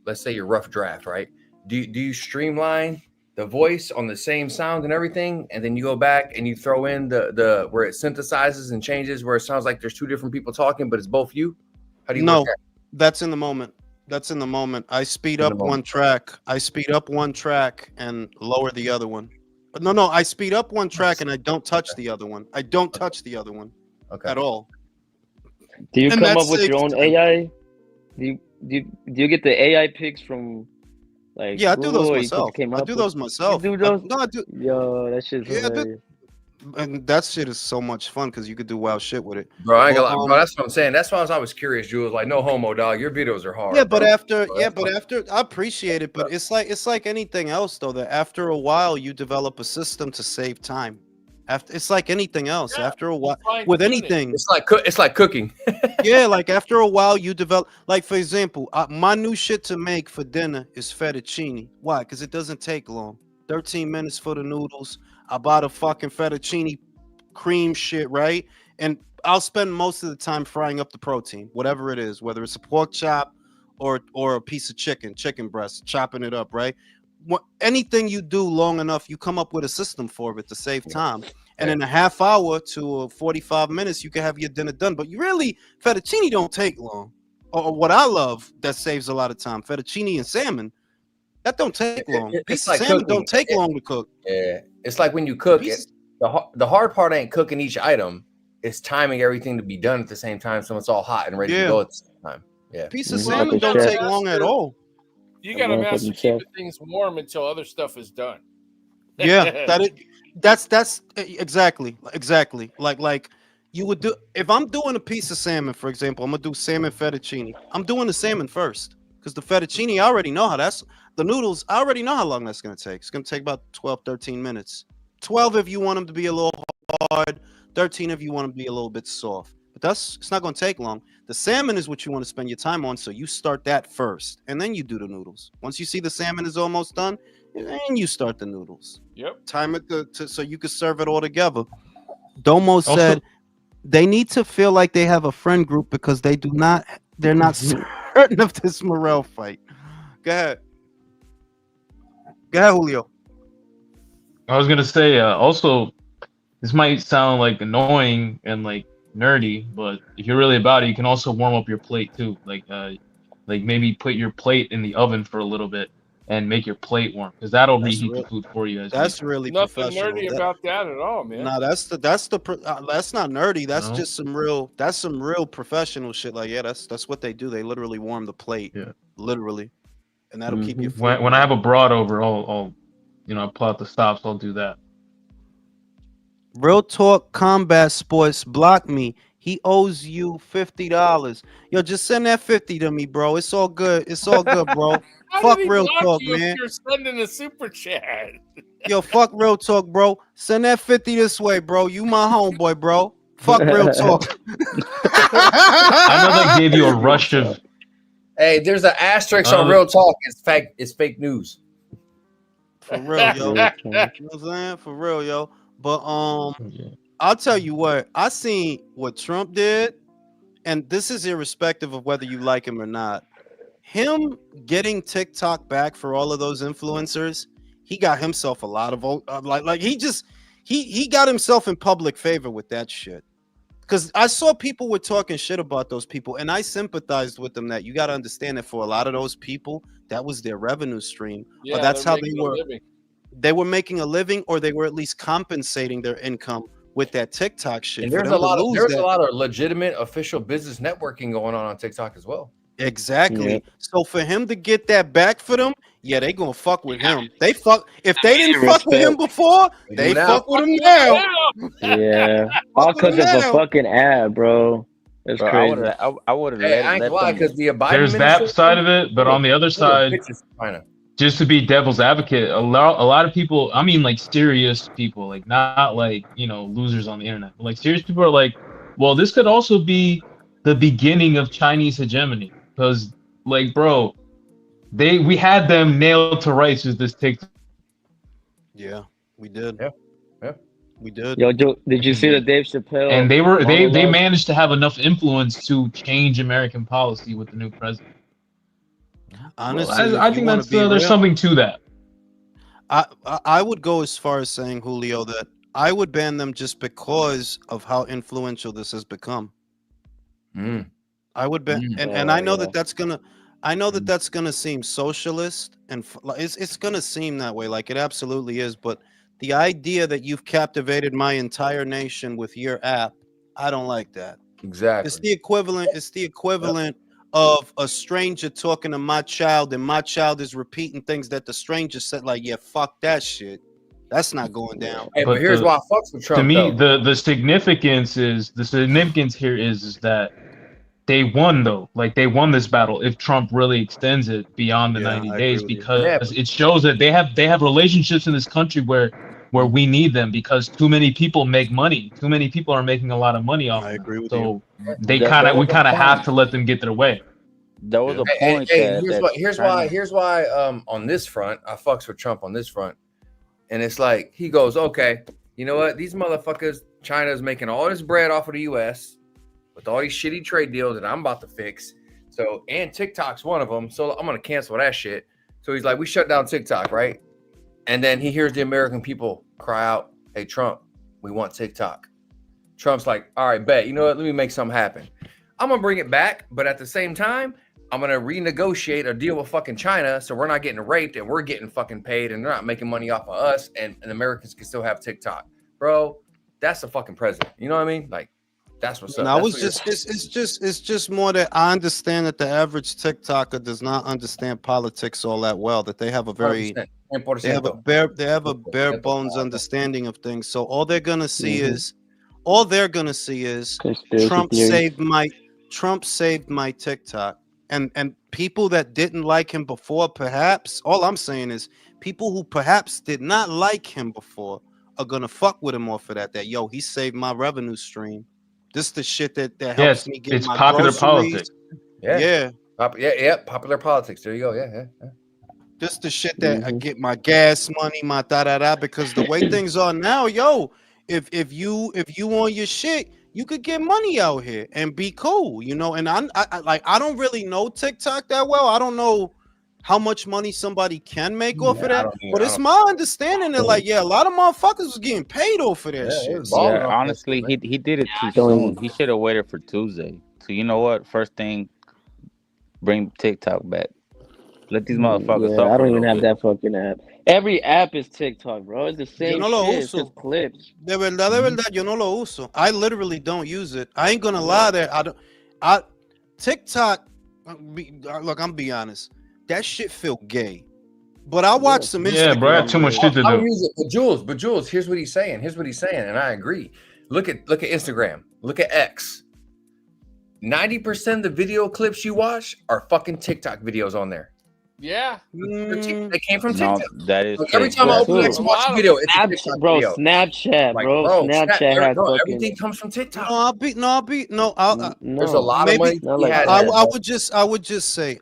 let's say your rough draft, right? Do you streamline the voice on the same sound and everything, and then you go back and you throw in the where it synthesizes and changes where it sounds like there's 2 different people talking, but it's both you? How do you work that? That's in the moment. I speed up one track. And lower the other one. But no, I speed up one track and I don't touch the other one. At all. Do you come up with your own AI? Do you get the AI picks from like? Yeah, I do those myself. I do those myself. You do those? Yo, that shit's hilarious. And that shit is so much fun because you could do wild shit with it. Bro, I ain't gonna lie, bro, that's what I'm saying. That's why I was curious, Jules. Like, no homo, dog. Your videos are hard. Yeah, but after I appreciate it, but it's like anything else though, that after a while you develop a system to save time. After it's like anything else. Yeah, after a while, fine with tune it. anything, It's like cooking. yeah. Like after a while, you develop. Like for example, my new shit to make for dinner is fettuccine. Why? Because it doesn't take long. 13 minutes for the noodles. I bought a fucking fettuccine cream shit, right? And I'll spend most of the time frying up the protein, whatever it is, whether it's a pork chop or a piece of chicken breast, chopping it up, right? Anything you do long enough, you come up with a system for it to save time. And in a half hour to 45 minutes, you can have your dinner done. But you really, fettuccine don't take long. Or what I love that saves a lot of time, fettuccine and salmon, that don't take long. Piece of salmon don't take long to cook. Yeah, it's like when you cook it. The hard part ain't cooking each item; it's timing everything to be done at the same time, so it's all hot and ready to go at the same time. Yeah, piece of salmon don't take long at all. You got to master keeping things warm until other stuff is done. Yeah, that's exactly like you would do if I'm doing a piece of salmon, for example. I'm gonna do salmon fettuccine. I'm doing the salmon first because the fettuccine, I already know how the noodles. I already know how long that's gonna take. It's gonna take about 12-13 minutes. 12 if you want them to be a little hard. 13 if you want them to be a little bit soft. But it's not gonna take long. The salmon is what you want to spend your time on, so you start that first, and then you do the noodles. Once you see the salmon is almost done, then you start the noodles. Yep. Time it so you can serve it all together. Domo said they need to feel like they have a friend group because they're not certain of this Morel fight. Go ahead, Julio. I was gonna say also, this might sound like annoying and like nerdy, but if you're really about it, you can also warm up your plate too. Like maybe put your plate in the oven for a little bit and make your plate warm, because that'll reheat the food for you. That's really nothing professional. nerdy about that at all, man. No, that's not nerdy. That's just some real professional shit. Like, yeah, that's what they do. They literally warm the plate, literally, and that'll keep you. When I have a broad over, I'll pull out the stops. I'll do that. Real Talk Combat Sports block me. He owes you $50. Yo, just send that 50 to me, bro. It's all good. It's all good, bro. Fuck Real Talk, man. You're sending a super chat. Yo, fuck Real Talk, bro. Send that 50 this way, bro. You my homeboy, bro. Fuck Real Talk. I know they gave you a rush of. Hey, there's an asterisk on Real Talk. It's fake news. For real, yo. You know what I'm saying? For real, yo. But I'll tell you what, I seen what Trump did, and this is irrespective of whether you like him or not. Him getting TikTok back for all of those influencers, he got himself a lot of vote. He got himself in public favor with that shit. Because I saw people were talking shit about those people, and I sympathized with them. That you got to understand that for a lot of those people, that was their revenue stream. Yeah, or that's how they were. Living. They were making a living, or they were at least compensating their income with that TikTok shit. And there's a lot of legitimate official business networking going on TikTok as well. Exactly. Yeah. So for him to get that back for them, yeah, they gonna fuck with him. They fuck if they didn't fuck with him before, they fuck with him now. Yeah, all because of a fucking ad, bro. That's crazy. I would have let them. Because there's that side of it, but on the other side. Just to be devil's advocate, a lot of people, I mean, like serious people, like not like, losers on the internet, but like serious people are like, well, this could also be the beginning of Chinese hegemony, because like, bro, we had them nailed to rights with this TikTok. Yeah, we did. Yeah, we did. Yo, did you see the Dave Chappelle? And they managed to have enough influence to change American policy with the new president. Honestly, I think there's something to that. I would go as far as saying, Julio, that I would ban them just because of how influential this has become. I would ban, and I know that's gonna seem socialist, and it's gonna seem that way, like it absolutely is. But the idea that you've captivated my entire nation with your app, I don't like that. Exactly. It's the equivalent. Of a stranger talking to my child, and my child is repeating things that the stranger said, like, yeah, fuck that shit. That's not going down. Hey, but here's why I fucks with Trump. To me, the significance here is that they won, though. Like, they won this battle if Trump really extends it beyond the 90 days, because it shows that they have relationships in this country where where we need them because too many people make money. Too many people are making a lot of money off I of them. agree with So you. we There kind was a of have point. to let them get their way. There was a Hey, point hey, that here's China. why on this front I fucks with Trump on this front, and it's like he goes, okay, you know what? These motherfuckers, China's making all this bread off of the U.S. with all these shitty trade deals that I'm about to fix. So, and TikTok's one of them. So I'm gonna cancel that shit. So he's like, we shut down TikTok, right? And then he hears the American people cry out, hey, Trump, we want TikTok. Trump's like, all right, bet. You know what? Let me make something happen. I'm going to bring it back. But at the same time, I'm going to renegotiate a deal with fucking China. So we're not getting raped and we're getting fucking paid and they're not making money off of us. And Americans can still have TikTok. Bro, that's the fucking president. You know what I mean? Like, that's what's up. No, That's it's just more that I understand that the average TikToker does not understand politics all that well. That they have a very 100%. they have a bare bones understanding of things. So all they're gonna see is Conspiracy Trump saved my TikTok. And people that didn't like him before, perhaps, all I'm saying is people who perhaps did not like him before are gonna fuck with him off of that. That yo, he saved my revenue stream. This is the shit that helps me get it's my popular groceries. politics. Yeah. Popular politics. There you go. Yeah. This the shit that I get my gas money, my da. Because the way things are now, yo, if you on your shit, you could get money out here and be cool, you know. And I don't really know TikTok that well. I don't know how much money somebody can make off of that, but it's my understanding that a lot of motherfuckers was getting paid off of that shit. Yeah, honestly, he did it too soon. He should have waited for Tuesday. So you know what? First thing, bring TikTok back. Let these motherfuckers Yeah, suffer I don't a even little have bit. that fucking app. Every app is TikTok, bro. It's the Yo same no lo shit. It's uso. just clips. De verdad, yo no lo uso. I literally don't use it. I ain't gonna lie there. TikTok, look, I'm be honest. That shit feel gay. But I watch some Instagram. Yeah, bro, I got too much shit to I'll do. use it. But Jules, here's what he's saying. And I agree. Look at Instagram. Look at X. 90% of the video clips you watch are fucking TikTok videos on there. Yeah. They came from No, TikTok. that is Every time I open X and watch a video, it's a TikTok video. Snapchat, Like, bro. Snapchat has fucking... everything comes from TikTok. There's a lot of money. I would just say,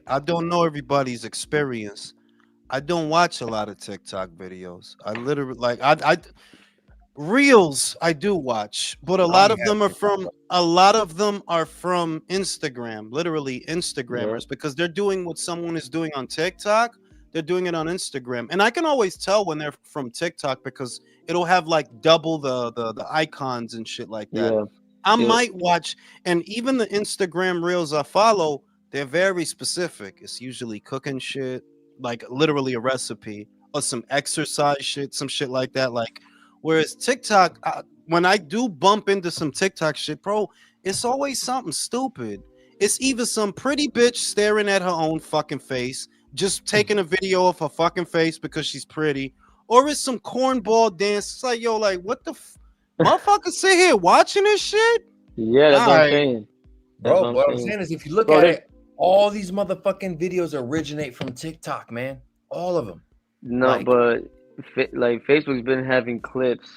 I don't know everybody's experience. I don't watch a lot of TikTok videos. I literally Reels I do watch, but a lot of them are from Instagram, literally Instagrammers, because they're doing what someone is doing on TikTok. They're doing it on Instagram, and I can always tell when they're from TikTok because it'll have like double the icons and shit like that. Yeah. I might watch, and even the Instagram Reels I follow, they're very specific. It's usually cooking shit, like literally a recipe, or some exercise shit, some shit like that, like. Whereas TikTok, when I do bump into some TikTok shit, bro, it's always something stupid. It's either some pretty bitch staring at her own fucking face, just taking a video of her fucking face because she's pretty, or it's some cornball dance. It's like, yo, like, what the motherfuckers sit here watching this shit? Yeah, that's what I'm saying. Bro, what I'm saying is if you look at it, all these motherfucking videos originate from TikTok, man. All of them. No, but like Facebook's been having clips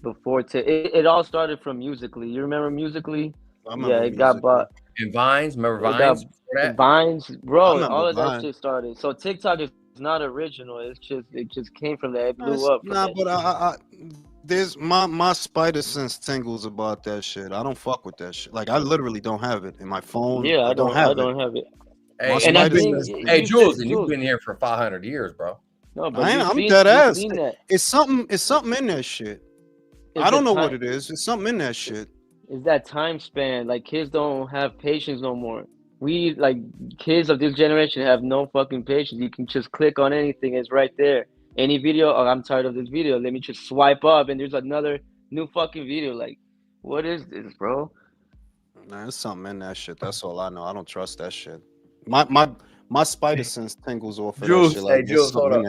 before. It all started from Musically. You remember Musically? Yeah, it got bought. And Vines, remember Vines? Vines, bro. All of that shit started. So TikTok is not original. It just came from that. It blew up. Nah, but there's my spider sense tingles about that shit. I don't fuck with that shit. Like I literally don't have it in my phone. Yeah, I don't have it. Hey, Jules, and you've been here for 500 years, bro. No, but I'm dead ass. It's something in that shit. I don't know what it is. It's something in that shit. It's that time span. Like kids don't have patience no more. We like kids of this generation have no fucking patience. You can just click on anything. It's right there. Any video. Oh, I'm tired of this video. Let me just swipe up, and there's another new fucking video. Like, what is this, bro? Nah, there's something in that shit. That's all I know. I don't trust that shit. My spider sense tingles off of that shit. Like, Jules, hold up.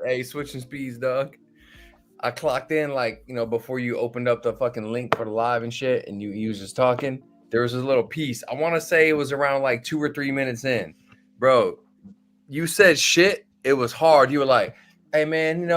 Hey, switching speeds, dog. I clocked in before you opened up the fucking link for the live and shit, and you was just talking. There was this little piece. I want to say it was around like 2 or 3 minutes in, bro. You said shit. It was hard. You were like, "Hey man,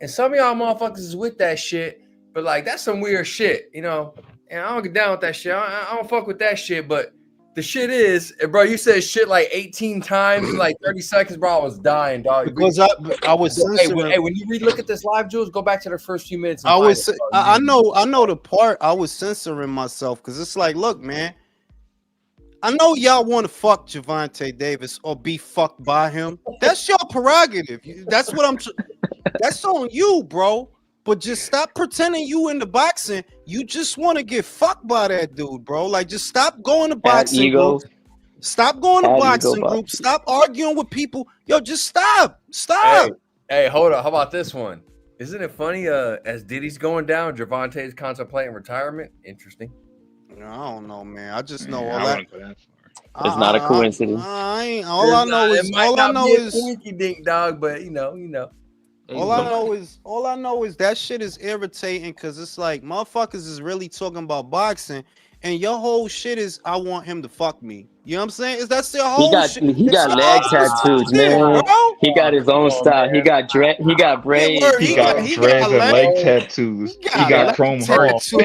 And some of y'all motherfuckers is with that shit, but like that's some weird shit, you know. And I don't get down with that shit. I don't fuck with that shit, but the shit is, bro, you said shit like 18 times in like 30 seconds, bro. I was dying, dog. Because I was censoring. Hey, when you relook at this live, Jules, go back to the first few minutes. I know the part I was censoring myself because it's like, look, man, I know y'all want to fuck Gervonta Davis or be fucked by him. That's your prerogative. That's what I'm. That's on you, bro. But just stop pretending you into boxing. You just want to get fucked by that dude, bro. Like, just stop going to boxing groups. Stop going to boxing groups. Stop arguing with people. Yo, just stop. Stop. Hey, hold up. How about this one? Isn't it funny? As Diddy's going down, Gervonta's contemplating retirement. Interesting. I don't know, man. I just know all that. It's not a coincidence. All I know is dink dog, but you know. All I know is that shit is irritating because it's like motherfuckers is really talking about boxing, and your whole shit is I want him to fuck me. You know what I'm saying? That's their whole shit. He got leg tattoos, man. He got his own style. He got braids. He got dreads and leg tattoos. He got chrome hearts. Come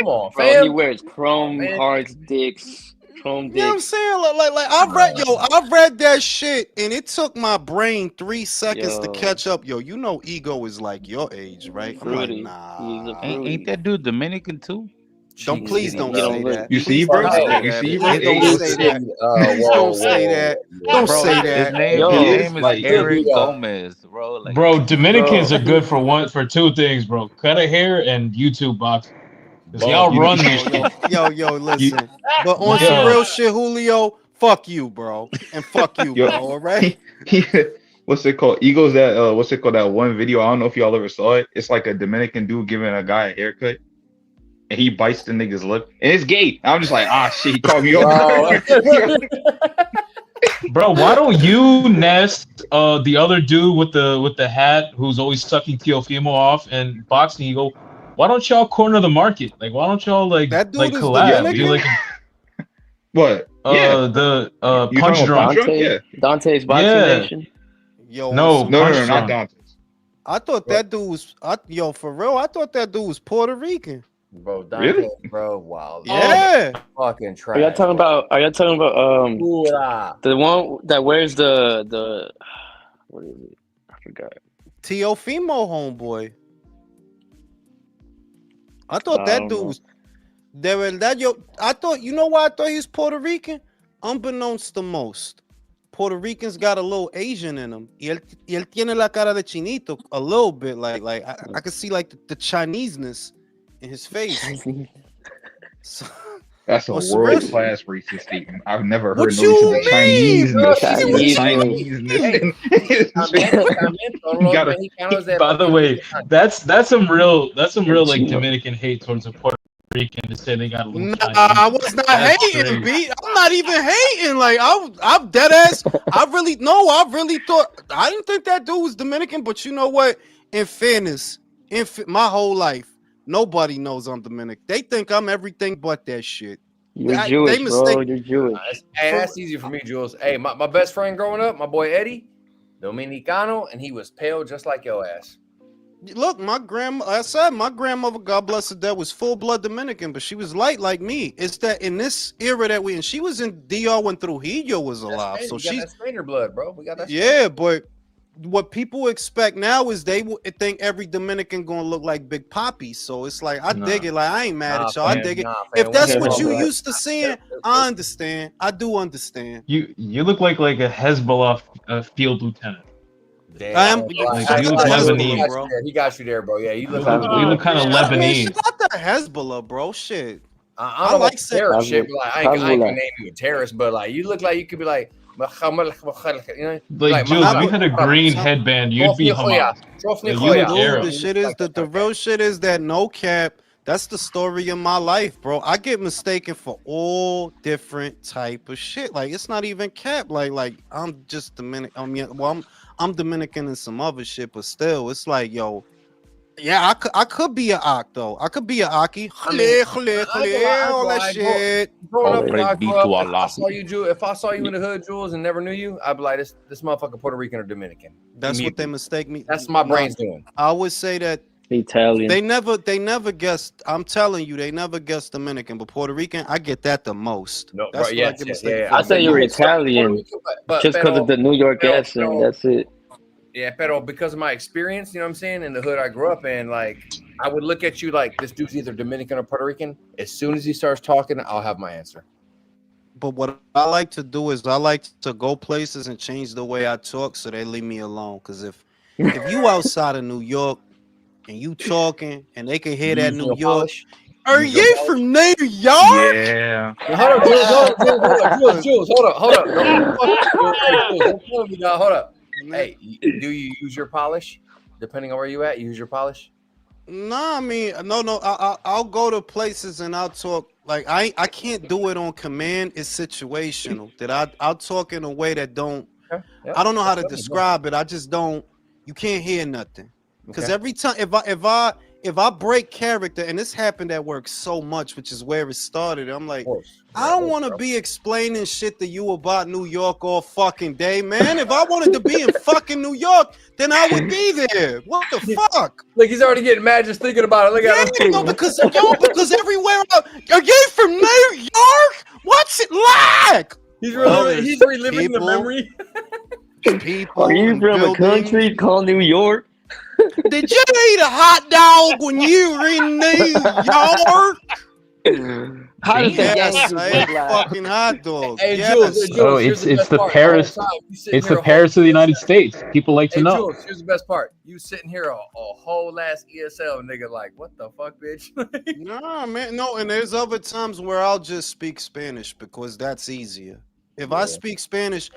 on, bro. fam. He wears chrome hearts, dicks. You know what I'm saying? Like I read that shit and it took my brain 3 seconds to catch up. Yo, you know Ego is like your age, right? I'm like, nah. Ain't that dude Dominican too? Please don't say that. You see, bro? Don't say that. Don't say that. Don't say that. His name is Eric Gomez, bro. Bro, Dominicans are good for 2 things, bro. Cut a hair and YouTube boxing. Because y'all run this shit. Yo, listen. But on some real shit, Julio, fuck you, bro. And fuck you, bro, all right? What's it called? Eagles that what's it called? That one video. I don't know if y'all ever saw it. It's like a Dominican dude giving a guy a haircut. And he bites the nigga's lip. And it's gay. I'm just like, shit, he called me over. Bro, why don't you nest the other dude with the hat who's always sucking Teofimo off and boxing? You go, why don't y'all corner the market? Like, why don't y'all that dude collab? Do like what? The Punch Drunk. Dante's Boxing Nation. Yo, no, not Dante's. I thought that dude was for real. I thought that dude was Puerto Rican. Bro, Dante, really? Bro, wow. Yeah. Fucking trash. Are y'all talking about the one that wears the what is it? I forgot. Teofimo homeboy. I thought that dude was I thought, you know why I thought he was Puerto Rican? Unbeknownst to most, Puerto Ricans got a little Asian in them. Y él tiene la cara de chinito a little bit, like I could see like the Chineseness in his face. So, that's a world-class racist statement. I've never heard what you mean, Chineseness. By the way, that's some real like Dominican hate towards a Puerto Rican to say they got a little Chinese. I was not hating, B. I'm not even hating. Like I'm dead ass. I really thought I didn't think that dude was Dominican, but you know what? In fairness, my whole life, nobody knows I'm Dominican. They think I'm everything but that shit. You're Jewish, bro. You're Jewish. Hey, that's easy for me, Jules. Hey, my best friend growing up, my boy Eddie, Dominicano, and he was pale just like your ass. Look, my grandmother, God bless her dead, was full blood Dominican, but she was light like me. It's that in this era that and she was in DR when Trujillo was alive. So she's that Spaniard blood, bro. We got that. Yeah, but what people expect now is they think every Dominican gonna look like Big Papi. So it's like I dig it. Like I ain't mad at y'all. I dig it. If that's what you used to seeing, I understand. I do understand. You look like a Hezbollah field lieutenant. Damn. You look Lebanese, bro. He got you there, bro. Yeah, you look kind of Lebanese. Not the Hezbollah, bro. Shit. I don't like terrorist shit, but like I ain't gonna name you a terrorist, but like you look like you could be like. Like Jules, if you had a green headband, you'd be Hamas. The real shit is that no cap. That's the story of my life, bro. I get mistaken for all different type of shit. Like it's not even cap. Like I'm just Dominican. I'm Dominican and some other shit, but still, it's like yo, Yeah, I could be an Ak though. I could be an Aki. I mean, All that shit. Growing up, Praise I be grew up. to If I Allah. saw you, if I saw you in the hood, Jules, and never knew you, I'd be like, this motherfucker Puerto Rican or Dominican. That's what they mistake me. That's my brain's doing. I would say that Italian. They never guessed. I'm telling you, they never guessed Dominican, but Puerto Rican, I get that the most. No, that's right, what I yes, get yes, mistaken. yeah. I say you're Italian, just because of the New York accent. That's it. Yeah, pero because of my experience, you know what I'm saying, in the hood I grew up in, like I would look at you like this dude's either Dominican or Puerto Rican. As soon as he starts talking, I'll have my answer. But what I like to do is I like to go places and change the way I talk so they leave me alone. Because if you outside of New York and you talking and they can hear that New York, are you from New York? Yeah. Hold up, Jules, hold up. Don't tell me, dog. Hold up. Hey, do you use your polish? Depending on where you at, you use your polish? No, I mean, no. I'll go to places and I'll talk. Like I can't do it on command. It's situational. That I'll talk in a way that don't. Okay. Yeah. I don't know how to describe it. I just don't. You can't hear nothing. Because every time if I break character, and this happened at work so much, which is where it started, I'm like, I don't want to be explaining shit to you about New York all fucking day, man. If I wanted to be in fucking New York, then I would be there. What the fuck? Like he's already getting mad just thinking about it. Look at him. No, because everywhere are you from New York? What's it like? He's reliving the memory. People. Are you from a country called New York? Did you eat a hot dog when you were in New York? How does that Yes, I ate fucking hot dog. Hey, Yes. Jules, Oh, here's it's best the part. Paris. The whole time, you sitting It's here the a Paris whole of the United States. People like to Hey, know. Jules, here's the best part. You sitting here a whole ass ESL nigga like, what the fuck, bitch? Nah, man. No, and there's other times where I'll just speak Spanish because that's easier. If I speak Spanish,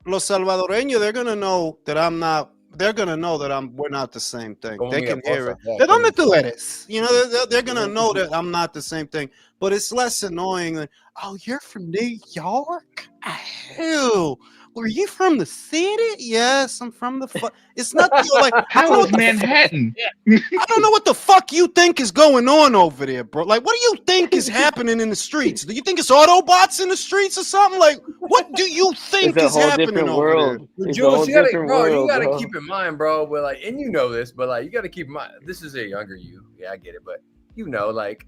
los salvadoreños, they're gonna know that I'm not. They're gonna know that we're not the same thing. They can hear it. ¿De dónde tú eres? You know, they're gonna know that I'm not the same thing. But it's less annoying than, oh, you're from New York? Ew. Were you from the city? Yes, I'm from the It's not like how is Manhattan? I don't know what the fuck you think is going on over there, bro. Like, what do you think is happening in the streets? Do you think it's Autobots in the streets or something? Like, what do you think is happening over there? Jules, you gotta keep in mind, bro. But like, and you know this, but like, you gotta keep in mind, this is a younger you. Yeah, I get it, but you know, like,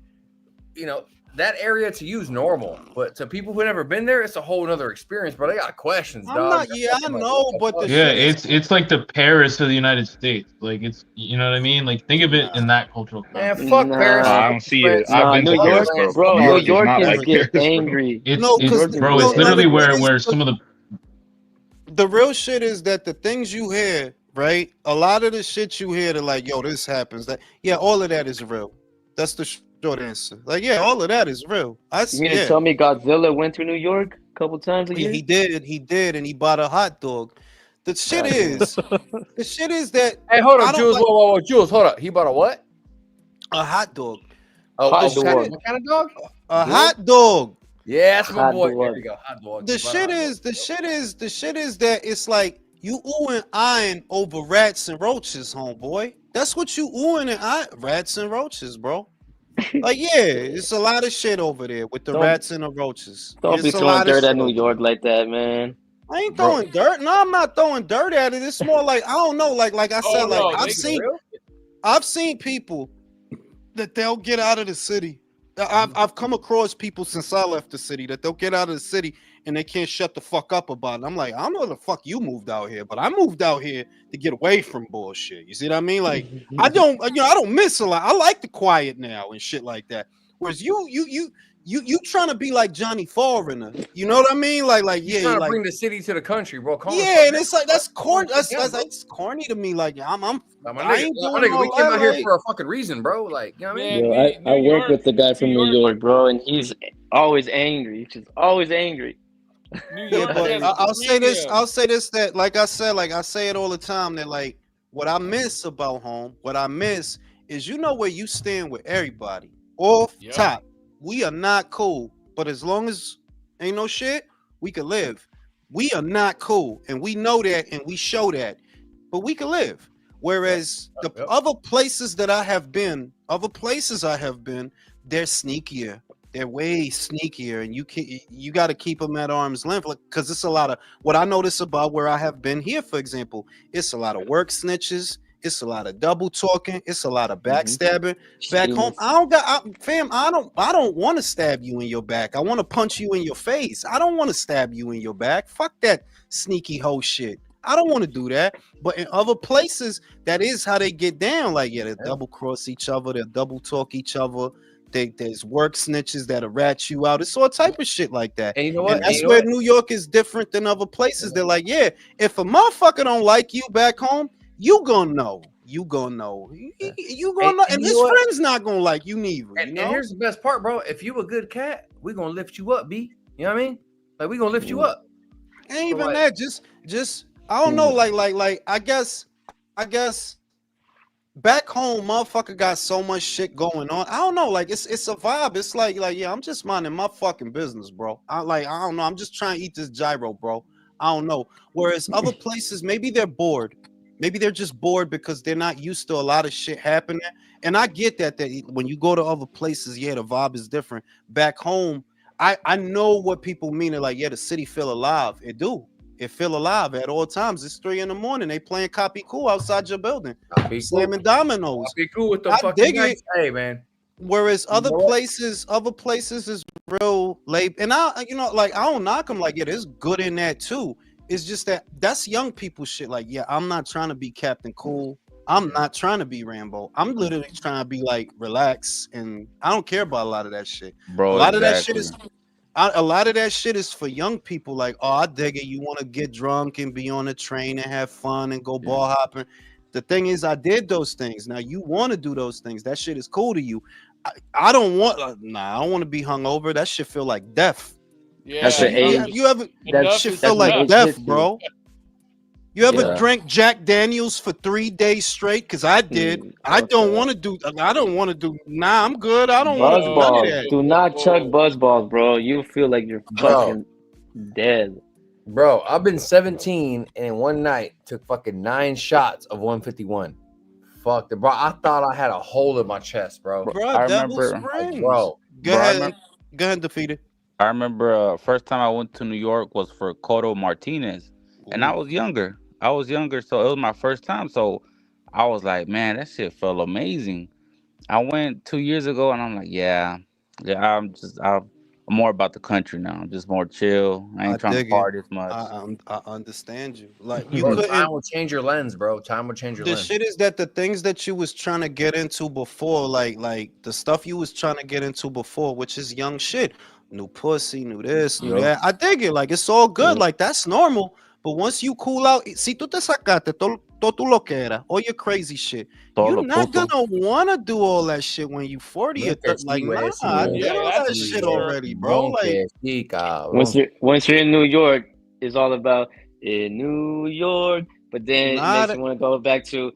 you know, that area to you is normal, but to people who never been there, it's a whole other experience. But they got questions, dog. I know, but it's like the Paris of the United States. Like it's, you know what I mean? Like think of it in that cultural context. Man, fuck Paris. I don't see it. I've been to New Paris, York, bro. New York is not Yorkers like get Paris, angry. It's literally where some of the real shit is that the things you hear, right? A lot of the shit you hear, they're like, yo, this happens. That all of that is real. That's the short answer. Like, yeah, all of that is real. You mean to tell me Godzilla went to New York a couple times a year? He did, and he bought a hot dog. The shit is that. Hey, hold on, Jules. Whoa, Jules, hold up. He bought a what? A hot dog. Oh, hot dog. What kind of dog? A hot dog. Yeah, that's my boy. There you go. Hot dog. The shit is that it's like you oohing eyeing over rats and roaches, homeboy. That's what you oohing and eyeing, rats and roaches, bro. Like, yeah, it's a lot of shit over there with the rats and the roaches. Don't be throwing dirt at New York like that, man. I ain't throwing dirt. No, I'm not throwing dirt at it. It's more like, I don't know, like I said, I've seen people that they'll get out of the city. I've come across people since I left the city that they'll get out of the city and they can't shut the fuck up about it. I'm like, I don't know the fuck you moved out here, but I moved out here to get away from bullshit. You see what I mean? Like, I don't miss a lot. I like the quiet now and shit like that. Whereas you trying to be like Johnny Foreigner. You know what I mean? Like you're trying to bring the city to the country, bro. And it's like that's corny. That's corny to me. Like I ain't doing we came out here for a fucking reason, bro. Like, you know what I mean? Yo, I work with the guy from New York, bro, and he's always angry. He's just always angry. I'll say this that like I say it all the time that like what I miss about home, is you know where you stand with everybody off top. We are not cool, but as long as ain't no shit, we can live. We are not cool, and we know that, and we show that, but we can live. Whereas the other places that I have been, they're sneakier. They're way sneakier, and you got to keep them at arm's length, because it's a lot of what I notice about where I have been here. For example, it's a lot of work snitches. It's a lot of double talking. It's a lot of backstabbing. Back home, I don't want to stab you in your back. I want to punch you in your face. I don't want to stab you in your back. Fuck that sneaky hoe shit. I don't want to do that. But in other places, that is how they get down. Like, yeah, they double cross each other. They double talk each other. There's work snitches that'll rat you out. It's all type of shit like that. And you know what? And that's where New York is different than other places. They're like, yeah, if a motherfucker don't like you back home, you gonna know. You gonna know. You gonna know. And his friends not gonna like you neither. And here's the best part, bro. If you a good cat, we gonna lift you up, B. You know what I mean? Like, we gonna lift you up. Ain't even that. Just I don't know. Like I guess back home, motherfucker got so much shit going on. I don't know. Like, it's a vibe. It's like yeah, I'm just minding my fucking business, bro. I don't know. I'm just trying to eat this gyro, bro. I don't know. Whereas other places, maybe they're bored. Maybe they're just bored because they're not used to a lot of shit happening. And I get that when you go to other places, yeah, the vibe is different. Back home, I know what people mean. They're like, yeah, the city feel alive. It do. It feel alive at all times. It's 3 a.m. They playing copy cool outside your building. Slamming dominoes. Copy cool with the fucking nice. Hey, man. Whereas other places is real late. And I don't knock them. Like, yeah, there's good in that too. It's just that's young people shit. Like, yeah, I'm not trying to be Captain Cool. I'm not trying to be Rambo. I'm literally trying to be like relax, and I don't care about a lot of that shit. Bro, a lot of that shit is for young people. Like, oh, I dig it. You want to get drunk and be on a train and have fun and go ball hopping. The thing is, I did those things. Now you want to do those things. That shit is cool to you. I don't want. I don't want to be hungover. That shit feel like death. Yeah, that's the age. You ever that shit feel like death, bro? You ever drank Jack Daniels for 3 days straight? Because I did. I don't want to do. Nah, I'm good. I don't want to do none of that. Do not chug buzzballs, bro. You feel like you're fucking dead. Bro, I've been 17 and one night took fucking 9 shots of 151. Fuck the bro. I thought I had a hole in my chest, bro. I remember, bro. Go ahead, defeated. I remember first time I went to New York was for Cotto Martinez, and I was younger. So it was my first time. So I was like, man, that shit felt amazing. I went 2 years ago, and I'm like, yeah, I'm more about the country now. I'm just more chill. I ain't trying to party as much. I understand you. Like, time will change your lens, bro. Time will change your lens. The shit is that the things that you was trying to get into before, like the stuff you was trying to get into before, which is young shit. New pussy, new this, new that. I dig it. Like, it's all good. Like, that's normal. But once you cool out, si tú te sacaste todo tu lo que era, all your crazy shit, you're not gonna want to do all that shit when you 40 or 30. Like, nah, I did all that shit already, bro. Like, once you're in New York, it's all about in New York. But then it makes you want to go back to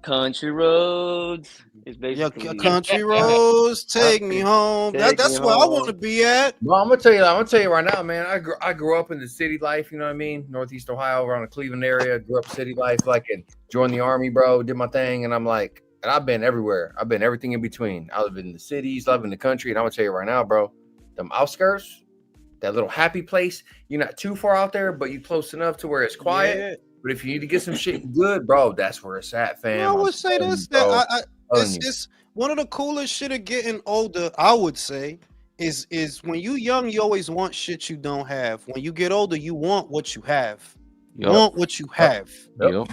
country roads. It's basically country roads, take me home. That's where I want to be at. Well, I'm gonna tell you right now, man. I grew up in the city life, you know what I mean? Northeast Ohio, around the Cleveland area. Grew up city life, like, and joined the army, bro. Did my thing, and I'm like, and I've been everywhere. I've been everything in between. I live in the cities, live in the country, and I'm gonna tell you right now, bro. Them outskirts, that little happy place. You're not too far out there, but you close enough to where it's quiet. Yeah. But if you need to get some shit good, bro, that's where it's at, fam. I would say this, that it's one of the coolest shit of getting older, I would say, is when you young, you always want shit you don't have. When you get older, you want what you have. You want what you have. Yep.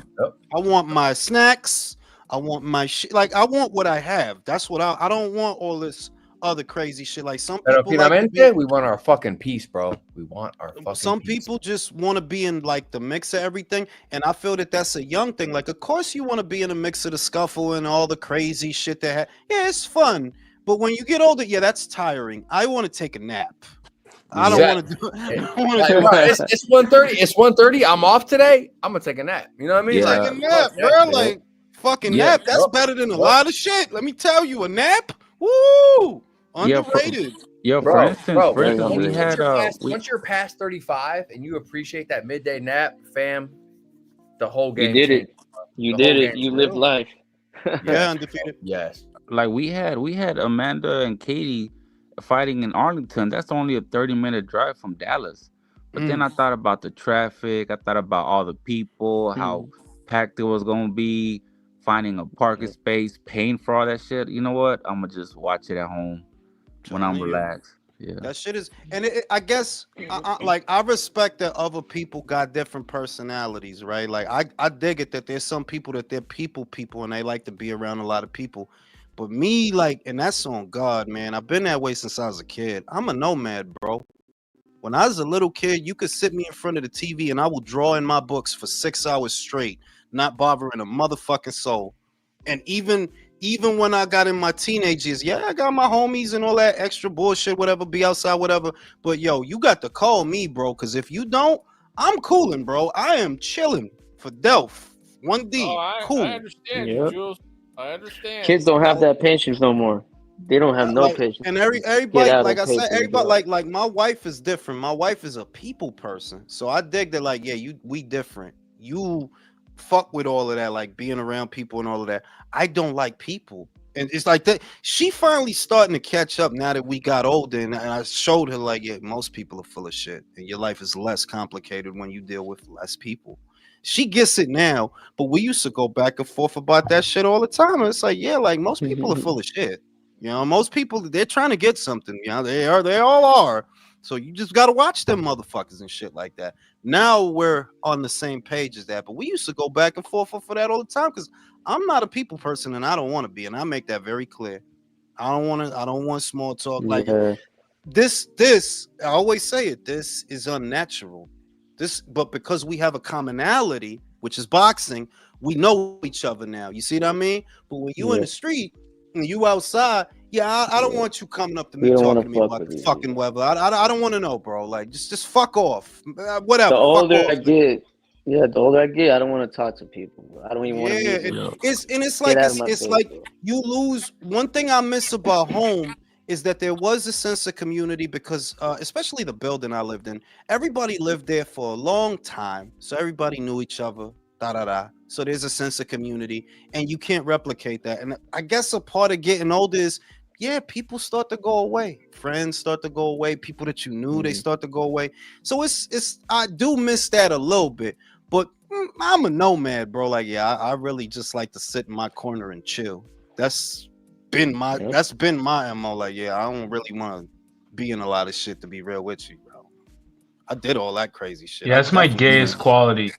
I want my snacks. I want my shit. Like, I want what I have. That's what I don't want all this other crazy shit. Like, some people we want our fucking peace, bro. We want our fucking some peace. People just want to be in like the mix of everything, and I feel that that's a young thing. Like, of course you want to be in the mix of the scuffle and all the crazy shit that it's fun, but when you get older, that's tiring. I want to take a nap. I don't want to do it. It's 1:30. It's 1:30. I'm off today. I'm gonna take a nap. You know what I mean? Take a nap, bro. Like, fucking nap. That's better than a lot of shit. Let me tell you, a nap. Woo! Underrated. For instance, we had once you're past 35 and you appreciate that midday nap, fam, the whole game. You did it. You The did whole it. game's You lived real. life. Yes. undefeated. Yes. Like we had Amanda and Katie fighting in Arlington. That's only a 30-minute drive from Dallas. But then I thought about the traffic. I thought about all the people, how packed it was gonna be, finding a parking space, paying for all that shit. You know what? I'm gonna just watch it at home when I'm relaxed. Yeah. That shit is, and I guess, like, I respect that other people got different personalities, right? Like, I dig it that there's some people that they're people, and they like to be around a lot of people. But me, like, and that's on God, man. I've been that way since I was a kid. I'm a nomad, bro. When I was a little kid, you could sit me in front of the TV and I will draw in my books for 6 hours straight, not bothering a motherfucking soul. And even when I got in my teenage years, yeah, I got my homies and all that extra bullshit, whatever, be outside, whatever. But yo, you got to call me, bro, because if you don't, I'm cooling, bro. I am chilling for Delph. 1D. I understand you, Jules. I understand. Kids don't have that patience no more. They don't have no patience. And everybody, like I said, everybody, like my wife is different. My wife is a people person, so I dig that. Like, yeah, we different. You fuck with all of that, like being around people and all of that. I don't like people, and it's like that. She finally starting to catch up now that we got older, and I showed her like, yeah, most people are full of shit, and your life is less complicated when you deal with less people. She gets it now, but we used to go back and forth about that shit all the time. And it's like, yeah, like most people are full of shit. You know, most people, they're trying to get something. You know, they all are. So you just got to watch them motherfuckers and shit like that. Now we're on the same page as that. But we used to go back and forth for that all the time because I'm not a people person and I don't want to be. And I make that very clear. I don't want small talk. Like this, I always say it, this is unnatural. But because we have a commonality, which is boxing, we know each other now. You see what I mean? But when you in the street, and you outside, I don't want you coming up to me talking to me about the fucking weather. I don't want to know, bro. Like, just fuck off. Whatever. The older I get, I don't want to talk to people. I don't even want to meet them. It's like you lose. One thing I miss about home is that there was a sense of community because, especially the building I lived in, everybody lived there for a long time, so everybody knew each other. So there's a sense of community, and you can't replicate that. And I guess a part of getting older is, people start to go away. Friends start to go away. People that you knew, they start to go away. So it's I do miss that a little bit, but I'm a nomad, bro. Like, I really just like to sit in my corner and chill. That's been my MO. Like, I don't really want to be in a lot of shit, to be real with you, bro. I did all that crazy shit. Yeah, that's my gayest quality.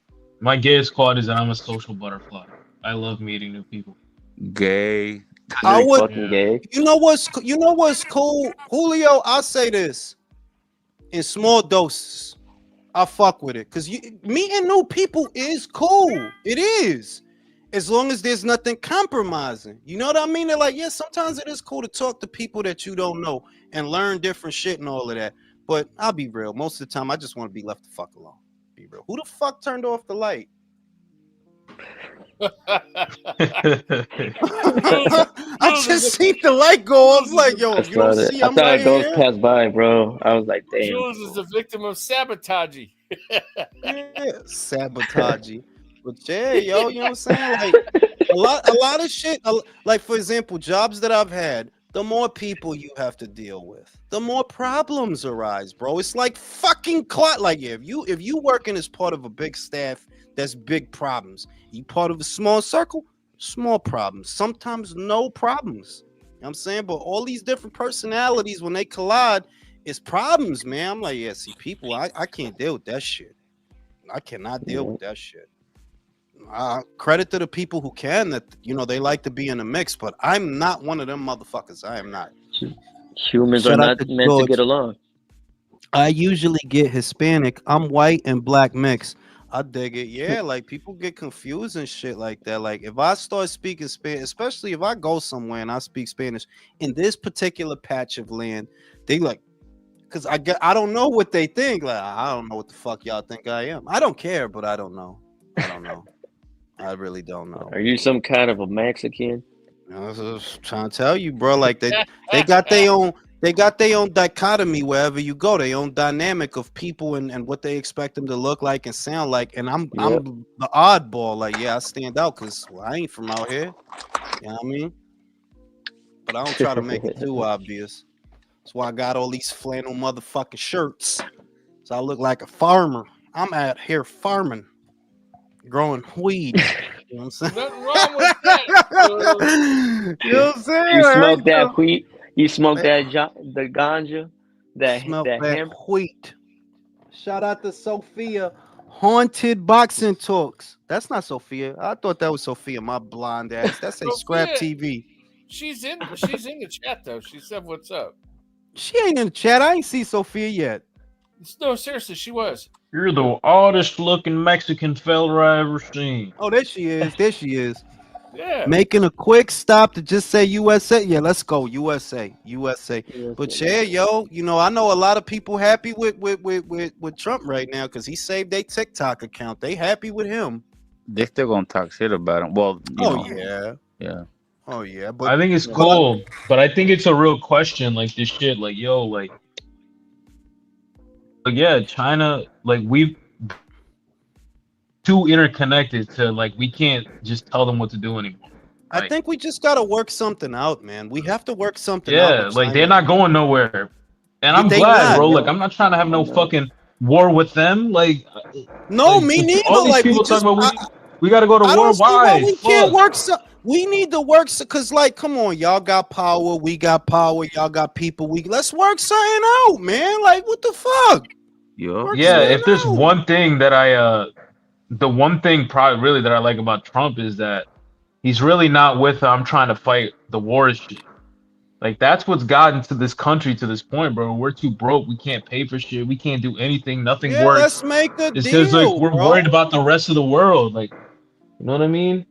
My gayest quality is that I'm a social butterfly. I love meeting new people. Gay. I would. Gay. You know what's cool, Julio? I'll say this in small doses. I fuck with it because meeting new people is cool. It is, as long as there's nothing compromising. You know what I mean? They're like, sometimes it is cool to talk to people that you don't know and learn different shit and all of that. But I'll be real. Most of the time, I just want to be left the fuck alone. Be real. Who the fuck turned off the light? I just seen the light go. I was like, yo, you don't see I'm right here? I thought ghosts passed by, bro. I was like, damn. Jules is a victim of sabotage. Sabotage. But you know what I'm saying? Like a lot of shit. Like, for example, jobs that I've had, the more people you have to deal with, the more problems arise, bro. It's like fucking clot. Like, if you working as part of a big staff, that's big problems. You part of a small circle, small problems. Sometimes no problems. You know what I'm saying? But all these different personalities, when they collide, it's problems, man. I'm like, see, people, I can't deal with that shit. I cannot deal with that shit. Credit to the people who can, that they like to be in the mix, but I'm not one of them motherfuckers. I am not. Humans are not meant to get along. I usually get Hispanic. I'm white and black mix. I dig it. Yeah, like people get confused and shit like that. Like if I start speaking Spanish, especially if I go somewhere and I speak Spanish in this particular patch of land, they like, because I don't know what they think. Like, I don't know what the fuck y'all think I am. I don't care, but I don't know. I really don't know. Are you some kind of a Mexican? I was just trying to tell you, bro. Like they got their own. they got their own dichotomy wherever you go. Their own dynamic of people and what they expect them to look like and sound like. And I'm the oddball. Like, yeah, I stand out because I ain't from out here. You know what I mean? But I don't try to make it too obvious. That's why I got all these flannel motherfucking shirts. So I look like a farmer. I'm out here farming, growing weed. You know what I'm saying? Nothing wrong with that. You know what I'm saying? You smoke that wheat. You smoke the ganja. That hemp. Wheat. Shout out to Sophia. Haunted boxing talks. That's not Sophia. I thought that was Sophia. My blind ass. That's a Scrap TV. She's in the chat though. She said, "What's up?" She ain't in the chat. I ain't see Sophia yet. No, seriously, she was. You're the oddest looking Mexican fella I ever seen. Oh, there she is. There she is. Yeah. Making a quick stop to just say USA. Yeah, let's go. USA. But yeah, yo, you know, I know a lot of people happy with Trump right now because he saved their TikTok account. They happy with him. They still gonna talk shit about him. Well, yeah. Oh yeah, but I think it's cool, but I think it's a real question. Like this shit, like yo, like yeah, China, like we've too interconnected to like we can't just tell them what to do anymore. I think we just gotta work something out, man. We have to work something out. Yeah, like they're not going nowhere, and I'm glad, bro. Like I'm not trying to have no fucking war with them. Like no, me neither. All these like people talk about we got to go to war. Don't see why we can't Fuck. work. We need to work because, like, come on, y'all got power, we got power, y'all got people. Let's work something out, man. Like, what the fuck? Yeah, if there's one thing that the one thing probably really that I like about Trump is that he's really not with I'm trying to fight the war shit. Like that's what's gotten to this country to this point, bro. We're too broke. We can't pay for shit. We can't do anything. Nothing works. Let's make a it's deal. Because like we're worried about the rest of the world. Like, you know what I mean?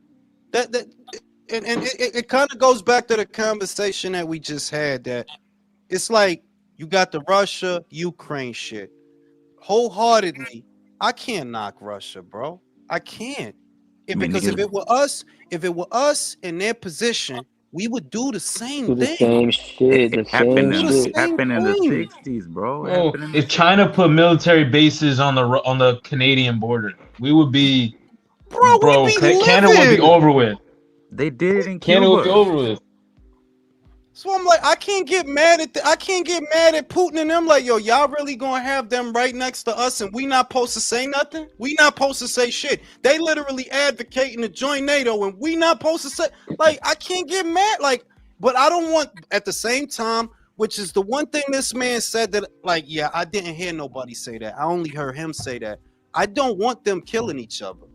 It kind of goes back to the conversation that we just had. That it's like you got the Russia Ukraine shit. Wholeheartedly, I can't knock Russia, bro. I can't. Because if it were us in their position, we would do the same thing. The same shit. It happened in the 60s, bro. Oh, if China put military bases on the Canadian border, we would be, bro. Canada would be over with. They did it in Canada Cuba. would be over with. So I'm like, I can't get mad at Putin and them. Like, yo, y'all really gonna have them right next to us, and we not supposed to say nothing? We not supposed to say shit. They literally advocating to join NATO, and we not supposed to say. Like, I can't get mad. Like, but I don't want at the same time, which is the one thing this man said that, like, yeah, I didn't hear nobody say that. I only heard him say that. I don't want them killing each other.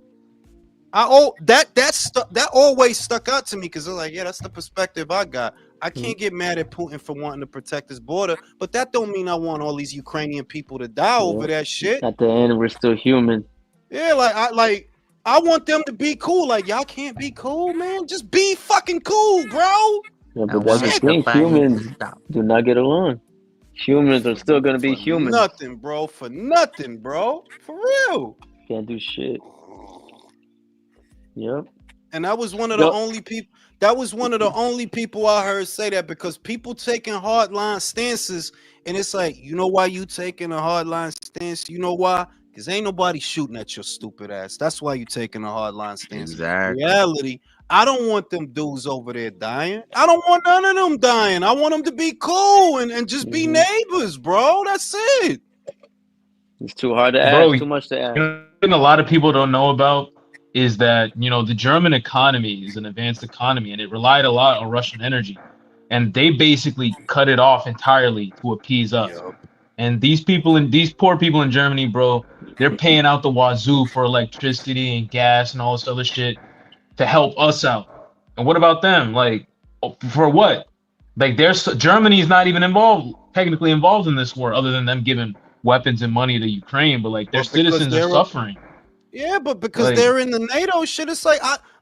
That always stuck out to me because they're like, yeah, that's the perspective I got. I can't get mad at Putin for wanting to protect his border, but that don't mean I want all these Ukrainian people to die over that shit. At the end, we're still human. Yeah, I want them to be cool. Like, y'all can't be cool, man. Just be fucking cool, bro. Yeah, but that's the thing. Humans do not get along. Humans are still gonna be humans. Nothing, bro. For nothing, bro. For real. Can't do shit. Yep. And that was one of the only people. That was one of the only people I heard say that, because people taking hardline stances, and it's like, you know why you taking a hardline stance? You know why? Because ain't nobody shooting at your stupid ass. That's why you taking a hardline stance. Exactly. In reality, I don't want them dudes over there dying. I don't want none of them dying. I want them to be cool and just be neighbors, bro. That's it. It's too hard to ask. Too much to ask. You know, thing a lot of people don't know about is that, you know, the German economy is an advanced economy and it relied a lot on Russian energy, and they basically cut it off entirely to appease us. And these poor people in Germany, bro, they're paying out the wazoo for electricity and gas and all this other shit to help us out. And what about them? Like, for what? Like, Germany's not even technically involved in this war, other than them giving weapons and money to Ukraine. But like, their citizens are suffering. Yeah, but because they're in the NATO shit, it's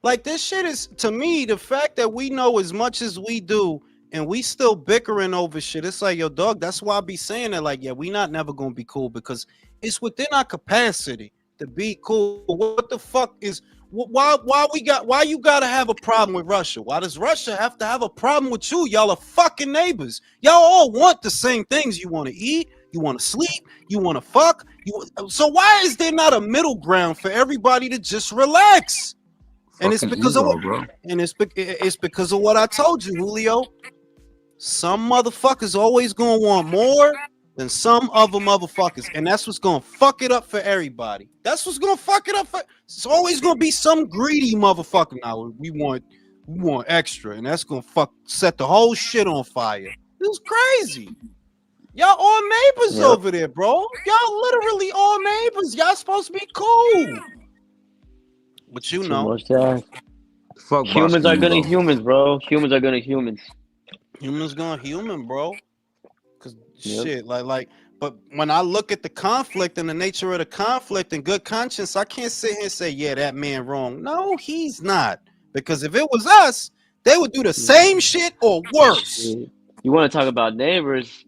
like this shit is, to me, the fact that we know as much as we do and we still bickering over shit. It's like, yo, dog, that's why I be saying that, like, yeah, we not never gonna be cool, because it's within our capacity to be cool. What the fuck is Why you gotta have a problem with Russia? Why does Russia have to have a problem with you? Y'all are fucking neighbors. Y'all all want the same things. You want to eat, you want to sleep, you want to fuck. So why is there not a middle ground for everybody to just relax? And it's because of it's because of what I told you, Julio. Some motherfuckers always gonna want more than some other motherfuckers, and that's what's gonna fuck it up for everybody. That's what's gonna fuck it up for. It's always gonna be some greedy motherfucker. Now we want extra, and that's gonna set the whole shit on fire. It's crazy. Y'all all neighbors over there, bro. Y'all literally all neighbors. Y'all supposed to be cool. But you know, fuck humans are gonna humans, bro. Humans are gonna humans. Humans gonna human, bro. Cause shit, like. But when I look at the conflict and the nature of the conflict and good conscience, I can't sit here and say, yeah, that man wrong. No, he's not. Because if it was us, they would do the same shit or worse. You want to talk about neighbors?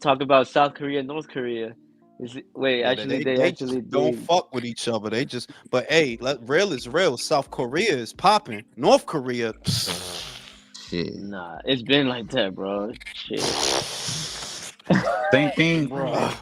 Talk about South Korea and North Korea. They actually don't fuck with each other. They just, but hey, real is real. South Korea is popping. North Korea, shit. Nah, it's been like that, bro. Shit. Same thing, bro.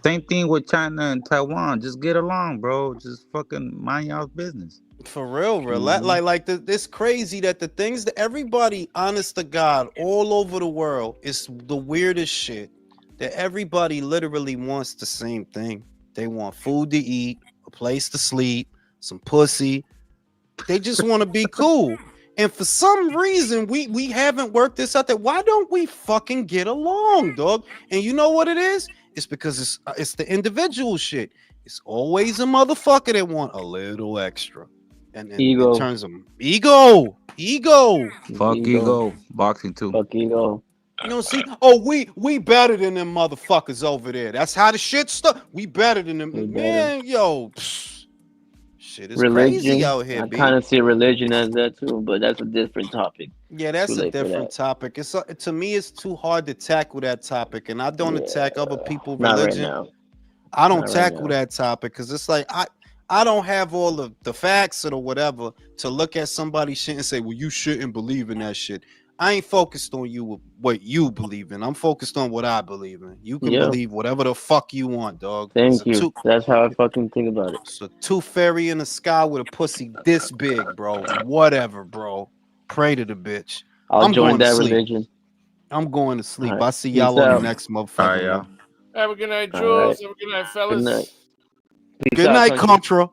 Same thing with China and Taiwan. Just get along, bro. Just fucking mind y'all's business. For real. It's crazy that the things that everybody, honest to God, all over the world, is the weirdest shit. That everybody literally wants the same thing. They want food to eat, a place to sleep, some pussy. They just want to be cool. And for some reason, we haven't worked this out. That why don't we fucking get along, dog? And you know what it is? It's because it's the individual shit. It's always a motherfucker that want a little extra. And ego. In terms of ego. Fuck ego. Boxing too. Fuck ego. You know, see, oh, we better than them motherfuckers over there. That's how the shit stuff. We better than them, man. Yo, shit is crazy out here. I kind of see religion as that too, but that's a different topic. Yeah, that's a different topic. It's to me, it's too hard to tackle that topic, and I don't attack other people's religion. Not right now. I don't tackle that topic because it's like I don't have all of the facts or whatever to look at somebody's shit and say, well, you shouldn't believe in that shit. I ain't focused on you what you believe in. I'm focused on what I believe in. You can believe whatever the fuck you want, dog. Thank you. That's how I fucking think about it. It's a tooth fairy in the sky with a pussy this big, bro. Whatever, bro. Pray to the bitch. I'm join that religion. I'm going to sleep. Right. I see y'all on the next motherfucker. All right, y'all. Have a good night, Jules. Have a good night, fellas. Good night, Contra.